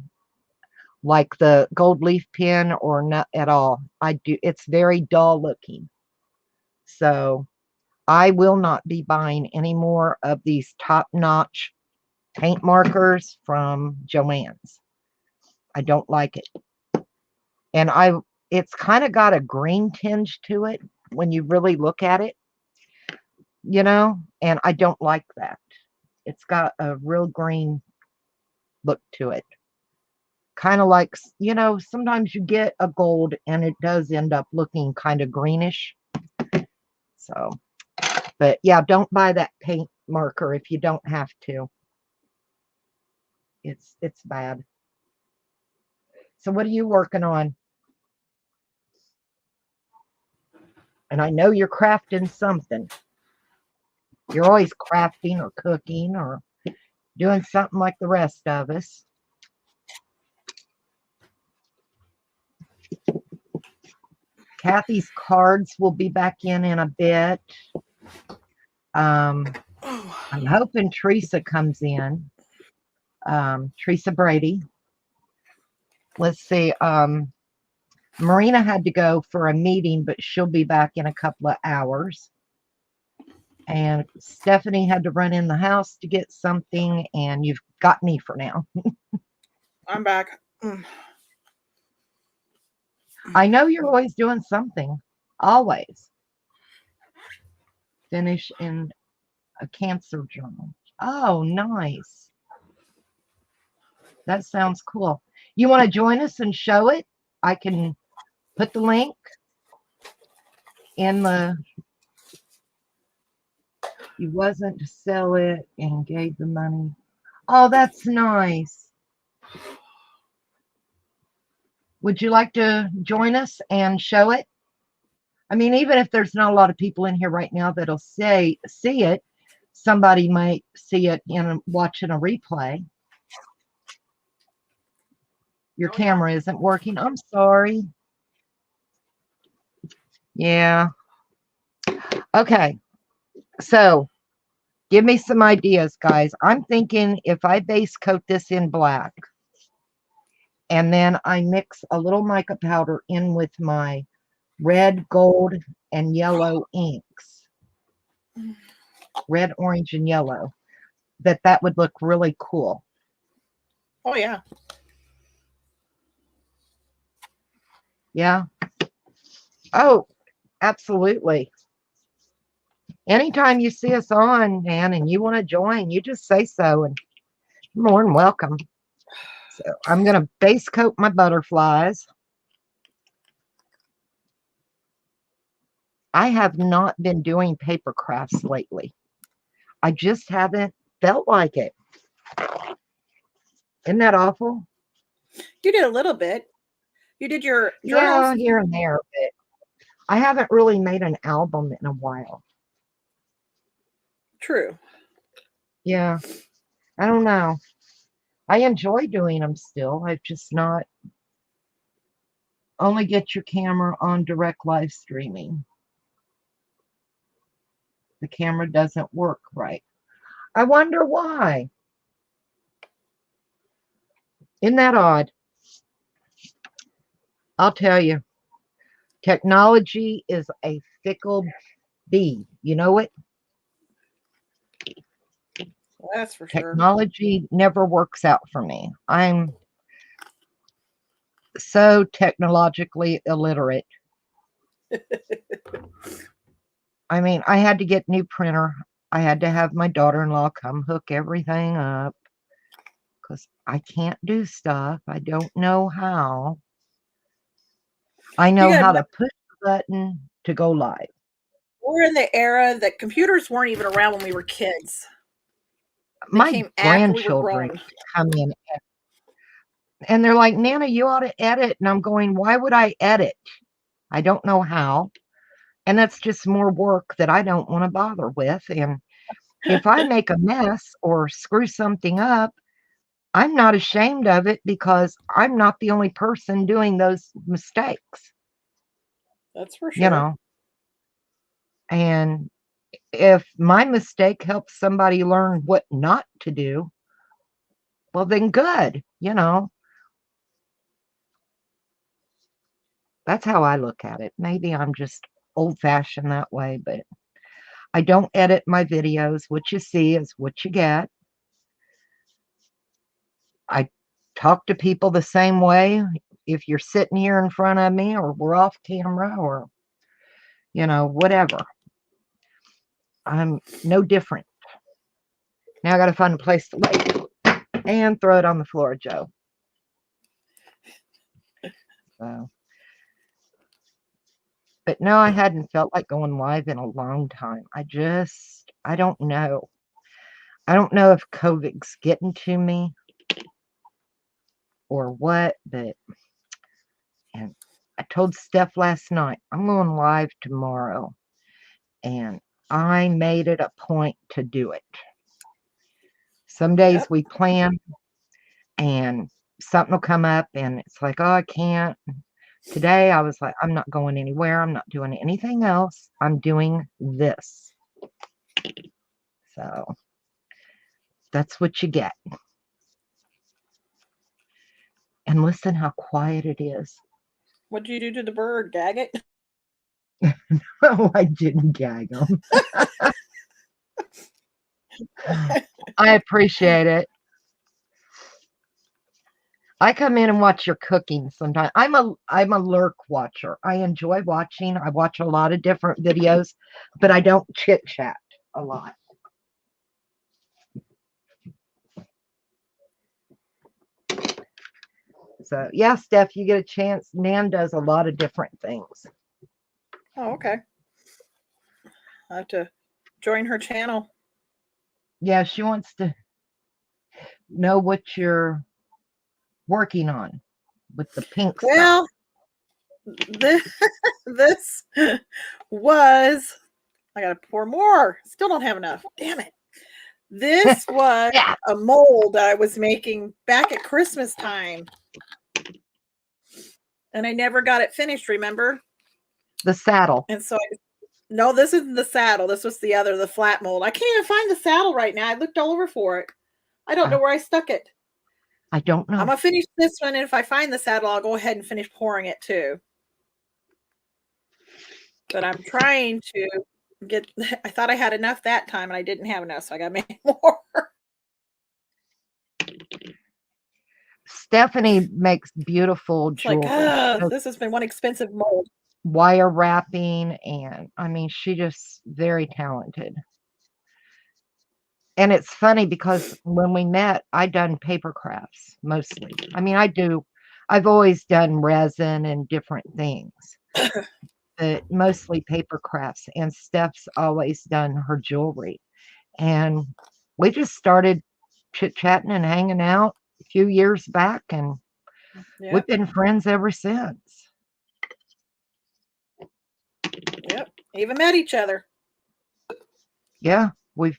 like the gold leaf pen or not at all. It's very dull looking. So I will not be buying any more of these top-notch paint markers from Joann's. I don't like it. And it's kind of got a green tinge to it when you really look at it, and I don't like that. It's got a real green look to it. Kind of like, sometimes you get a gold and it does end up looking kind of greenish. So, but yeah, don't buy that paint marker if you don't have to. It's bad. So what are you working on? And I know you're crafting something. You're always crafting or cooking or doing something like the rest of us. Kathy's cards will be back in a bit. I'm hoping Teresa comes in. Teresa Brady. Let's see. Marina had to go for a meeting, but she'll be back in a couple of hours. And Stephanie had to run in the house to get something, and you've got me for now. I'm back. I know you're always doing something. Always. Finish in a cancer journal. Oh, nice. That sounds cool. You want to join us and show it? I can put the link in the He wasn't to sell it and gave the money. Oh, that's nice. Would you like to join us and show it? I mean, even if there's not a lot of people in here right now that'll see it, somebody might see it in watching a replay. Your camera isn't working. I'm sorry. Yeah. Okay. So give me some ideas, guys. I'm thinking if I base coat this in black and then I mix a little mica powder in with my red, gold, and yellow inks, red, orange, and yellow, that would look really cool. Oh, yeah. Yeah. Oh, absolutely. Anytime you see us on, man, and you want to join, you just say so, and you're more than welcome. So I'm going to base coat my butterflies. I have not been doing paper crafts lately. I just haven't felt like it. Isn't that awful? You did a little bit. You did your Yeah, journals. here and there, but I haven't really made an album in a while. True. Yeah, I don't know. I enjoy doing them still. I've just not only get your camera on direct live streaming. The camera doesn't work right. I wonder why. Isn't that odd? I'll tell you. Technology is a fickle bee. You know it? That's for sure. Technology never works out for me. I'm so technologically illiterate. I mean, I had to get new printer. I had to have my daughter-in-law come hook everything up because I can't do stuff. I don't know how. I know how to push the button to go live. We're in the era that computers weren't even around when we were kids. My grandchildren come in and they're like, Nana, you ought to edit. And I'm going, why would I edit? I don't know how. And that's just more work that I don't want to bother with. And if I make a mess or screw something up, I'm not ashamed of it because I'm not the only person doing those mistakes. That's for sure. You know, and if my mistake helps somebody learn what not to do, well, then good, you know. That's how I look at it. Maybe I'm just old-fashioned that way, but I don't edit my videos. What you see is what you get. I talk to people the same way if you're sitting here in front of me or we're off camera or, you know, whatever. I'm no different. Now I got to find a place to lay it and throw it on the floor, Joe. So, but no, I hadn't felt like going live in a long time. I don't know. I don't know if COVID's getting to me or what, but and I told Steph last night, I'm going live tomorrow. And I made it a point to do it. Some days we plan and something will come up and it's like, oh, I can't. Today I was like, I'm not going anywhere. I'm not doing anything else. I'm doing this. So that's what you get. And listen how quiet it is. What'd you do to the bird? Gag it? No, I didn't gag them. I appreciate it. I come in and watch your cooking sometimes. I'm a lurk watcher. I enjoy watching. I watch a lot of different videos, but I don't chit chat a lot. So yeah, Steph, you get a chance. Nan does a lot of different things. Oh, okay. I have to join her channel. Yeah, she wants to know what you're working on with the pink stuff. Well, this was, I gotta pour more. Still don't have enough. Damn it. This was Yeah. a mold that I was making back at Christmas time. And I never got it finished, remember? The saddle. And so no, this isn't the saddle. This was the flat mold. I can't even find the saddle right now. I looked all over for it. I don't know where I stuck it. I don't know. I'm gonna finish this one, and if I find the saddle, I'll go ahead and finish pouring it too. But I'm trying to get. I thought I had enough that time, and I didn't have enough, so I got to make more. Stephanie makes beautiful jewelry. This has been one expensive mold. Wire wrapping, and I mean, she just very talented. And it's funny because when we met, I done paper crafts mostly. I mean, I've always done resin and different things, but mostly paper crafts. And Steph's always done her jewelry. And we just started chit-chatting and hanging out a few years back, and we've been friends ever since. Yep. Even met each other. Yeah, we've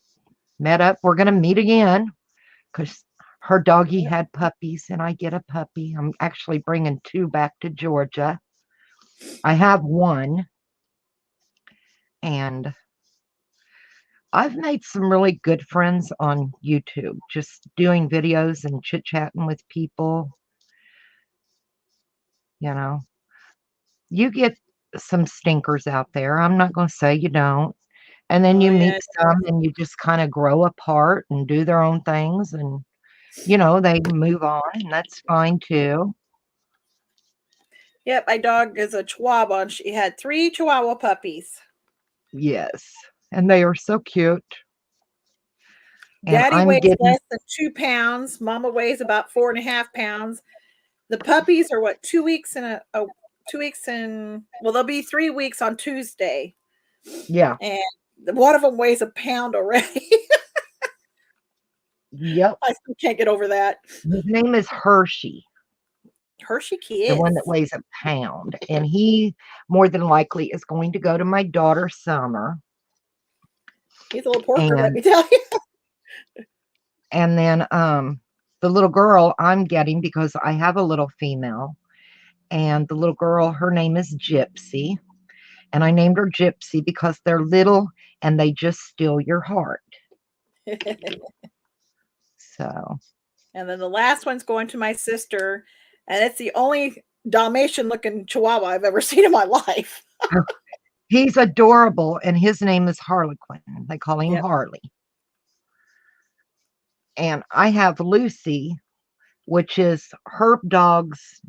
met up. We're going to meet again because her doggy had puppies and I get a puppy. I'm actually bringing 2 back to Georgia. I have 1. And I've made some really good friends on YouTube, just doing videos and chit-chatting with people. You know, you get some stinkers out there. I'm not going to say you don't. And then you meet some and you just kind of grow apart and do their own things, and they move on, and that's fine too. Yep, my dog is a Chihuahua, and she had 3 Chihuahua puppies. Yes, and they are so cute. Daddy weighs less than 2 pounds. Mama weighs about 4.5 pounds. The puppies are 2 weeks and 2 weeks and they'll be 3 weeks on Tuesday. Yeah, and one of them weighs a pound already. Yep, I still can't get over that. his name is Hershey. Hershey Kids. The one that weighs a pound. And he more than likely is going to go to my daughter Summer. He's a little porker, let me tell you. And then the little girl I'm getting, because I have a little female, and the little girl, her name is Gypsy. And I named her Gypsy because they're little and they just steal your heart. So. And then the last one's going to my sister, and it's the only Dalmatian looking Chihuahua I've ever seen in my life. He's adorable, and his name is Harlequin. They call him Harley. And I have Lucy, which is her dog's,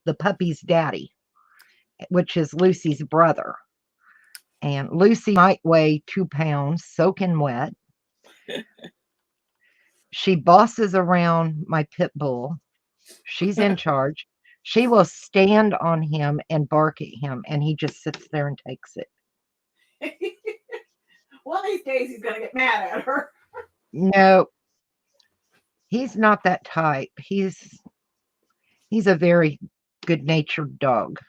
the puppy's daddy, which is Lucy's brother. And Lucy might weigh 2 pounds, soaking wet. She bosses around my pit bull. She's in charge. She will stand on him and bark at him, and he just sits there and takes it. One of these days he's going to get mad at her. No, he's not that type. He's a very good-natured dog.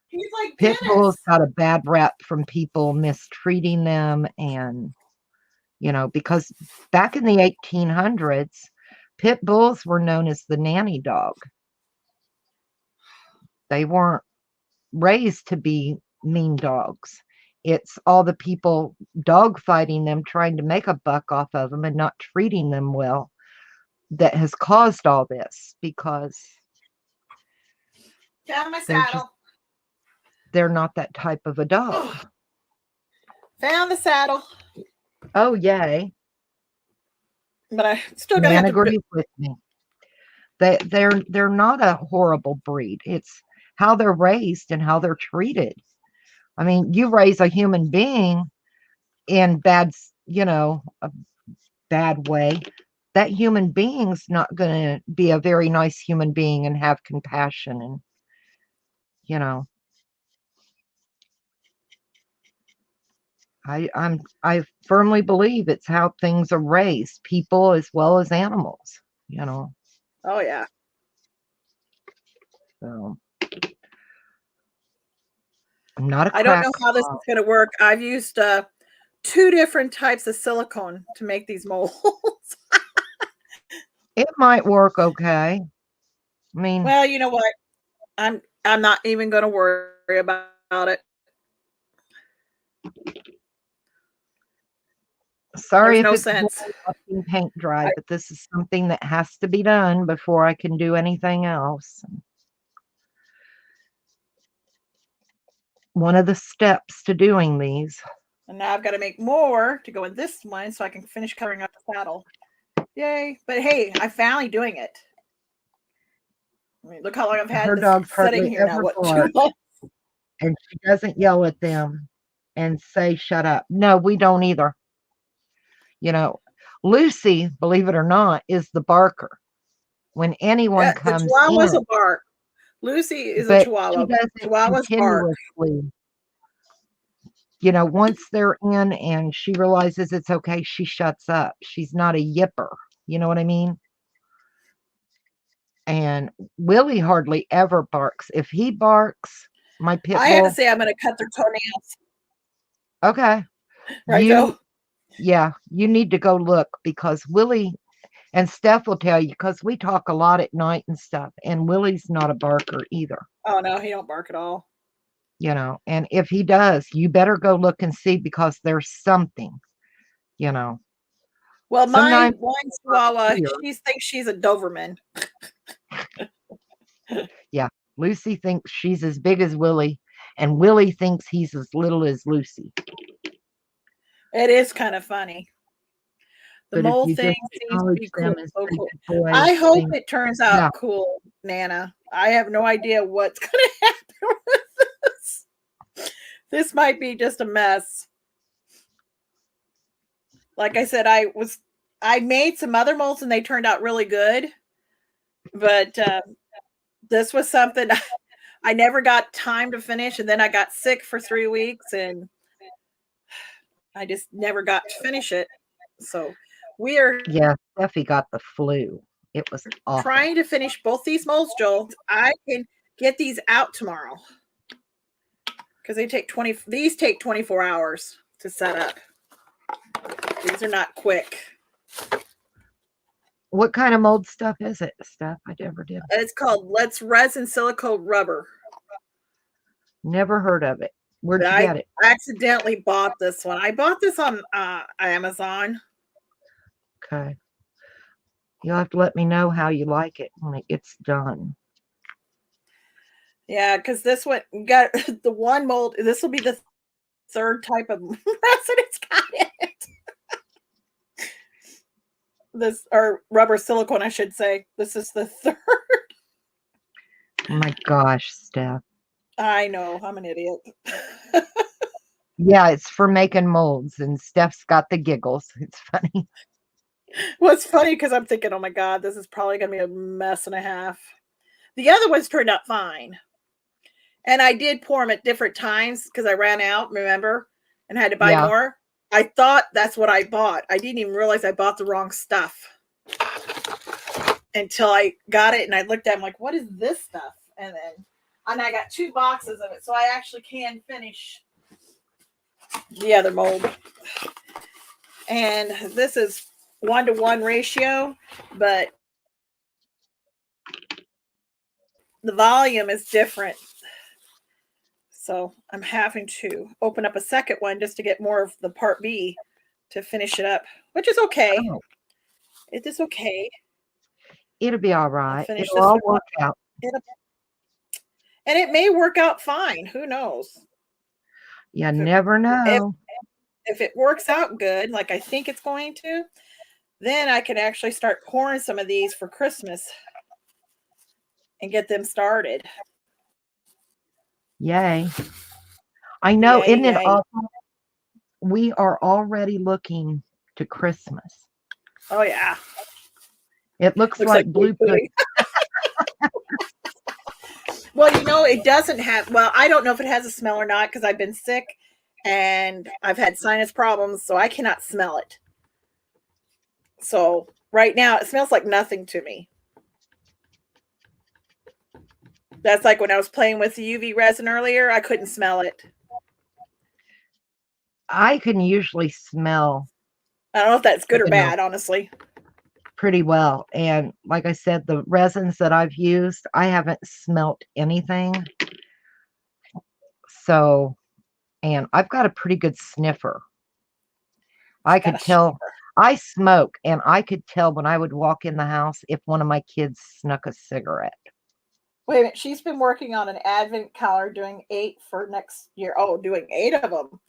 He's like Pit bulls got a bad rap from people mistreating them, and because back in the 1800s, pit bulls were known as the nanny dog. They weren't raised to be mean dogs. It's all the people dog fighting them, trying to make a buck off of them and not treating them well, that has caused all this, because found my saddle. They're not that type of a dog. Found the saddle. Oh, yay. But I still got to agree with me. They're not a horrible breed. It's how they're raised and how they're treated. I mean, you raise a human being in a bad way, that human being's not going to be a very nice human being and have compassion and, I firmly believe it's how things are raised, people as well as animals, you know. Oh yeah. So I'm not a I don't know how this crackpot. is going to work. I've used 2 different types of silicone to make these molds. It might work okay. I mean, Well, you know what? I'm not even going to worry about it. sorry There's if no it's boring sense. watching paint dry, I, but this is something that has to be done before I can do anything else. One of the steps to doing these. and now I've got to make more to go in this one so I can finish covering up the saddle. Yay. But hey, I'm finally doing it. I mean, look how long I've had Her this dogs sitting hardly here now. ever What, 2 bark, months? and she doesn't yell at them and say, shut up. No, we don't either. You know, Lucy, believe it or not, is the barker when anyone The comes Chihuahuas in, will bark. Lucy is a but she Chihuahua. doesn't Chihuahuas bark. continuously. You know, once they're in and she realizes it's okay, she shuts up. She's not a yipper. You know what I mean? And Willie hardly ever barks. If he barks, my pit I had to bull, say I'm going to cut their toenails. okay, Right, you, Joe? yeah, you need to go look because Willie and Steph will tell you because we talk a lot at night and stuff, and Willie's not a barker either, Oh, no, he don't bark at all. you know. And if he does, you better go look and see because there's something, you know. Well, my Sometimes one Chihuahua, here, she thinks she's a Doberman. yeah, Lucy thinks she's as big as Willie, and Willie thinks he's as little as Lucy. It is kind of funny. The But if mole you thing just seems to acknowledge be them cool. as So big cool. boys, I hope things, it turns out yeah, cool, Nana. I have no idea what's going to happen with this. This might be just a mess. Like I said, I made some other molds and they turned out really good, but this was something I never got time to finish, and then I got sick for 3 weeks, and I just never got to finish it. So we are yeah. Steffi got the flu. It was awful. trying to finish both these molds, Joel. I can get these out tomorrow because they take 20. These take 24 hours to set up. These are not quick. What kind of mold stuff is it? Stuff I never did. It's called Let's Resin Silicone Rubber. Never heard of it. Where'd But you I get it? accidentally bought this one. I bought this on Amazon. Okay. You'll have to let me know how you like it when it gets done. Yeah, because this one got the one mold. This will be the third type of resin it's got in it. This or rubber silicone, I should say. This is the third. Oh my gosh, Steph. I know, I'm an idiot. Yeah, it's for making molds, and Steph's got the giggles. It's funny. Well, it's funny because I'm thinking, oh my God, this is probably going to be a mess and a half. The other ones turned out fine. And I did pour them at different times because I ran out, remember, and had to buy Yeah. more. I thought that's what I bought. I didn't even realize I bought the wrong stuff until I got it and I looked at it. I'm like, what is this stuff? And I got 2 boxes of it. So I actually can finish the other mold. And this is 1-to-1 ratio, but the volume is different. So I'm having to open up a second one just to get more of the part B to finish it up, which is okay. Oh, It is okay. it'll be all I'll right. finish It'll this all one. work out. And it may work out fine. Who knows? You never know. If it works out good, like I think it's going to, then I can actually start pouring some of these for Christmas and get them started. Yay. I know, Yay, isn't it yay. awful? We are already looking to Christmas. Oh, yeah. It looks like blue pudding. Well, you know, it doesn't have, well, I don't know if it has a smell or not because I've been sick and I've had sinus problems, so I cannot smell it. So right now it smells like nothing to me. That's like when I was playing with the UV resin earlier, I couldn't smell it. I can usually smell I don't know if that's good or You know. bad, honestly. pretty well. And like I said, the resins that I've used, I haven't smelt anything. So, and I've got a pretty good sniffer. I could tell. I smoke, and I could tell when I would walk in the house if one of my kids snuck a cigarette. Wait a minute, she's been working on an advent calendar, doing 8 for next year. Oh, doing 8 of them.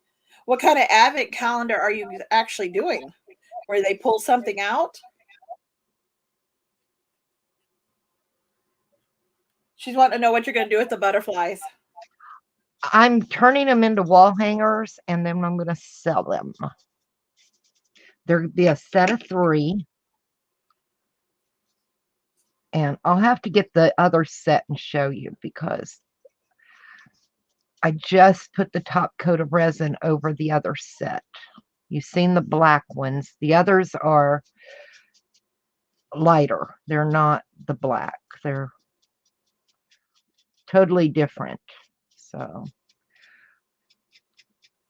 What kind of advent calendar are you actually doing? Where they pull something out? She's wanting to know what you're going to do with the butterflies. I'm turning them into wall hangers, and then I'm going to sell them. There'll be a set of 3. And I'll have to get the other set and show you because I just put the top coat of resin over the other set. You've seen the black ones. The others are lighter. They're not the black. They're totally different. So.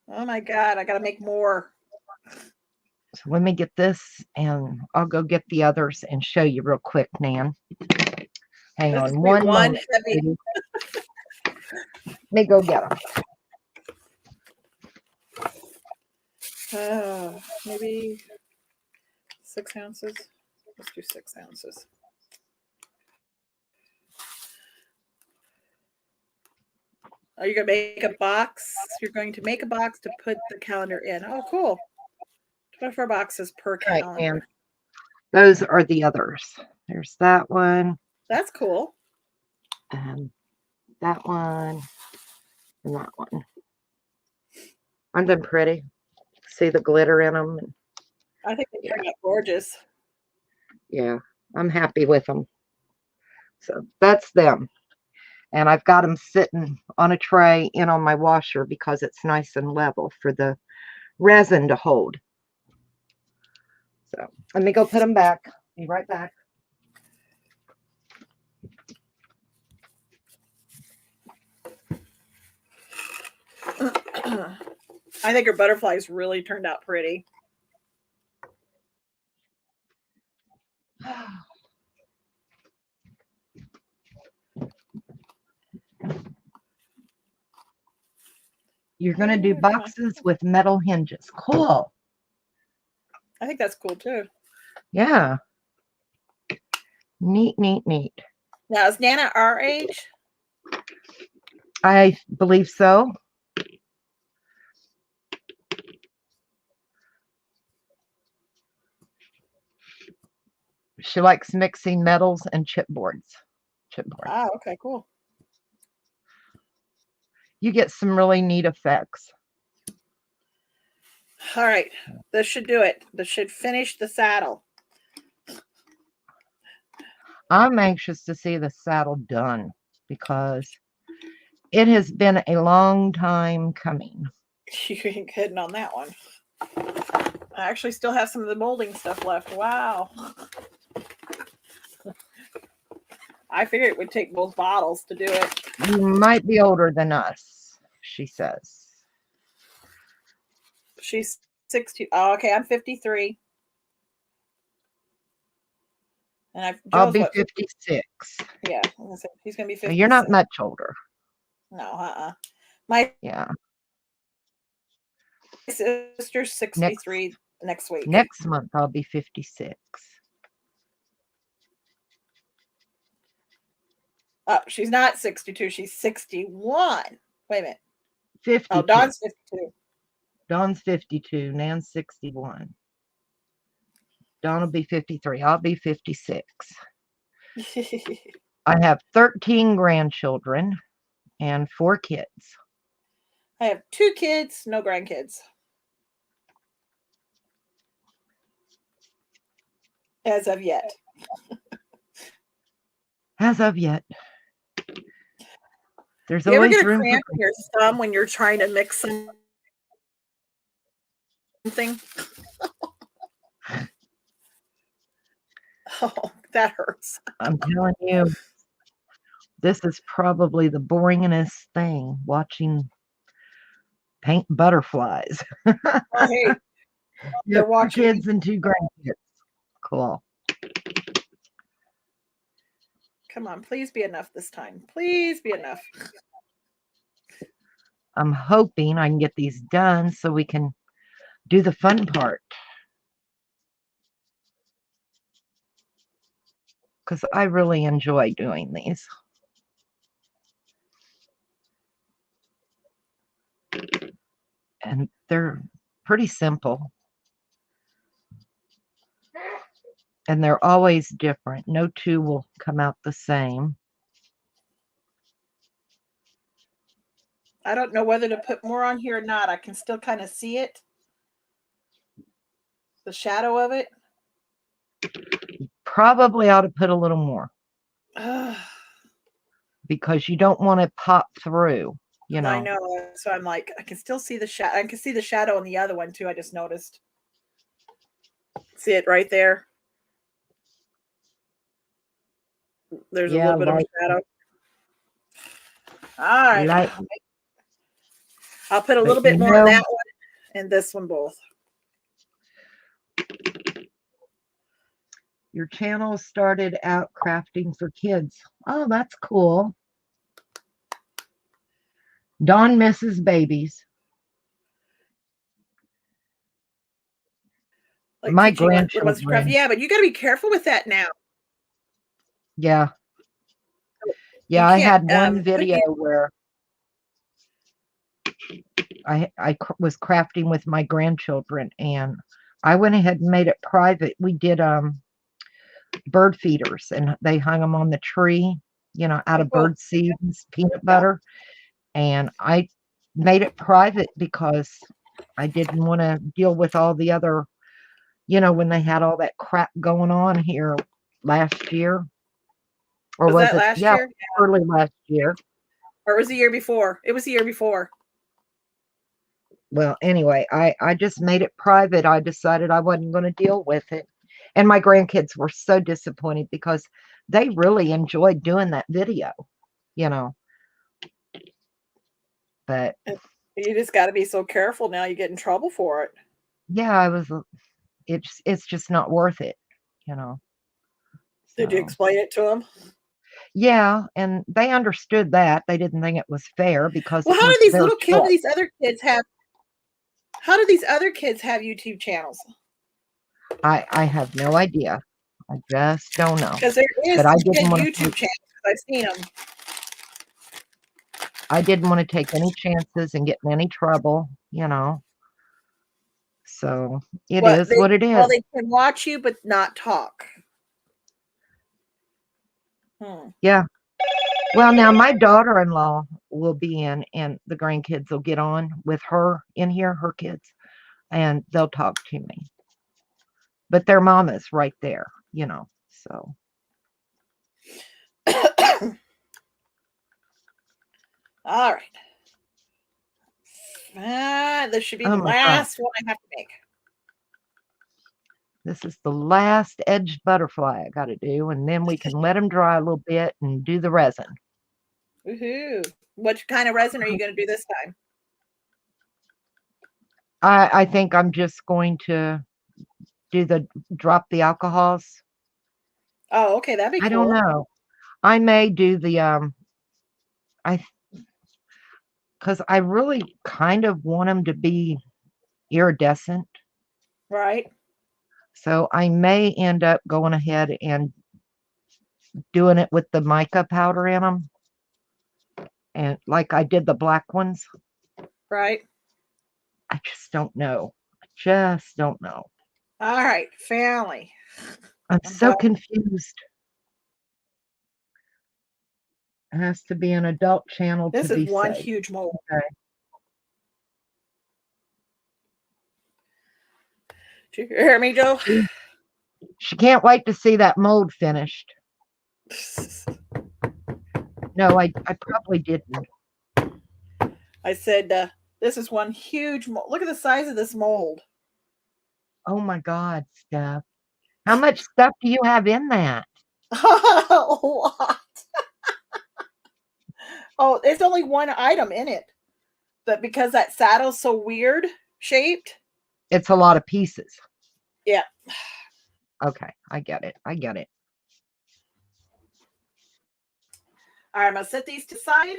Oh my God, I got to make more. So let me get this and I'll go get the others and show you real quick, Nan. Hang This on is one one moment. heavy. Let me go get them. Maybe 6 ounces. Let's do 6 ounces. Are you going to make a box? You're going to make a box to put the calendar in. Oh, cool. 24 boxes per calendar. Right, and those are the others. There's that one. That's cool. And that one. And that one. Aren't they pretty? See the glitter in them? I think they turned out gorgeous. Yeah, I'm happy with them. So that's them. And I've got them sitting on a tray in on my washer because it's nice and level for the resin to hold. So let me go put them back. Be right back. I think her butterflies really turned out pretty. You're going to do boxes with metal hinges. Cool. I think that's cool too. Yeah. Neat, neat, neat. Now, is Nana our age? I believe so. She likes mixing metals and chipboards. Ah, okay, cool. You get some really neat effects. All right, this should do it. This should finish the saddle. I'm anxious to see the saddle done because it has been a long time coming. You ain't kidding on that one. I actually still have some of the molding stuff left. Wow. I figured it would take both bottles to do it. You might be older than us, she says. She's 62. Oh, okay, I'm 53. And I'll be 56. Yeah, he's going to be 56. You're not much older. No, My sister's 63 next week. Next month, I'll be 56. Oh, she's not 62. She's 61. Wait a minute. 52. Oh, Dawn's 52. Dawn's 52. Nan's 61. Dawn will be 53. I'll be 56. I have 13 grandchildren and 4 kids. I have 2 kids, no grandkids. As of yet. As of yet. There's You ever always get a room cramp in your thumb when you're trying to mix some something. Oh, that hurts. I'm telling you, this is probably the boringest thing, watching paint butterflies. Oh, hey, You have they're 2 watching me. kids and 2 grandkids. Cool. Come on, please be enough this time. Please be enough. I'm hoping I can get these done so we can do the fun part. Because I really enjoy doing these. And they're pretty simple. And they're always different. No 2 will come out the same. I don't know whether to put more on here or not. I can still kind of see it. The shadow of it. Probably ought to put a little more. Because you don't want to pop through, you know. I know. So I'm like, I can still see the shadow. I can see the shadow on the other one too. I just noticed. See it right there? There's a little bit of a shadow. All right. I'll put a little bit more on that one and this one both. Your channel started out crafting for kids. Oh, that's cool. Dawn misses babies. Like my grandchildren. Yeah, but you got to be careful with that now. Yeah. Yeah, I had one video where I was crafting with my grandchildren, and I went ahead and made it private. We did bird feeders, and they hung them on the tree, you know, out of bird seeds, peanut butter. And I made it private because I didn't want to deal with all the other, you know, when they had all that crap going on here last year. Or was it last year? Early last year. Or was the year before? It was the year before. Well, anyway, I just made it private. I decided I wasn't going to deal with it. And my grandkids were so disappointed because they really enjoyed doing that video, you know. But you just got to be so careful now. You get in trouble for it. Yeah, it's just not worth it, you know. Did you explain it to them? Yeah, and they understood that. They didn't think it was fair because how do these little kids, these other kids have? How do these other kids have YouTube channels? I have no idea. I just don't know. Because there is YouTube channels. I've seen them. I didn't want to take any chances and get in any trouble, you know. So it is what it is. Well, they can watch you but not talk. Yeah. Well, now my daughter-in-law will be in, and the grandkids will get on with her in here, her kids, and they'll talk to me. But their mama's right there, you know, so. All right. This should be the last one I have to make. This is the last edged butterfly I got to do, and then we can let them dry a little bit and do the resin. Woohoo! What kind of resin are you going to do this time? I think I'm just going to do drop the alcohols. Oh, okay, that'd be cool. I don't know. I may do the because I really kind of want them to be iridescent. Right. So I may end up going ahead and doing it with the mica powder in them. And like I did the black ones. Right. I just don't know. All right, family. I'm so confused. It has to be an adult channel to be safe. This is one huge mold. Okay. Did you hear me, Joe? She can't wait to see that mold finished. No, I probably didn't. I said, this is one huge mold. Look at the size of this mold. Oh my God, Steph. How much stuff do you have in that? A lot. Oh, there's only one item in it. But because that saddle's so weird shaped. It's a lot of pieces. Yeah. Okay, I get it. I get it. All right, I'm going to set these to side.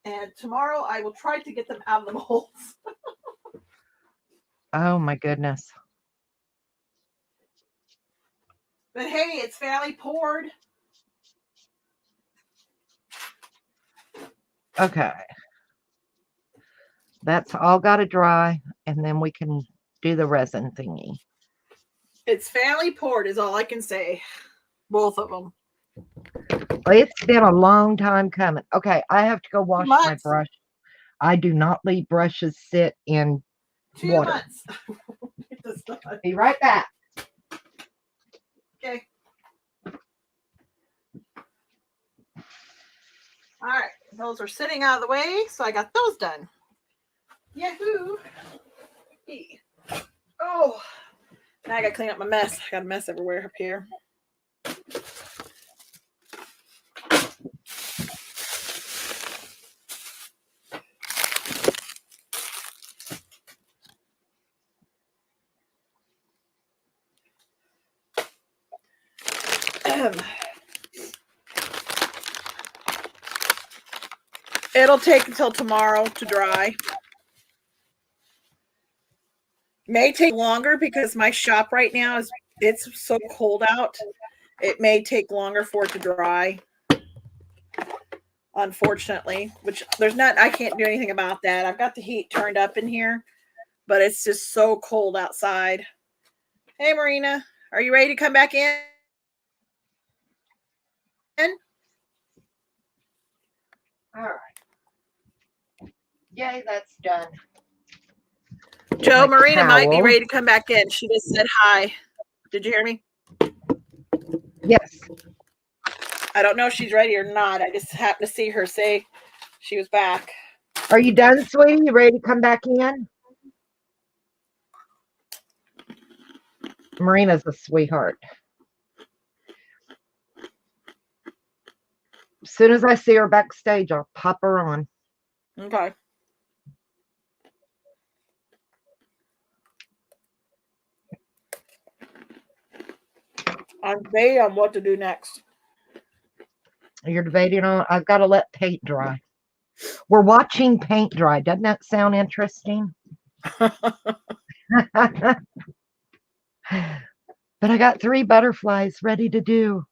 And tomorrow I will try to get them out of the molds. Oh my goodness. But hey, it's fairly poured. Okay. That's all got to dry, and then we can do the resin thingy. It's fairly poured is all I can say. Both of them. Well, it's been a long time coming. Okay, I have to go wash my months. brush. I do not leave brushes sit in 2 water. months. It does not. Be right back. Okay. All right, those are sitting out of the way, so I got those done. Yahoo! Hey. Oh, now I gotta clean up my mess. I got a mess everywhere up here. It'll take until tomorrow to dry. May take longer because my shop right now it's so cold out. It may take longer for it to dry. Unfortunately, which I can't do anything about that. I've got the heat turned up in here, but it's just so cold outside. Hey Marina, are you ready to come back in? All right. Yay, that's done. Joe, My Marina might be towel. ready to come back in. She just said hi. Did you hear me? Yes. I don't know if she's ready or not. I just happened to see her say she was back. Are you done, sweetie? You ready to come back in? Marina's a sweetheart. As soon as I see her backstage, I'll pop her on. Okay. I'm debating on what to do next. You're debating on, I've got to let paint dry. We're watching paint dry. Doesn't that sound interesting? But I got 3 butterflies ready to do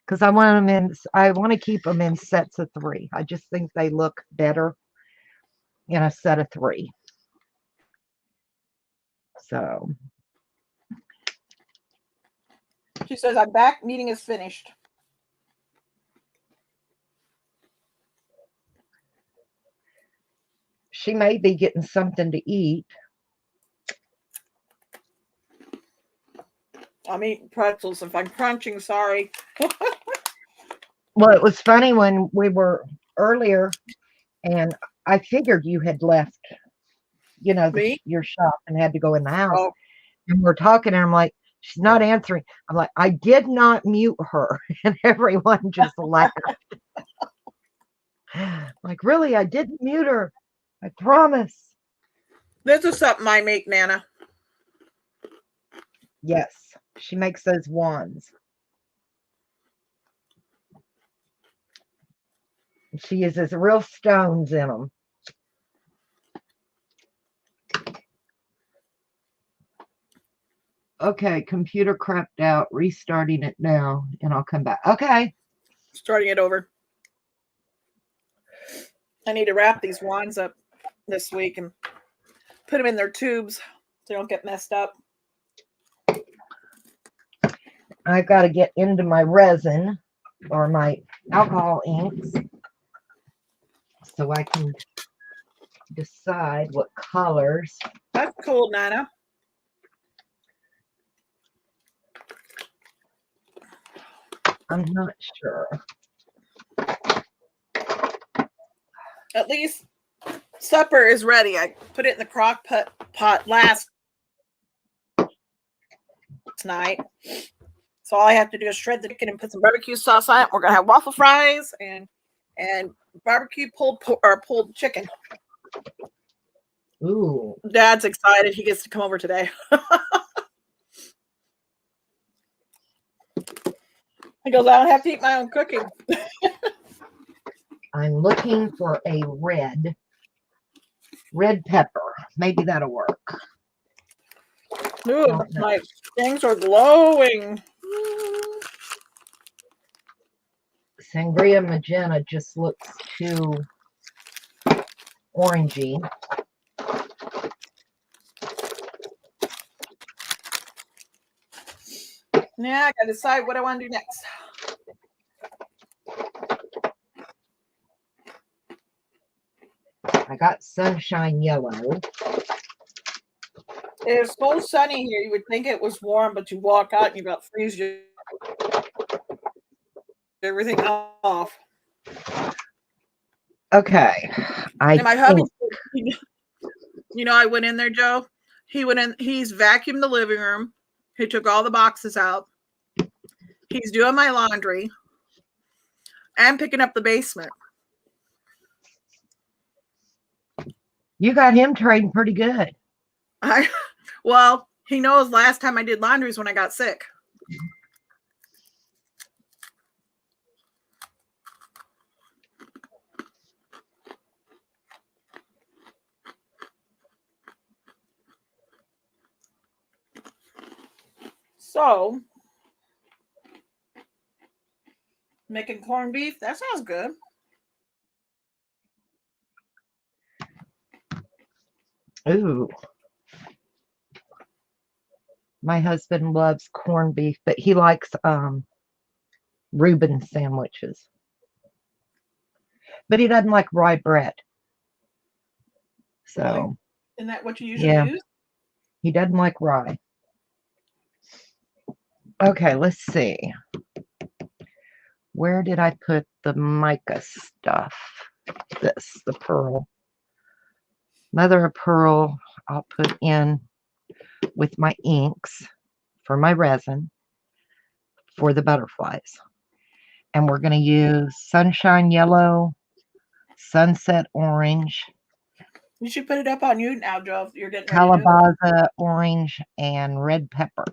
because I want to keep them in sets of 3. I just think they look better in a set of 3. So She says, I'm back. Meeting is finished. she may be getting something to eat. I'm eating pretzels. If I'm crunching, sorry. Well, it was funny when we were earlier and I figured you had left, Me? your shop and had to go in the house. Oh, And we're talking and I'm like, she's not answering. I'm like, I did not mute her. And everyone just laughed. Like, really? I didn't mute her. I promise. this is something I make, Nana. Yes, she makes those wands. She uses real stones in them. Okay, computer crapped out. Restarting it now, and I'll come back. Okay. Starting it over. I need to wrap these wands up this week and put them in their tubes so they don't get messed up. I've got to get into my resin or my alcohol inks so I can decide what colors. That's cool, Nana. I'm not sure. At least supper is ready. I put it in the crock pot last tonight. So all I have to do is shred the chicken and put some barbecue sauce on it. We're gonna have waffle fries and barbecue pulled chicken. Ooh. Dad's excited. He gets to come over today. He goes, I don't have to eat my own cooking. I'm looking for a red pepper. Maybe that'll work. Ooh, my things are glowing. Sangria magenta just looks too orangey. Yeah, I gotta decide what I want to do next. I got sunshine yellow. It's so sunny here. You would think it was warm, but you walk out and you about freeze everything off. Okay. And my hubby, I went in there, Joe. He went in, he's vacuumed the living room. He took all the boxes out. He's doing my laundry and picking up the basement. You got him trained pretty good. Well, he knows last time I did laundry is when I got sick. So, making corned beef, that sounds good. Ooh. My husband loves corned beef, but he likes Reuben sandwiches. But he doesn't like rye bread. So, really? Isn't that what you usually use? He doesn't like rye. Okay, let's see. Where did I put the mica stuff? The pearl. Mother of pearl, I'll put in with my inks for my resin for the butterflies. And we're going to use sunshine yellow, sunset orange. You should put it up on you now, Joe. You're getting ready Calabaza orange and red pepper.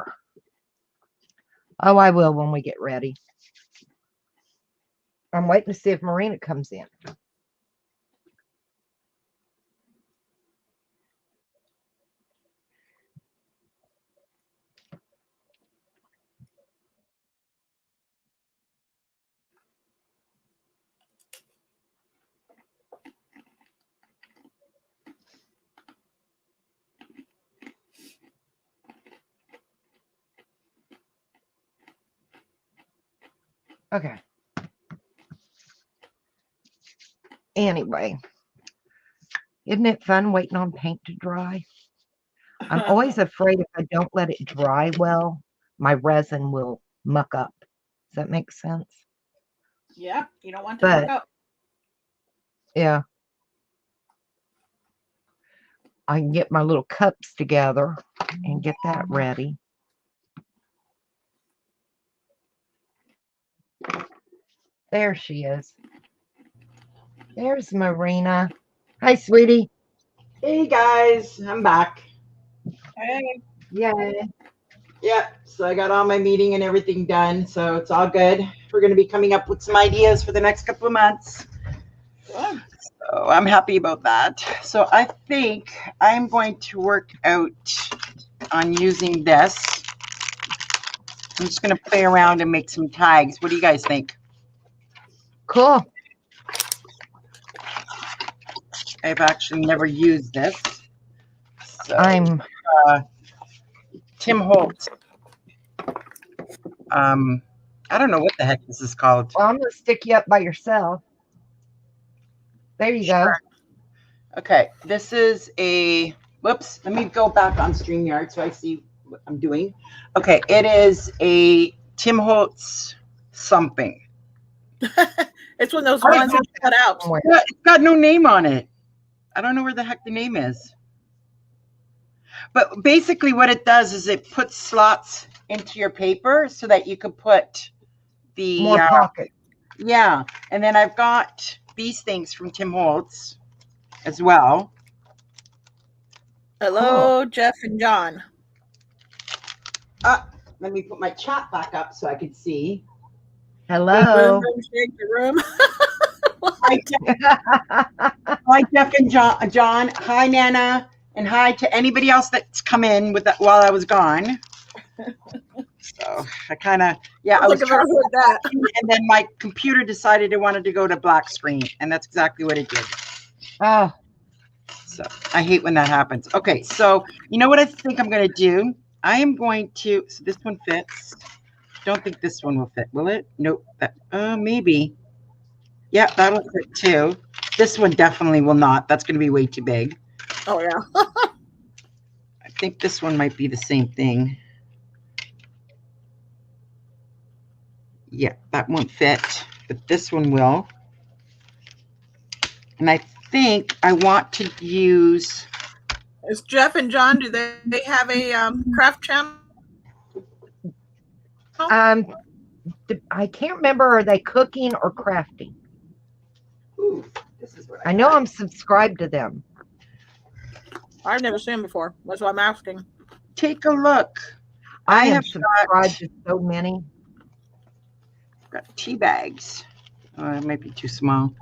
Oh, I will when we get ready. I'm waiting to see if Marina comes in. Okay. Anyway, isn't it fun waiting on paint to dry? I'm always afraid if I don't let it dry well, my resin will muck up. Does that make sense? Yeah, you don't want to muck up. Yeah. I can get my little cups together and get that ready. There she is. There's Marina. Hi, sweetie. Hey guys, I'm back. Hey. Yay. Yeah, so I got all my meeting and everything done, so it's all good. We're going to be coming up with some ideas for the next couple of months. Good. So I'm happy about that. So I think I'm going to work out on using this. I'm just going to play around and make some tags. What do you guys think? Cool. I've actually never used this. So, I'm Tim Holtz. I don't know what the heck this is called. Well, I'm going to stick you up by yourself. There you go. Okay, this is a, whoops, let me go back on StreamYard so I see what I'm doing. Okay, it is a Tim Holtz something. It's one of those ones that you cut out. Yeah, it's got no name on it. I don't know where the heck the name is. But basically what it does is it puts slots into your paper so that you could put the More pocket. yeah. And then I've got these things from Tim Holtz as well. Hello, Jeff and John. Let me put my chat back up so I could see. Hello. Boom, boom, shake the room. Hi, Jeff and John. Hi, Nana. And hi to anybody else that's come in with that while I was gone. So I kind of, I was trying to heard that. and then my computer decided it wanted to go to black screen, and that's exactly what it did. Oh, So I hate when that happens. Okay, so you know what I think I'm going to do? I am going to, so this one fits. Don't think this one will fit, will it? Nope. That, maybe. Yeah, that'll fit too. This one definitely will not. That's going to be way too big. Oh, yeah. I think this one might be the same thing. Yeah, that won't fit, but this one will. And I think I want to use. Is Jeff and John, do they have a craft channel? I can't remember. Are they cooking or crafting? Ooh, this is what I know I'm subscribed to them. I've never seen them before. That's why I'm asking. Take a look. I have have subscribed to so many. Got tea bags. Oh, it might be too small.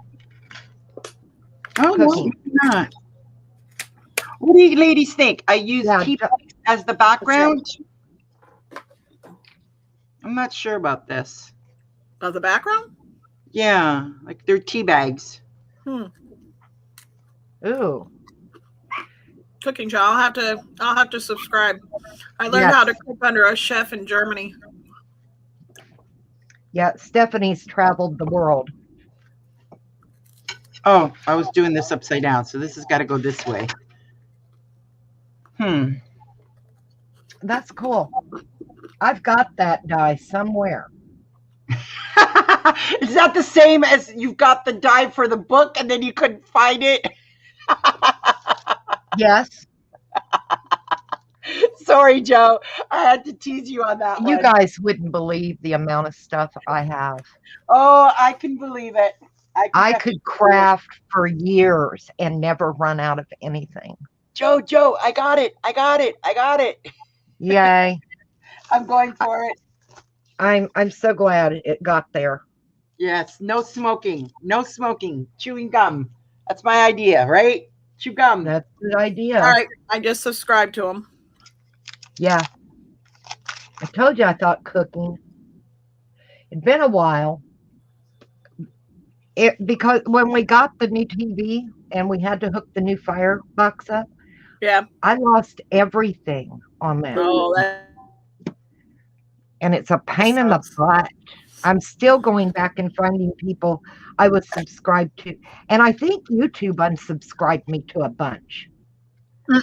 Oh, no, Cooking. maybe not. What do you ladies think? I use tea bags as the background. I'm not sure about this. Of the background? Yeah, like they're tea bags. Ooh. Cooking show. I'll have to subscribe. I learned how to cook under a chef in Germany. Yeah, Stephanie's traveled the world. Oh, I was doing this upside down, so this has got to go this way. That's cool. I've got that die somewhere. Is that the same as you've got the die for the book and then you couldn't find it? Yes. Sorry, Joe. I had to tease you on that one. You guys wouldn't believe the amount of stuff I have. Oh, I can believe it. I could craft for years and never run out of anything. Joe, I got it. Yay. I'm going for it. I'm so glad it got there. Yes, no smoking. Chewing gum. That's my idea, right? Chew gum. That's a good idea. All right, I just subscribed to them. Yeah. I told you I thought cooking. It'd been a while. Because when we got the new TV and we had to hook the new firebox up, I lost everything on that. Oh, and it's a pain in the butt. I'm still going back and finding people I was subscribed to. And I think YouTube unsubscribed me to a bunch.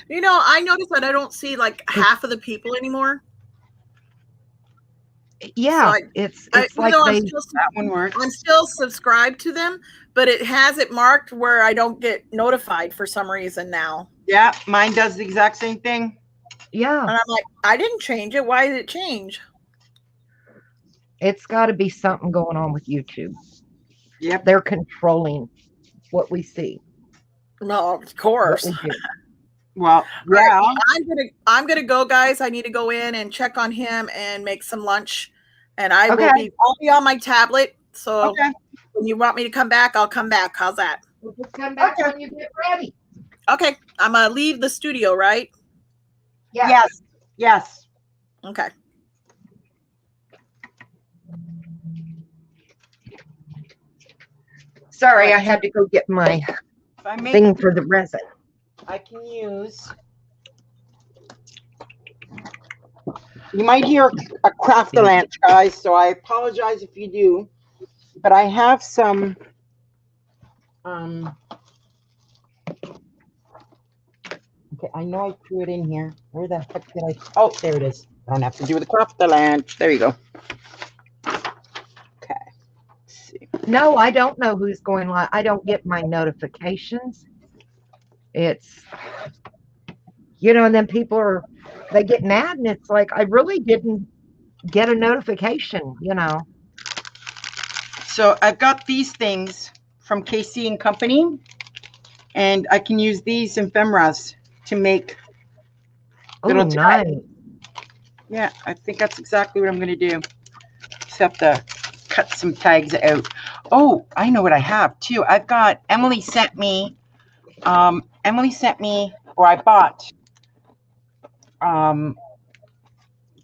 You know, I noticed that I don't see like half of the people anymore. Yeah, so it's like that one works. I'm still subscribed to them, but it has it marked where I don't get notified for some reason now. Yeah, mine does the exact same thing. Yeah. And I'm like, I didn't change it. Why did it change? It's got to be something going on with YouTube. Yep. They're controlling what we see. No, of course. Well, yeah. Right, I'm gonna go, guys. I need to go in and check on him and make some lunch. And I'll be on my tablet. So when you want me to come back, I'll come back. How's that? We'll just come back when you get ready. Okay. I'm gonna leave the studio, right? Yeah. Yes. Okay. Sorry, I had to go get my thing for the resin. I can use. You might hear a craft-a-lanch, guys, so I apologize if you do. But I have some. Okay, I know I threw it in here. Where the heck did I? Oh, there it is. I don't have to do the craft-a-lanch. There you go. Okay. Let's see. No, I don't know who's going live. I don't get my notifications. It's, and then people they get mad, and it's like, I really didn't get a notification, you know. So I've got these things from KC and Company, and I can use these ephemeras to make Oh, little tags. nice. Yeah, I think that's exactly what I'm going to do. Just have to cut some tags out. Oh, I know what I have too. I've got, Emily sent me, or I bought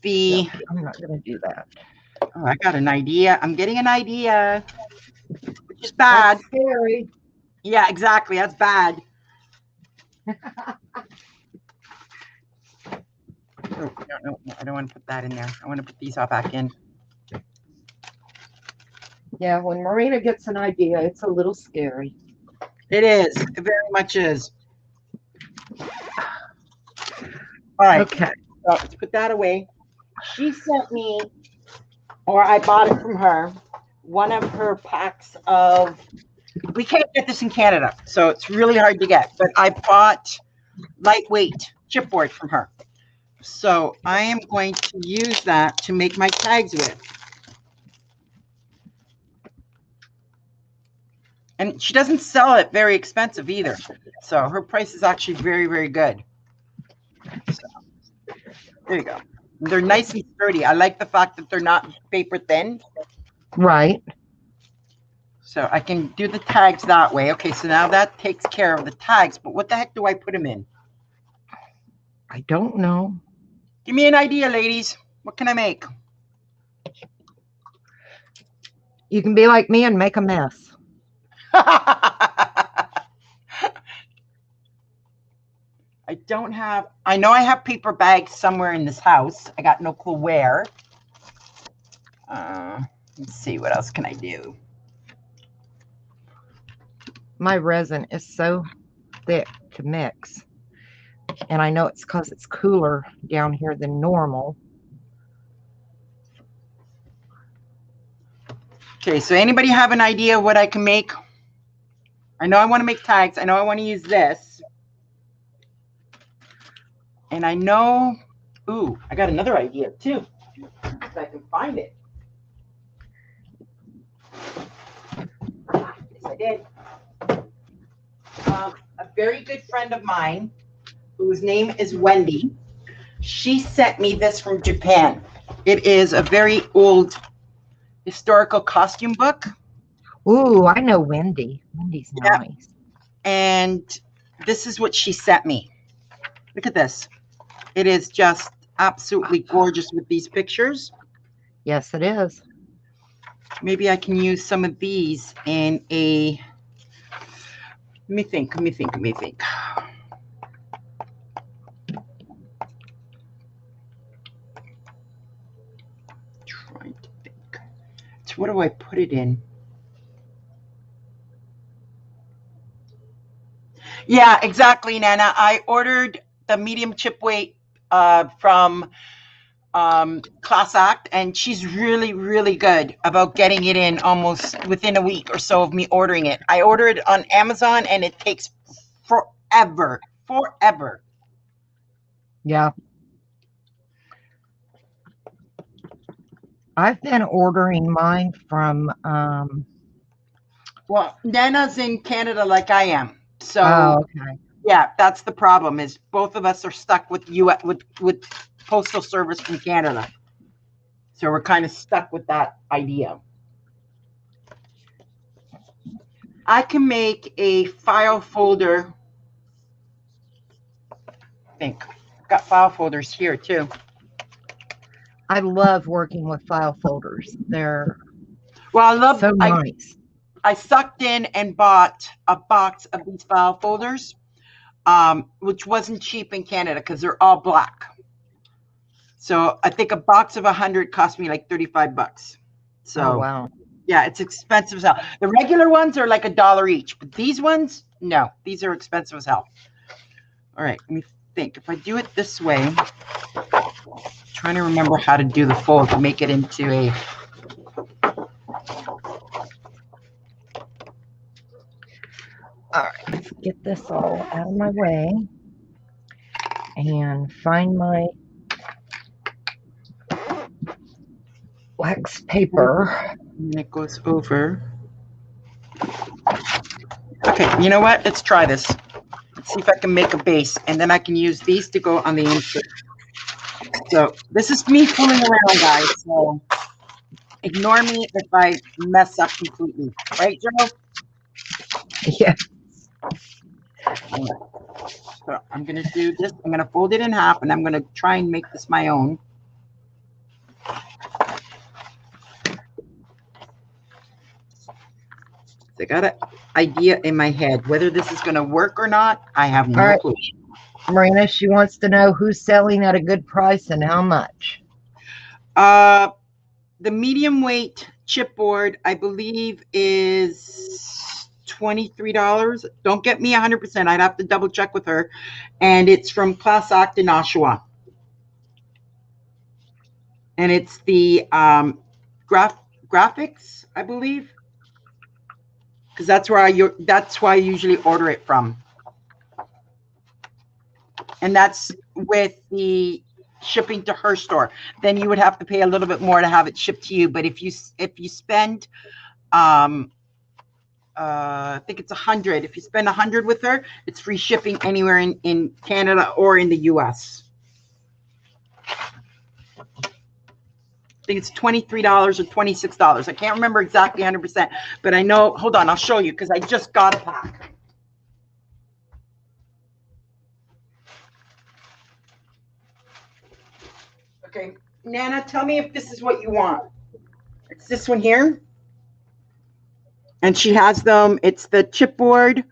the, Yep, I'm not going to do that. oh, I got an idea. I'm getting an idea, which is That's bad. scary. Yeah, exactly. That's bad. Oh, no, I don't want to put that in there. I want to put these all back in. Yeah, when Marina gets an idea, it's a little scary. It is. It very much is. All right. Okay. So let's put that away. She sent me, or I bought it from her, one of her packs of, we can't get this in Canada, so it's really hard to get, but I bought lightweight chipboard from her. So I am going to use that to make my tags with. And she doesn't sell it very expensive either. So her price is actually very, very good. So, there you go. They're nice and sturdy. I like the fact that they're not paper thin. Right. So I can do the tags that way. Okay, so now that takes care of the tags. But what the heck do I put them in? I don't know. Give me an idea, ladies. What can I make? You can be like me and make a mess. I don't have, I know I have paper bags somewhere in this house. I got no clue where. Let's see, what else can I do? My resin is so thick to mix. And I know it's because it's cooler down here than normal. Okay, so anybody have an idea what I can make? I know I want to make tags. I know I want to use this. And I know, ooh, I got another idea too, if I can find it. Yes, I did. A very good friend of mine, whose name is Wendy, she sent me this from Japan. It is a very old historical costume book. Ooh, I know Wendy. Wendy's nice. And this is what she sent me. Look at this. It is just absolutely gorgeous with these pictures. Yes, it is. Maybe I can use some of these in a, let me think. Trying to think. So what do I put it in? Yeah, exactly, Nana. I ordered the medium chip weight from Class Act, and she's really, really good about getting it in almost within a week or so of me ordering it. I ordered it on Amazon, and it takes forever. Yeah. I've been ordering mine from Well, Nana's in Canada like I am. So okay. yeah, that's the problem, is both of us are stuck with with postal service from Canada. So we're kind of stuck with that idea. I can make a file folder. I think I've got file folders here too. I love working with file folders. They're Well, I love so nice. I sucked in and bought a box of these file folders, which wasn't cheap in Canada because they're all black. So I think a box of 100 cost me like $35. So Oh, wow. yeah, it's expensive as hell. The regular ones are like $1 each, but these ones, no, these are expensive as hell. All right, let me think. If I do it this way, I'm trying to remember how to do the fold to make it into a. All right, let's get this all out of my way and find my wax paper. And it goes over. Okay, you know what? Let's try this. Let's see if I can make a base, and then I can use these to go on the insert. So this is me fooling around, guys. So ignore me if I mess up completely. Right, Joe? Yeah. So I'm going to do this. I'm going to fold it in half, and I'm going to try and make this my own. I got an idea in my head. Whether this is going to work or not, I have no clue. Marina, she wants to know who's selling at a good price and how much. The medium weight chipboard, I believe, is $23. Don't get me 100%. I'd have to double check with her. And it's from Class Act in Oshawa. And it's the graphics, I believe. Because that's why I usually order it from. And that's with the shipping to her store. Then you would have to pay a little bit more to have it shipped to you. But if you spend I think it's 100. If you spend 100 with her, it's free shipping anywhere in Canada or in the US. I think it's $23 or $26. I can't remember exactly 100%, but I know, hold on, I'll show you because I just got a pack. Okay, Nana, tell me if this is what you want. It's this one here. And she has them. It's the chipboard,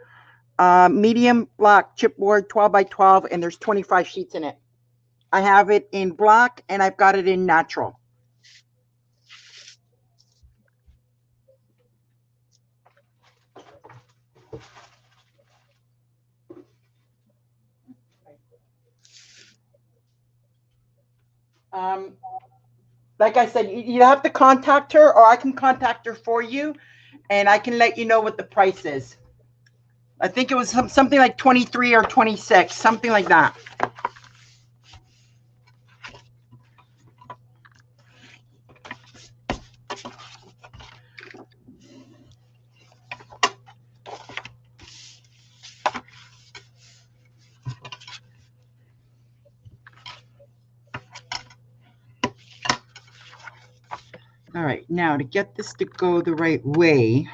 medium black chipboard, 12 by 12, and there's 25 sheets in it. I have it in black, and I've got it in natural. Like I said, you have to contact her, or I can contact her for you, and I can let you know what the price is. I think it was something like 23 or 26, something like that. All right, now to get this to go the right way,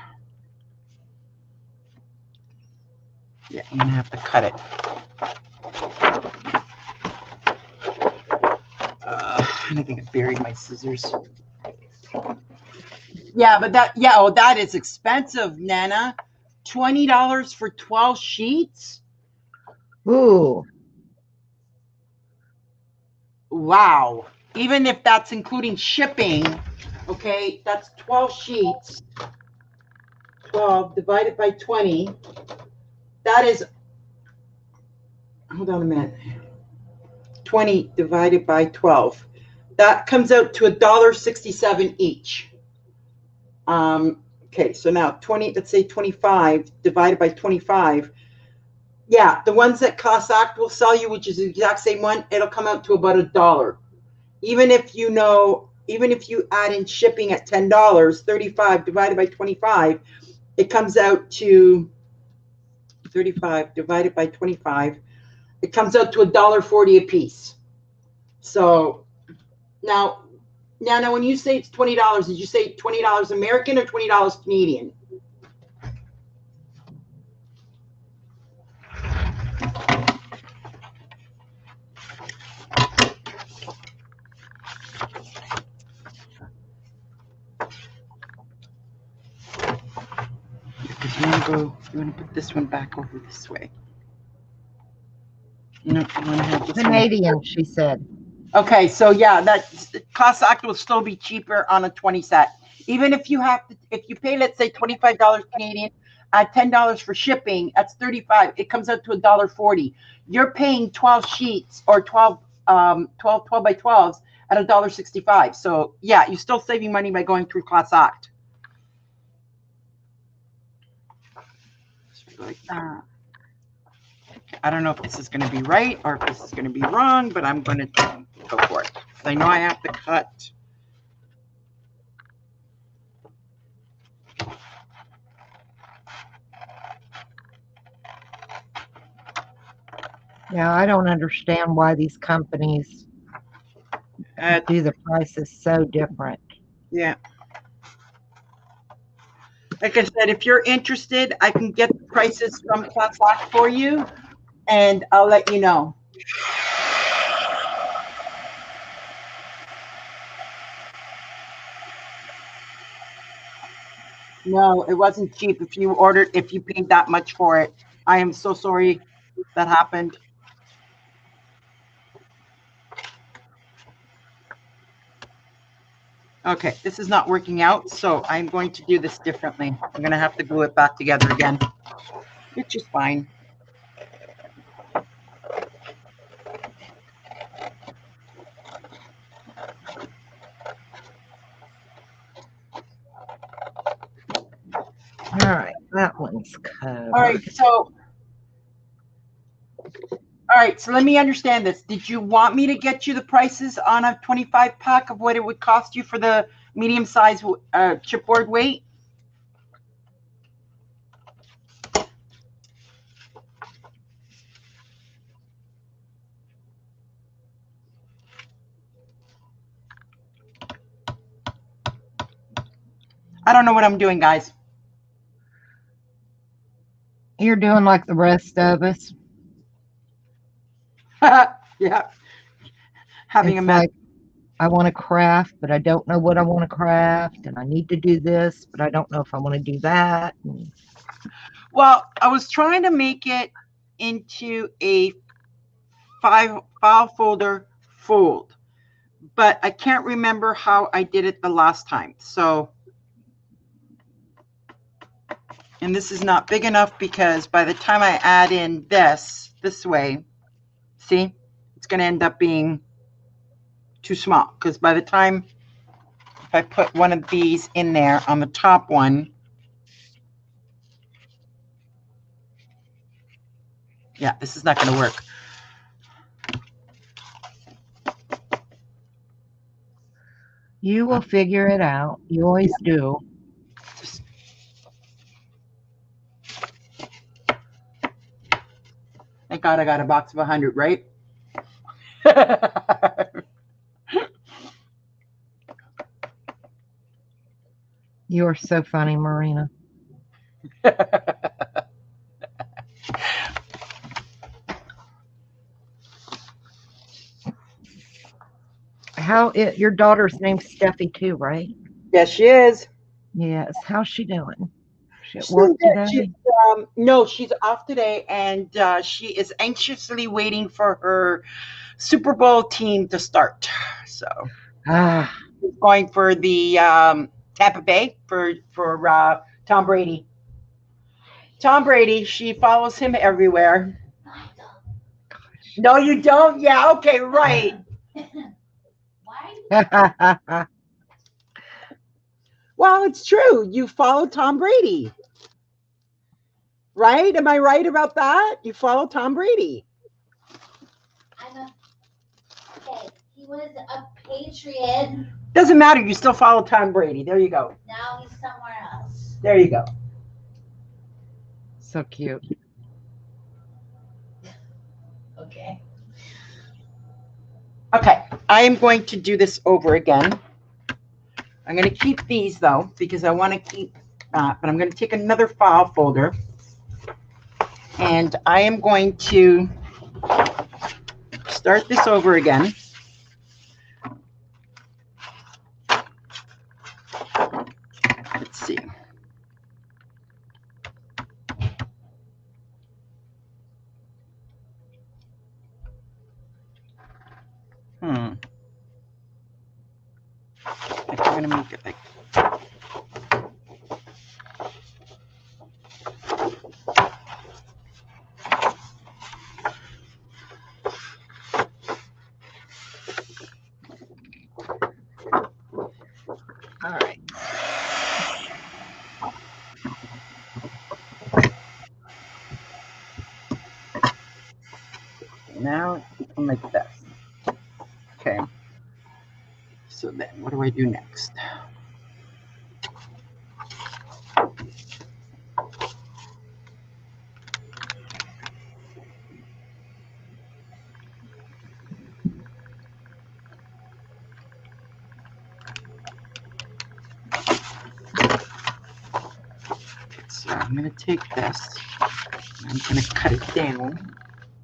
yeah, I'm gonna have to cut it. I think I buried my scissors. Yeah, but that is expensive, Nana. $20 for 12 sheets? Ooh. Wow. Even if that's including shipping, okay, that's 12 sheets. 12 divided by 20. That is, hold on a minute. 20 divided by 12. That comes out to $1.67 each. Okay, so now 20, let's say 25 divided by 25. Yeah, the ones that Class Act will sell you, which is the exact same one, it'll come out to about $1. Even if you add in shipping at $10, 35 divided by 25, it comes out to 35 divided by 25. It comes out to $1.40 a piece. So now, when you say it's $20, did you say $20 American or $20 Canadian? You want to put this one back over this way. You want to have this Canadian, one. she said. Okay, so yeah, that Class Act will still be cheaper on a 20 set. Even if you pay, let's say $25 Canadian, add $10 for shipping, that's $35. It comes out to $1.40. You're paying 12 sheets or 12 by 12s at $1.65. So yeah, you're still saving money by going through Class Act. Like that. I don't know if this is going to be right or if this is going to be wrong, but I'm going to go for it. I know I have to cut Yeah, I don't understand why these companies Uh, do the prices so different. yeah. Like I said, if you're interested, I can get the prices from Class for you, and I'll let you know. No, it wasn't cheap. If you paid that much for it, I am so sorry that happened. Okay, this is not working out, so I'm going to do this differently. I'm going to have to glue it back together again, which is fine. All right, that one's covered. All right, so let me understand this. Did you want me to get you the prices on a 25 pack of what it would cost you for the medium size chipboard weight? I don't know what I'm doing, guys. You're doing like the rest of us. Yeah. Having It's a mess. like I want to craft, but I don't know what I want to craft, and I need to do this, but I don't know if I want to do that. Well, I was trying to make it into a file folder fold, but I can't remember how I did it the last time. So, and this is not big enough because by the time I add in this way, see, it's going to end up being too small because by the time if I put one of these in there on the top one, yeah, this is not going to work. You will figure it out. You always do. Thank God I got a box of 100, right? You are so funny, Marina. Your daughter's name's Steffi too, right? Yes, she is. Yes. How's she doing? She at She's work good. today? No, she's off today, and she is anxiously waiting for her Super Bowl team to start. So she's going for the Tampa Bay for Tom Brady. Tom Brady. She follows him everywhere. No, you don't. Yeah. Okay. Right. Well, it's true. You follow Tom Brady. Right? Am I right about that? You follow Tom Brady. Okay, he was a Patriot. Doesn't matter. You still follow Tom Brady. There you go. Now he's somewhere else. There you go. So cute. Okay. Okay. I am going to do this over again. I'm going to keep these though because I want to keep that, but I'm going to take another file folder and I am going to start this over again. Let's see. I think I'm going to make it like All right. now I'm like this. Okay. So then what do I do next? I'm going to take this. I'm going to cut it down.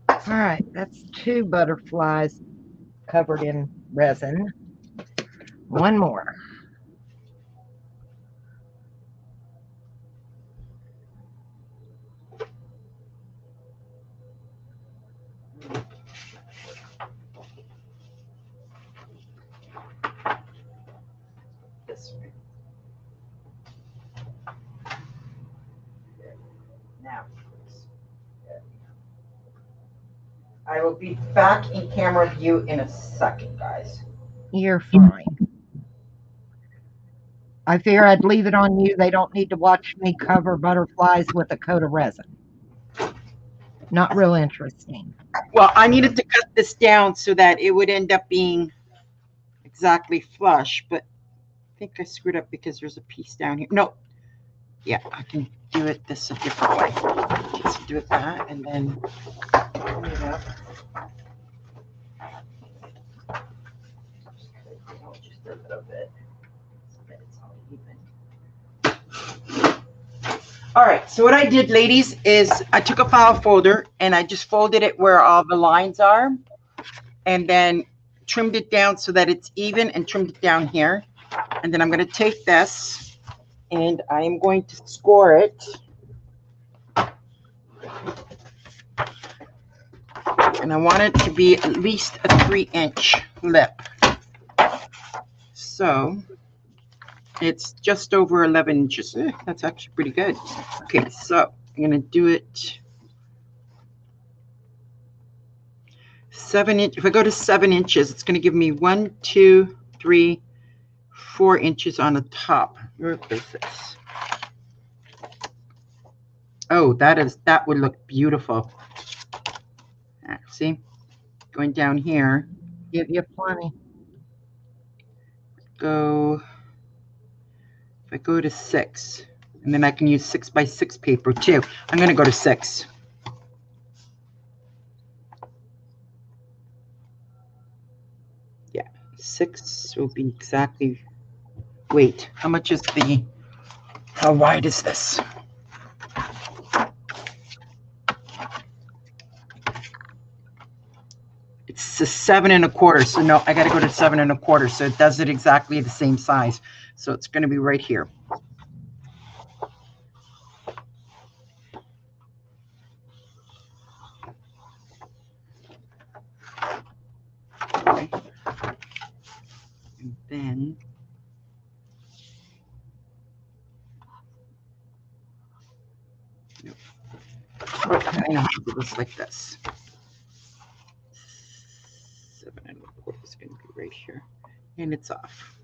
All right, that's 2 butterflies covered in resin. 1 more. This way. Now, I will be back in camera view in a second, guys. You're fine. I figure I'd leave it on you. They don't need to watch me cover butterflies with a coat of resin. Not real interesting. Well, I needed to cut this down so that it would end up being exactly flush, but I think I screwed up because there's a piece down here. No, yeah, I can do it this a different way. Just do it that and then pull it up. Just a little bit so that it's all even. All right, so what I did, ladies, is I took a file folder and I just folded it where all the lines are and then trimmed it down so that it's even and trimmed it down here. And then I'm going to take this and I am going to score it. And I want it to be at least a 3-inch lip. So it's just over 11 inches. That's actually pretty good. Okay, so I'm going to do it 7 inch. If I go to 7 inches, it's going to give me 1, 2, 3, 4 inches on the top. Where is this? Oh, that would look beautiful. See, going down here. Give you plenty. If I go to 6, and then I can use 6x6 paper too. I'm going to go to 6. Yeah, 6 will be exactly. Wait, how wide is this? It's a 7 1/4. So no, I got to go to 7 1/4. So it does it exactly the same size. So it's going to be right here. Okay. And then I know how to do this like this. 7 1/4 is going to be right here. And it's off.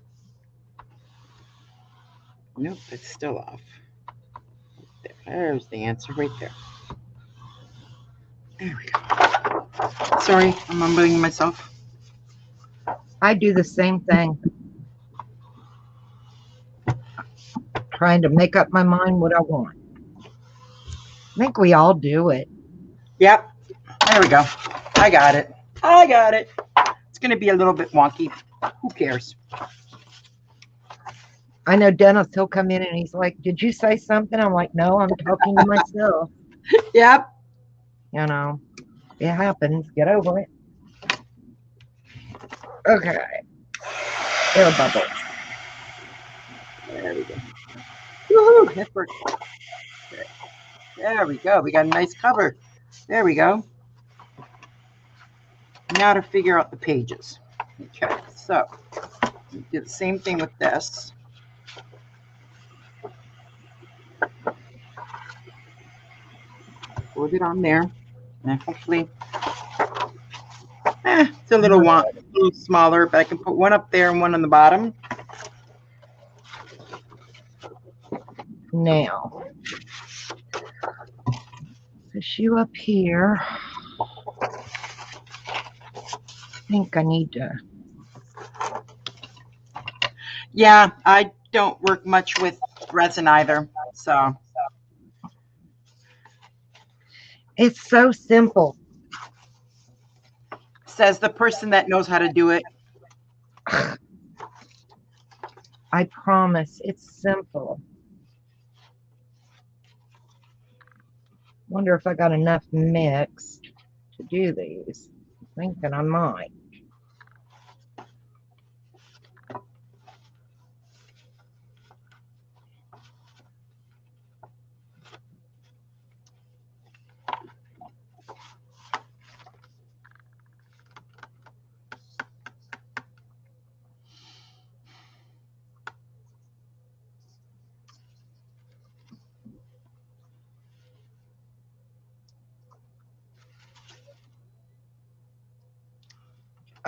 Nope, it's still off. There's the answer right there. There we go. Sorry, I'm mumbling myself. I do the same thing. Trying to make up my mind what I want. I think we all do it. Yep. There we go. I got it. It's going to be a little bit wonky. Who cares? I know Dennis, he'll come in and he's like, did you say something? I'm like, no, I'm talking to myself. Yep. You know, it happens. Get over it. Okay. Air bubbles. There we go. Woohoo! That worked. There we go. We got a nice cover. There we go. Now to figure out the pages. Okay, so do the same thing with this. Put it on there. And hopefully, it's a little smaller, but I can put one up there and one on the bottom. Now, push you up here. I think I need to. Yeah, I don't work much with resin either, so. It's so simple. Says the person that knows how to do it. I promise, it's simple. Wonder if I got enough mix to do these. Thinking I might.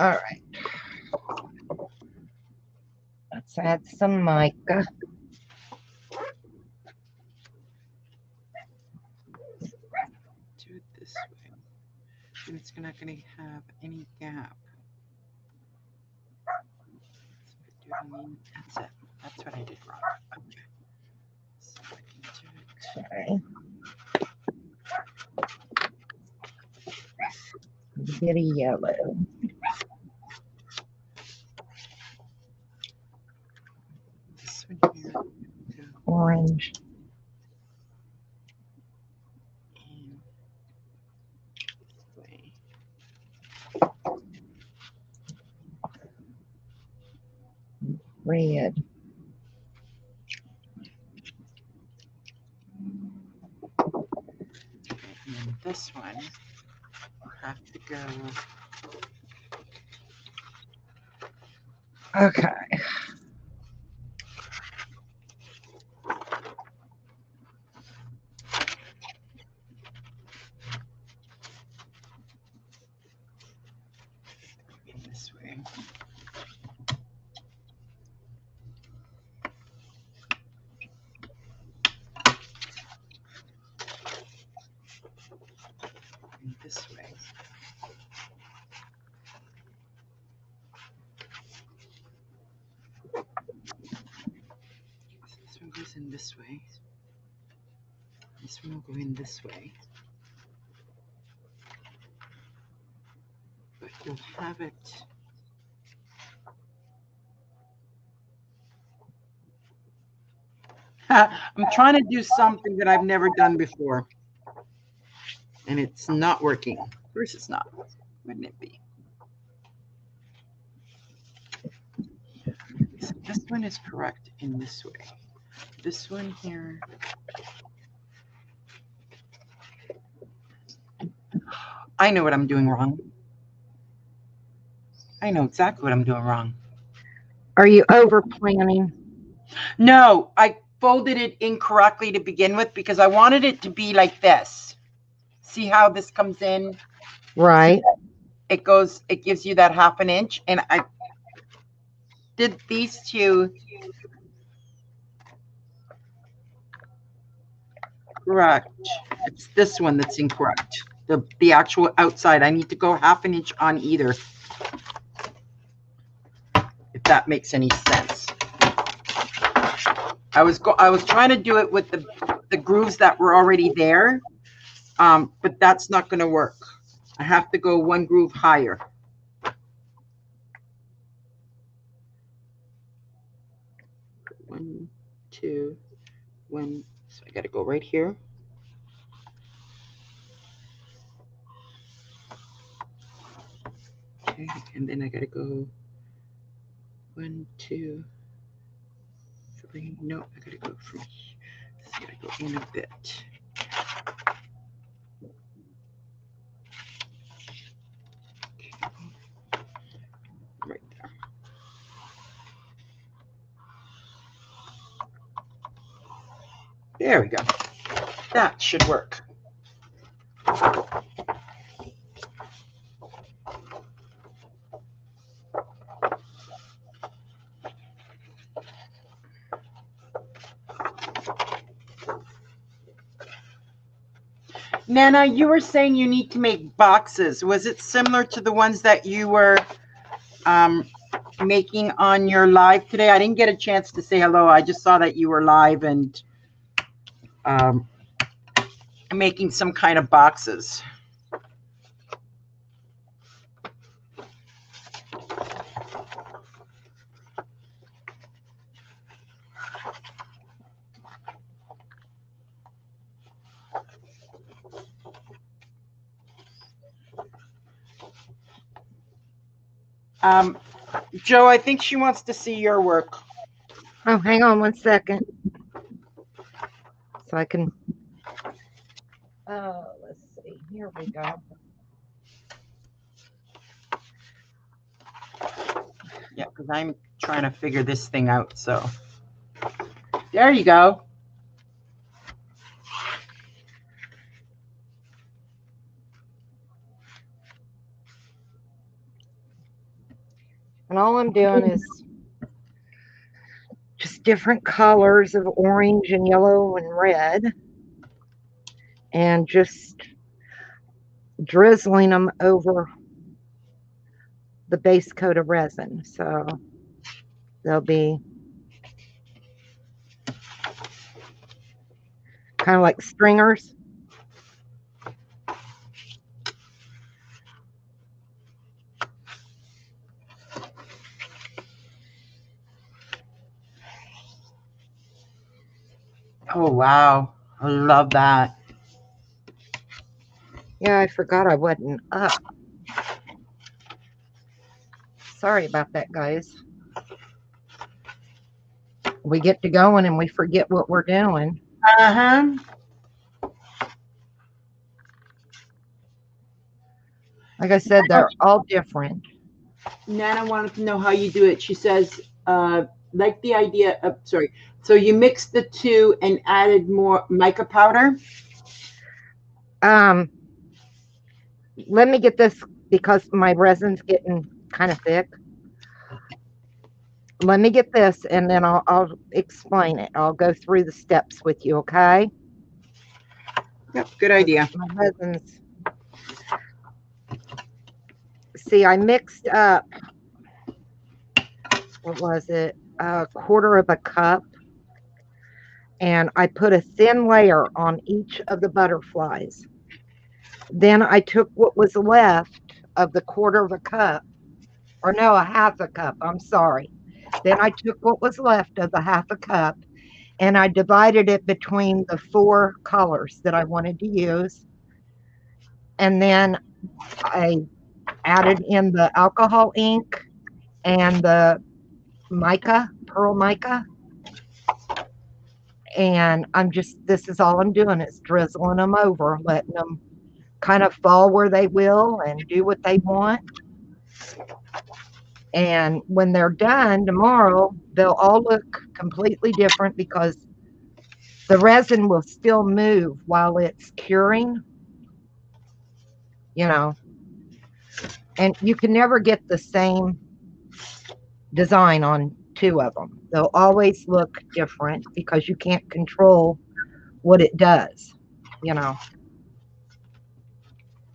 All right. Let's add some mica. Do it this way. And it's not going to have any gap. That's it. That's what I did wrong. Okay. So I can do it. Get a yellow. This one here. Orange. And this way. Red. And then this one will have to go. Okay. In this way. And this way. So this one goes in this way. This one will go in this way. But you'll have it. I'm trying to do something that I've never done before. And it's not working. Of course it's not. Wouldn't it be? So this one is correct in this way. This one here. I know what I'm doing wrong. I know exactly what I'm doing wrong. Are you over planning? No, I folded it incorrectly to begin with because I wanted it to be like this. See how this comes in? Right. It goes, it gives you that 1/2 inch. And I did these two correct. It's this one that's incorrect. The actual outside. I need to go 1/2 inch on either. If that makes any sense. I was trying to do it with the grooves that were already there, but that's not going to work. I have to go one groove higher. One, two, one. So I got to go right here. Okay, and then I got to go 1, 2, 3. No, I got to go from here. I got to go in a bit. Right there. There we go. That should work. Nana, you were saying you need to make boxes. Was it similar to the ones that you were making on your live today? I didn't get a chance to say hello. I just saw that you were live and making some kind of boxes. Joe, I think she wants to see your work. Oh, hang on 1 second. So I can. Oh, let's see. Here we go. Yeah, because I'm trying to figure this thing out. So there you go. And all I'm doing is just different colors of orange and yellow and red, and just drizzling them over the base coat of resin. So they'll be kind of like stringers. Oh, wow. I love that. Yeah, I forgot I wasn't up. Sorry about that, guys. We get to going and we forget what we're doing. Uh-huh. Like I said, they're all different. Nana wanted to know how you do it. She says, like the idea of, sorry. So you mixed the two and added more mica powder? Let me get this because my resin's getting kind of thick. Let me get this and then I'll explain it. I'll go through the steps with you, okay? Yep, good idea. My resin's. See, I mixed up, what was it? A quarter of a cup. And I put a thin layer on each of the butterflies. Then I took what was left of the quarter of a cup, or no, a half a cup. I'm sorry. Then I took what was left of the half a cup and I divided it between the 4 colors that I wanted to use. And then I added in the alcohol ink and the mica, pearl mica. And this is all I'm doing is drizzling them over, letting them kind of fall where they will and do what they want. And when they're done tomorrow, they'll all look completely different because the resin will still move while it's curing, you know, and you can never get the same design on 2 of them. They'll always look different because you can't control what it does, you know.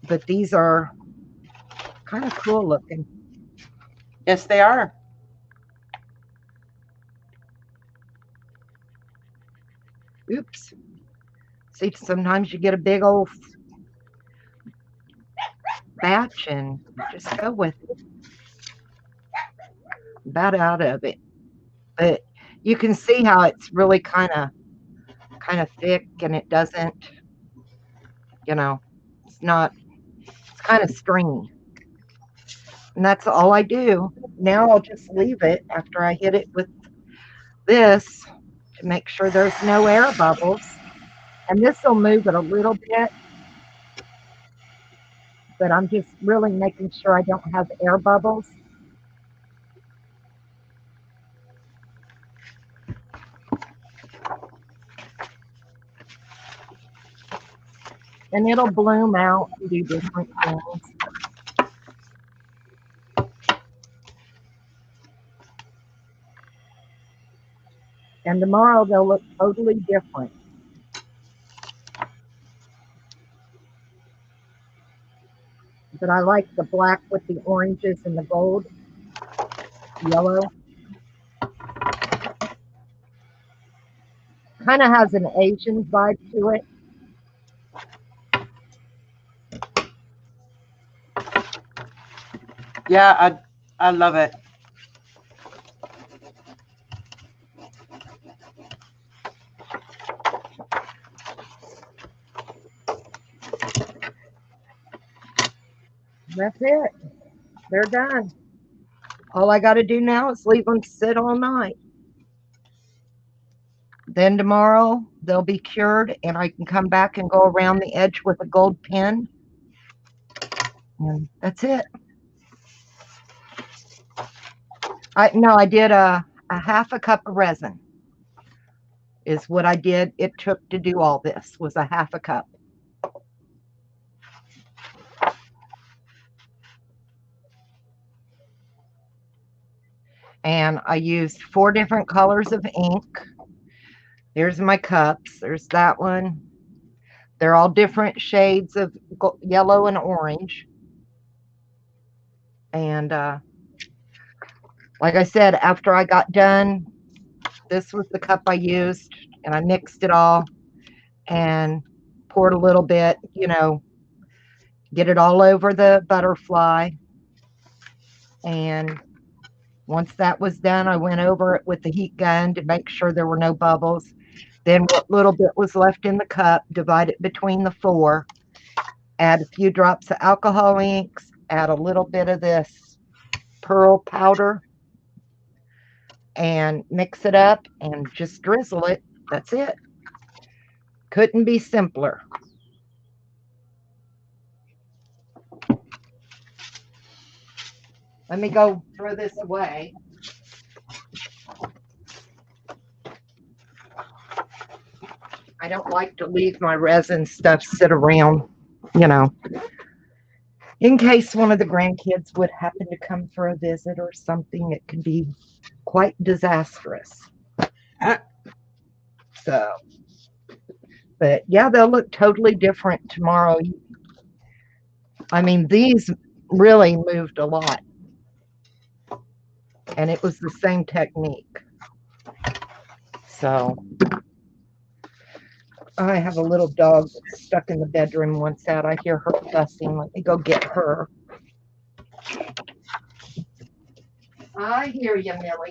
But these are kind of cool looking. Yes, they are. Oops. See, sometimes you get a big old batch and just go with it. About out of it. But you can see how it's really kind of thick and it doesn't, you know, it's kind of stringy. And that's all I do. Now I'll just leave it after I hit it with this to make sure there's no air bubbles. And this will move it a little bit, but I'm just really making sure I don't have air bubbles. And it'll bloom out and do different things. And tomorrow they'll look totally different. But I like the black with the oranges and the gold, yellow. Kind of has an Asian vibe to it. Yeah, I love it. That's it. They're done. All I got to do now is leave them sit all night. Then tomorrow they'll be cured and I can come back and go around the edge with a gold pin. And that's it. I did a half a cup of resin is what I did. It took to do all this was a half a cup. And I used 4 different colors of ink. Here's my cups. There's that one. They're all different shades of yellow and orange. And like I said, after I got done, this was the cup I used, and I mixed it all and poured a little bit, get it all over the butterfly. And once that was done, I went over it with the heat gun to make sure there were no bubbles. Then what little bit was left in the cup, divide it between the 4, add a few drops of alcohol inks, add a little bit of this pearl powder, and mix it up and just drizzle it. That's it. Couldn't be simpler. Let me go throw this away. I don't like to leave my resin stuff sit around, in case one of the grandkids would happen to come for a visit or something. It can be quite disastrous. So, but yeah, they'll look totally different tomorrow. I mean, these really moved a lot. And it was the same technique. So, I have a little dog that's stuck in the bedroom once out. I hear her fussing. Let me go get her. I hear you, Millie.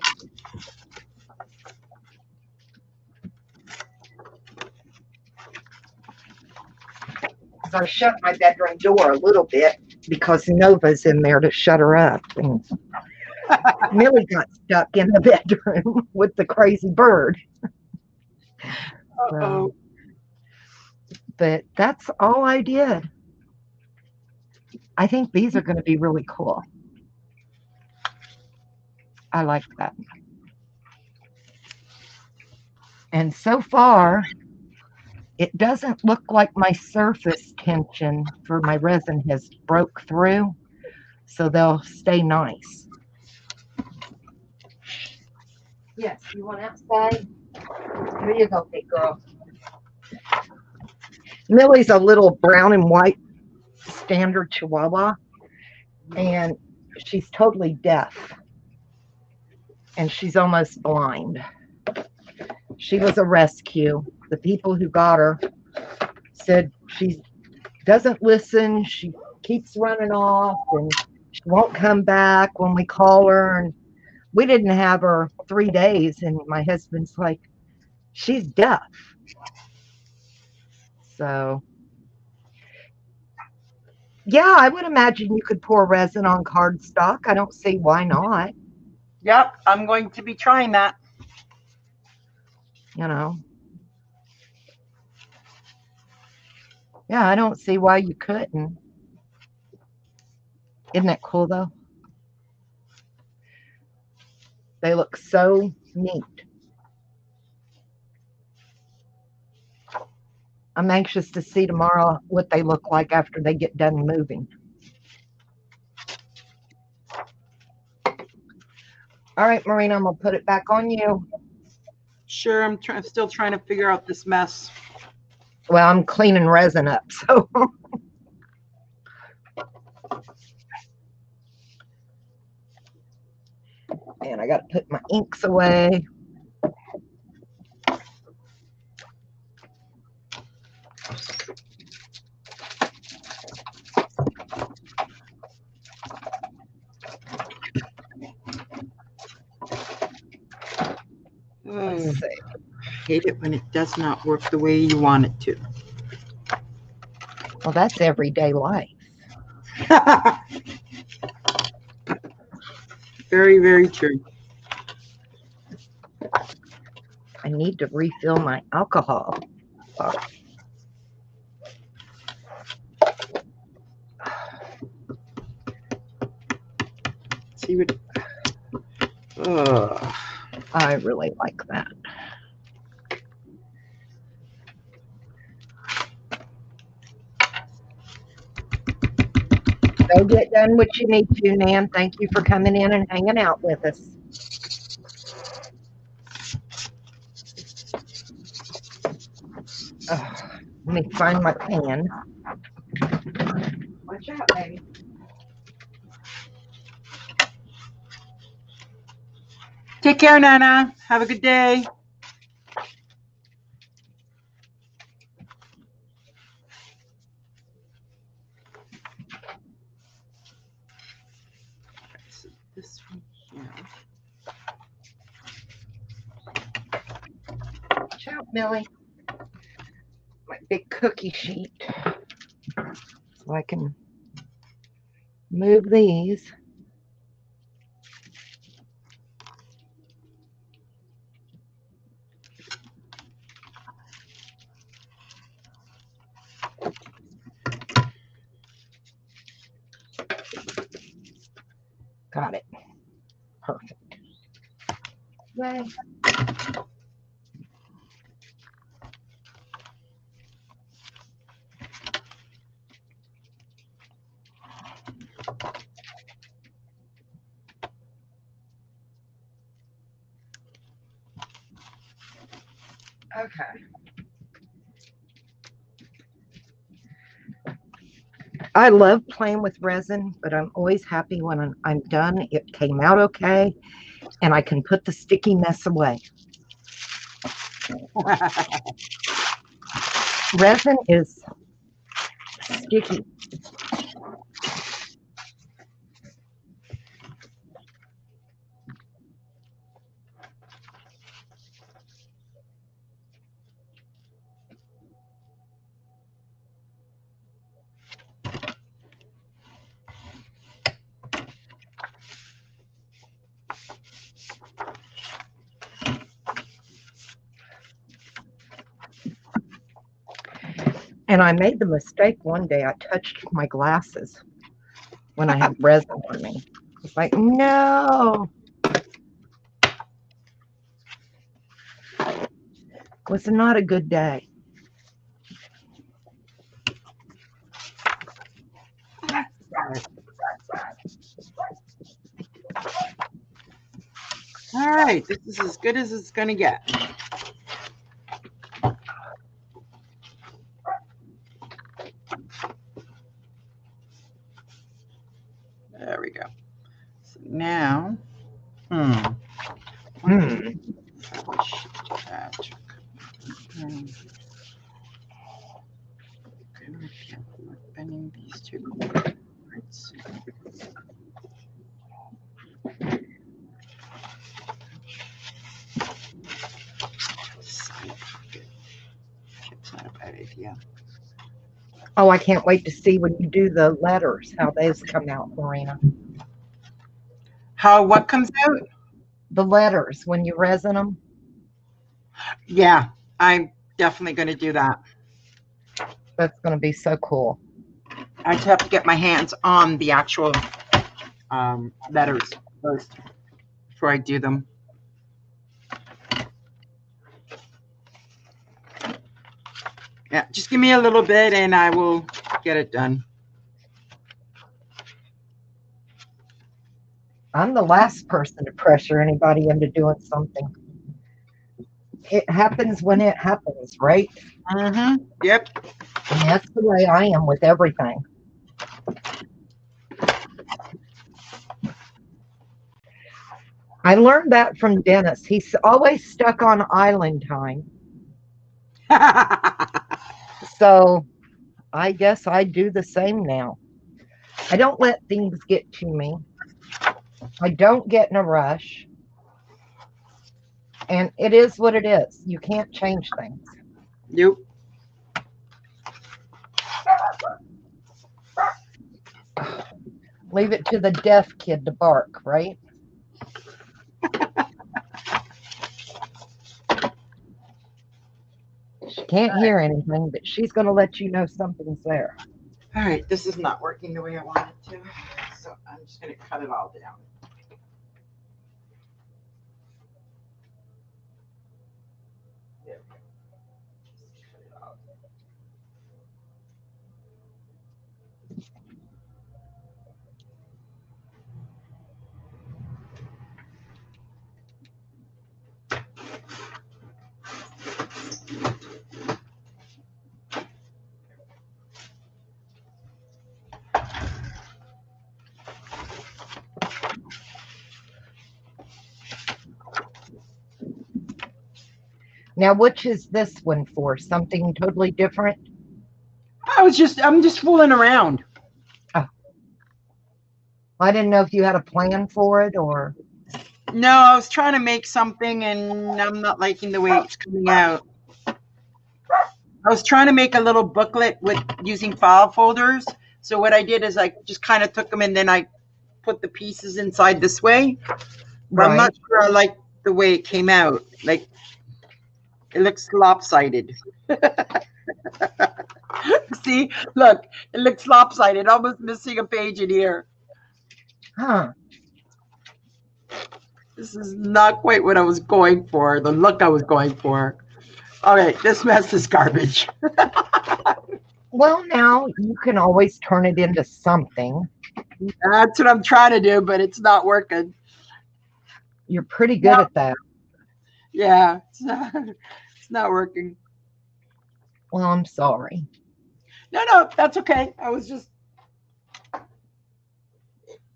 I shut my bedroom door a little bit because Nova's in there to shut her up. And Millie got stuck in the bedroom with the crazy bird. Uh-oh. But that's all I did. I think these are going to be really cool. I like that. And so far, it doesn't look like my surface tension for my resin has broke through, so they'll stay nice. Yes, you want outside? Here you go, big girl. Millie's a little brown and white standard Chihuahua, and she's totally deaf, and she's almost blind. She was a rescue. The people who got her said she doesn't listen. She keeps running off, and she won't come back when we call her. And we didn't have her 3 days, and my husband's like, she's deaf. So, yeah, I would imagine you could pour resin on cardstock. I don't see why not. Yep, I'm going to be trying that. Yeah, I don't see why you couldn't. Isn't that cool, though? They look so neat. I'm anxious to see tomorrow what they look like after they get done moving. All right, Marina, I'm going to put it back on you. Sure, I'm still trying to figure out this mess. Well, I'm cleaning resin up, so. And I got to put my inks away. Let's see. Hate it when it does not work the way you want it to. Well, that's everyday life. Very, very true. I need to refill my alcohol. See what? Ugh. I really like that. Go get done what you need to, Nan. Thank you for coming in and hanging out with us. Let me find my pan. Watch out, baby. Take care, Nana. Have a good day. So this one here. Watch out, Millie. My big cookie sheet. So I can move these. Got it. Perfect. Yay. Okay. I love playing with resin, but I'm always happy when I'm done. It came out okay, and I can put the sticky mess away. Resin is sticky. And I made the mistake one day. I touched my glasses when I had resin on me. It's like, no. Was not a good day. All right, this is as good as it's going to get. There we go. So now, bending these two parts. It's not a bad idea. Oh, I can't wait to see when you do the letters, how those come out, Marina. How what comes out? The letters, when you resin them. Yeah, I'm definitely going to do that. That's going to be so cool. I just have to get my hands on the actual letters first before I do them. Yeah, just give me a little bit and I will get it done. I'm the last person to pressure anybody into doing something. It happens when it happens, right? Mm-hmm. Yep. And that's the way I am with everything. I learned that from Dennis. He's always stuck on island time. So I guess I do the same now. I don't let things get to me. I don't get in a rush. And it is what it is. You can't change things. Yep. Leave it to the deaf kid to bark, right? She can't hear anything, but she's going to let you know something's there. All right, this is not working the way I want it to. So I'm just going to cut it all down. There we go. Just cut it out. Now, which is this one for? Something totally different? I'm just fooling around. I didn't know if you had a plan for it or. No, I was trying to make something and I'm not liking the way it's coming out. I was trying to make a little booklet with using file folders. So what I did is I just kind of took them and then I put the pieces inside this way. But I'm not sure I like the way it came out. Like, it looks lopsided. See, look, it looks lopsided, almost missing a page in here. Huh. This is not quite what I was going for, the look I was going for. Okay, this mess is garbage. Well, now you can always turn it into something. That's what I'm trying to do, but it's not working. You're pretty good at that. Yeah, it's not working. Well, I'm sorry. No, that's okay. I was just,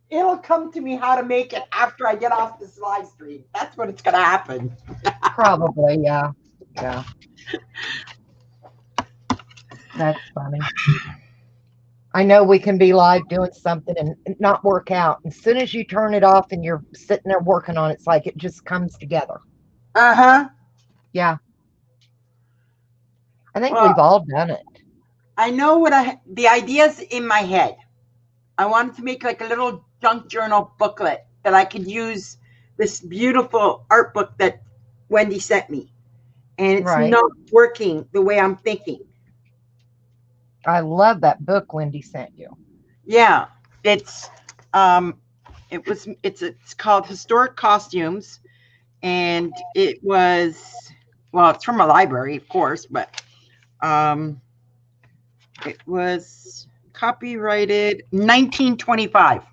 it'll come to me how to make it after I get off this live stream. That's when it's going to happen. Probably, yeah. Yeah. That's funny. I know we can be live doing something and not work out. As soon as you turn it off and you're sitting there working on it, it's like it just comes together. Uh-huh. Yeah. I think Well, we've all done it. I know the idea's in my head. I wanted to make like a little junk journal booklet that I could use this beautiful art book that Wendy sent me. And it's not working the way I'm thinking. I love that book Wendy sent you. Yeah, it's called Historic Costumes, and it was, well, it's from a library, of course, but it was copyrighted 1925.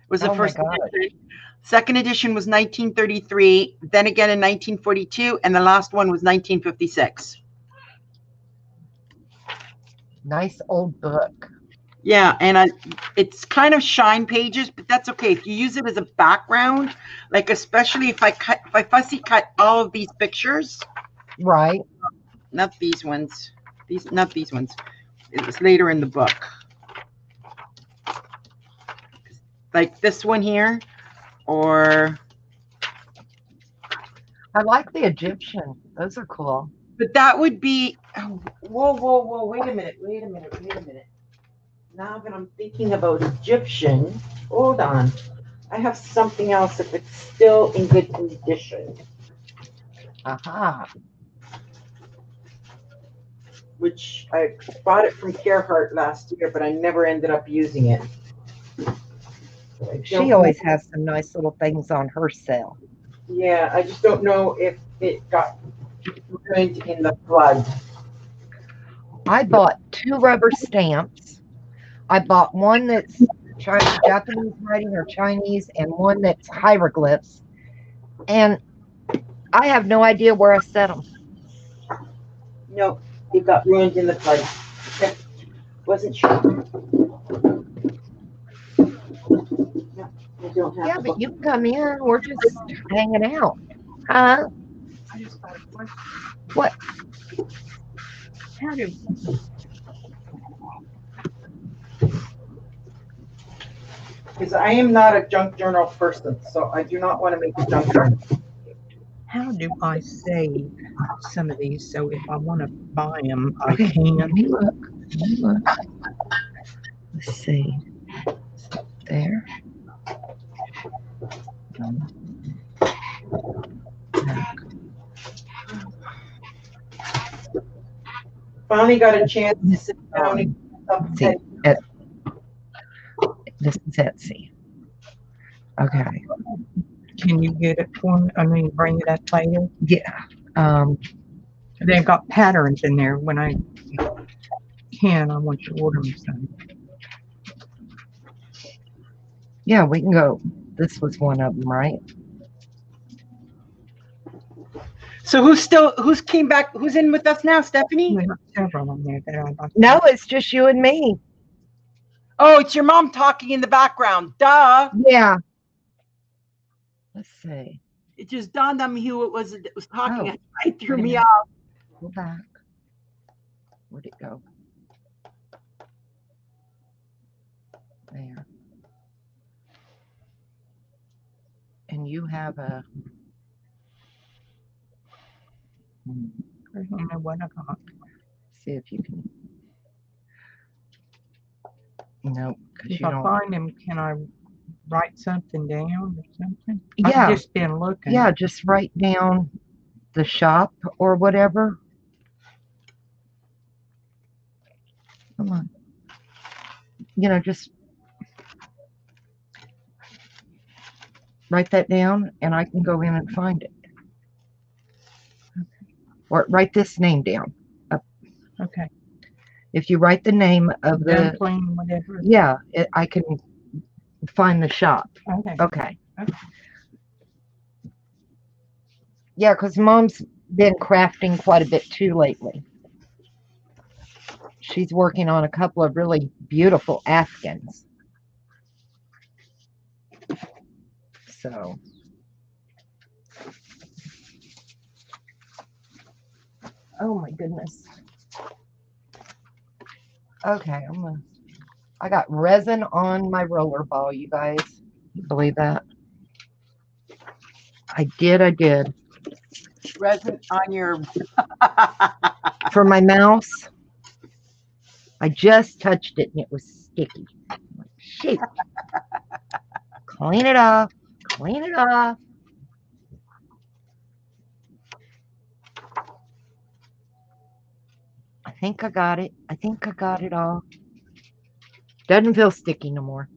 Was the first edition. Second edition was 1933, then again in 1942, and the last one was 1956. Nice old book. Yeah, and it's kind of shine pages, but that's okay. If you use it as a background, like especially if I fussy cut all of these pictures. Right. Not these ones. Not these ones. It was later in the book. Like this one here, or I like the Egyptian. Those are cool. but that would be, oh, whoa, wait a minute. Now that I'm thinking about Egyptian, hold on. I have something else if it's still in good condition. Aha. Which I bought it from Carhartt last year, but I never ended up using it. She always has some nice little things on her sale. Yeah, I just don't know if it got ruined in the flood. I bought 2 rubber stamps. I bought one that's Japanese writing or Chinese, and one that's hieroglyphs. And I have no idea where I set them. No, it got ruined in the flood. Okay. Wasn't sure. No, I don't have Yeah, the but book. you can come in. We're just hanging out. Huh? I just got a question. What? How do because I am not a junk journal person, so I do not want to make a junk journal. How do I save some of these so if I want to buy them, I can? Let me look. Let's see. There. finally got a chance to sit down and See, this is Etsy. Okay. Can you get it for me? I mean, bring it up later. Yeah. They've got patterns in there. When I can, I want you to order me some. Yeah, we can go. This was one of them, right? So who's came back? Who's in with us now, Stephanie? We have several on there that I'd like to- No, it's just you and me. Oh, it's your mom talking in the background. Duh. Yeah. Let's see. It just dawned on me who it was that was talking. Oh, It threw wait a me minute. off. Go back. Where'd it go? There. And you have a. I don't know what I got. See if you can. No, because If you I don't. find them, can I write something down or something? Yeah. I've just been looking. Yeah, just write down the shop or whatever. Come on. Just write that down and I can go in and find it. Or write this name down. Okay. If you write the name of the, Dumpling, whatever. yeah, I can find the shop. Okay. Okay. Okay. Yeah, because Mom's been crafting quite a bit too lately. She's working on a couple of really beautiful Afghans. So. Oh my goodness. Okay, I got resin on my roller ball, you guys. You believe that? I did. Resin on your. For my mouse, I just touched it and it was sticky. I'm like, shoot. Clean it off. Clean it off. I think I got it. I think I got it all. Doesn't feel sticky no more.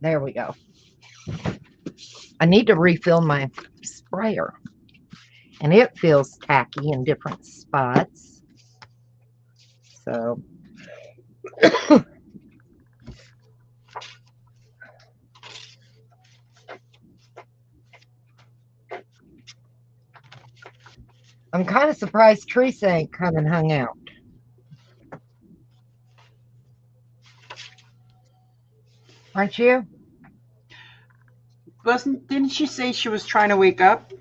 There we go. I need to refill my sprayer. And it feels tacky in different spots. So. I'm kind of surprised Teresa ain't come and hung out. Aren't you? Didn't she say she was trying to wake up?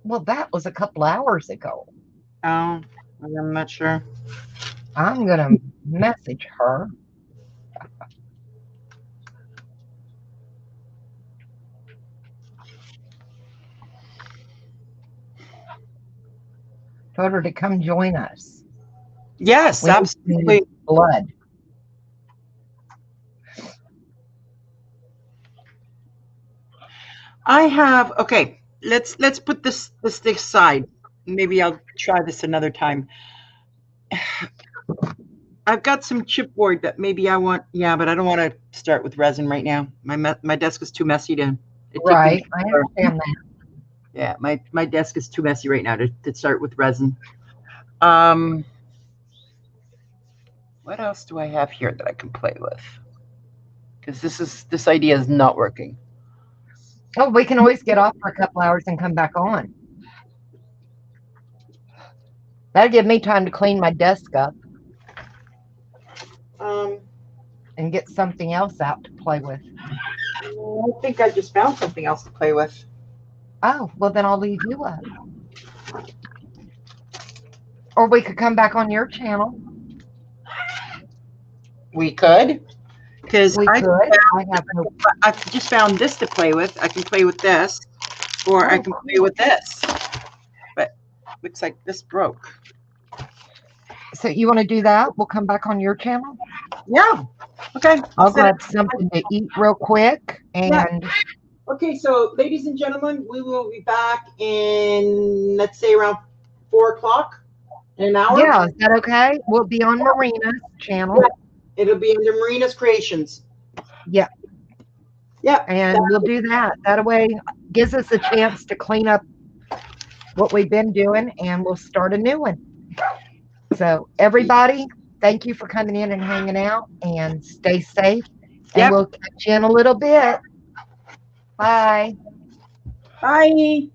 Well, that was a couple hours ago. Oh, I'm not sure. I'm going to message her. Told her to come join us. Yes, We need absolutely. blood. I have okay. Let's put this aside. Maybe I'll try this another time. I've got some chipboard that maybe I want. Yeah, but I don't want to start with resin right now. My desk is too messy to. It took me Right, I understand that. Yeah, my desk is too messy right now to start with resin. What else do I have here that I can play with? Because this idea is not working. Oh, we can always get off for a couple hours and come back on. That'll give me time to clean my desk up and get something else out to play with. I think I just found something else to play with. Oh, well then I'll leave you up. Or we could come back on your channel. We could. Because We I could. I have no. I've just found this to play with. I can play with this, or I can play with this. But looks like this broke. So you want to do that? We'll come back on your channel. Yeah. Okay. I'll set grab something to eat real quick. And Okay, so ladies and gentlemen, we will be back in, let's say, around 4 o'clock. In an hour? Yeah, is that okay? We'll be on Marina's channel. It'll be under Marina's Creations. Yeah. Yeah. And we'll do that. That way gives us a chance to clean up what we've been doing, and we'll start a new one. So everybody, thank you for coming in and hanging out, and stay safe. And Yep. we'll catch you in a little bit. Bye. Bye.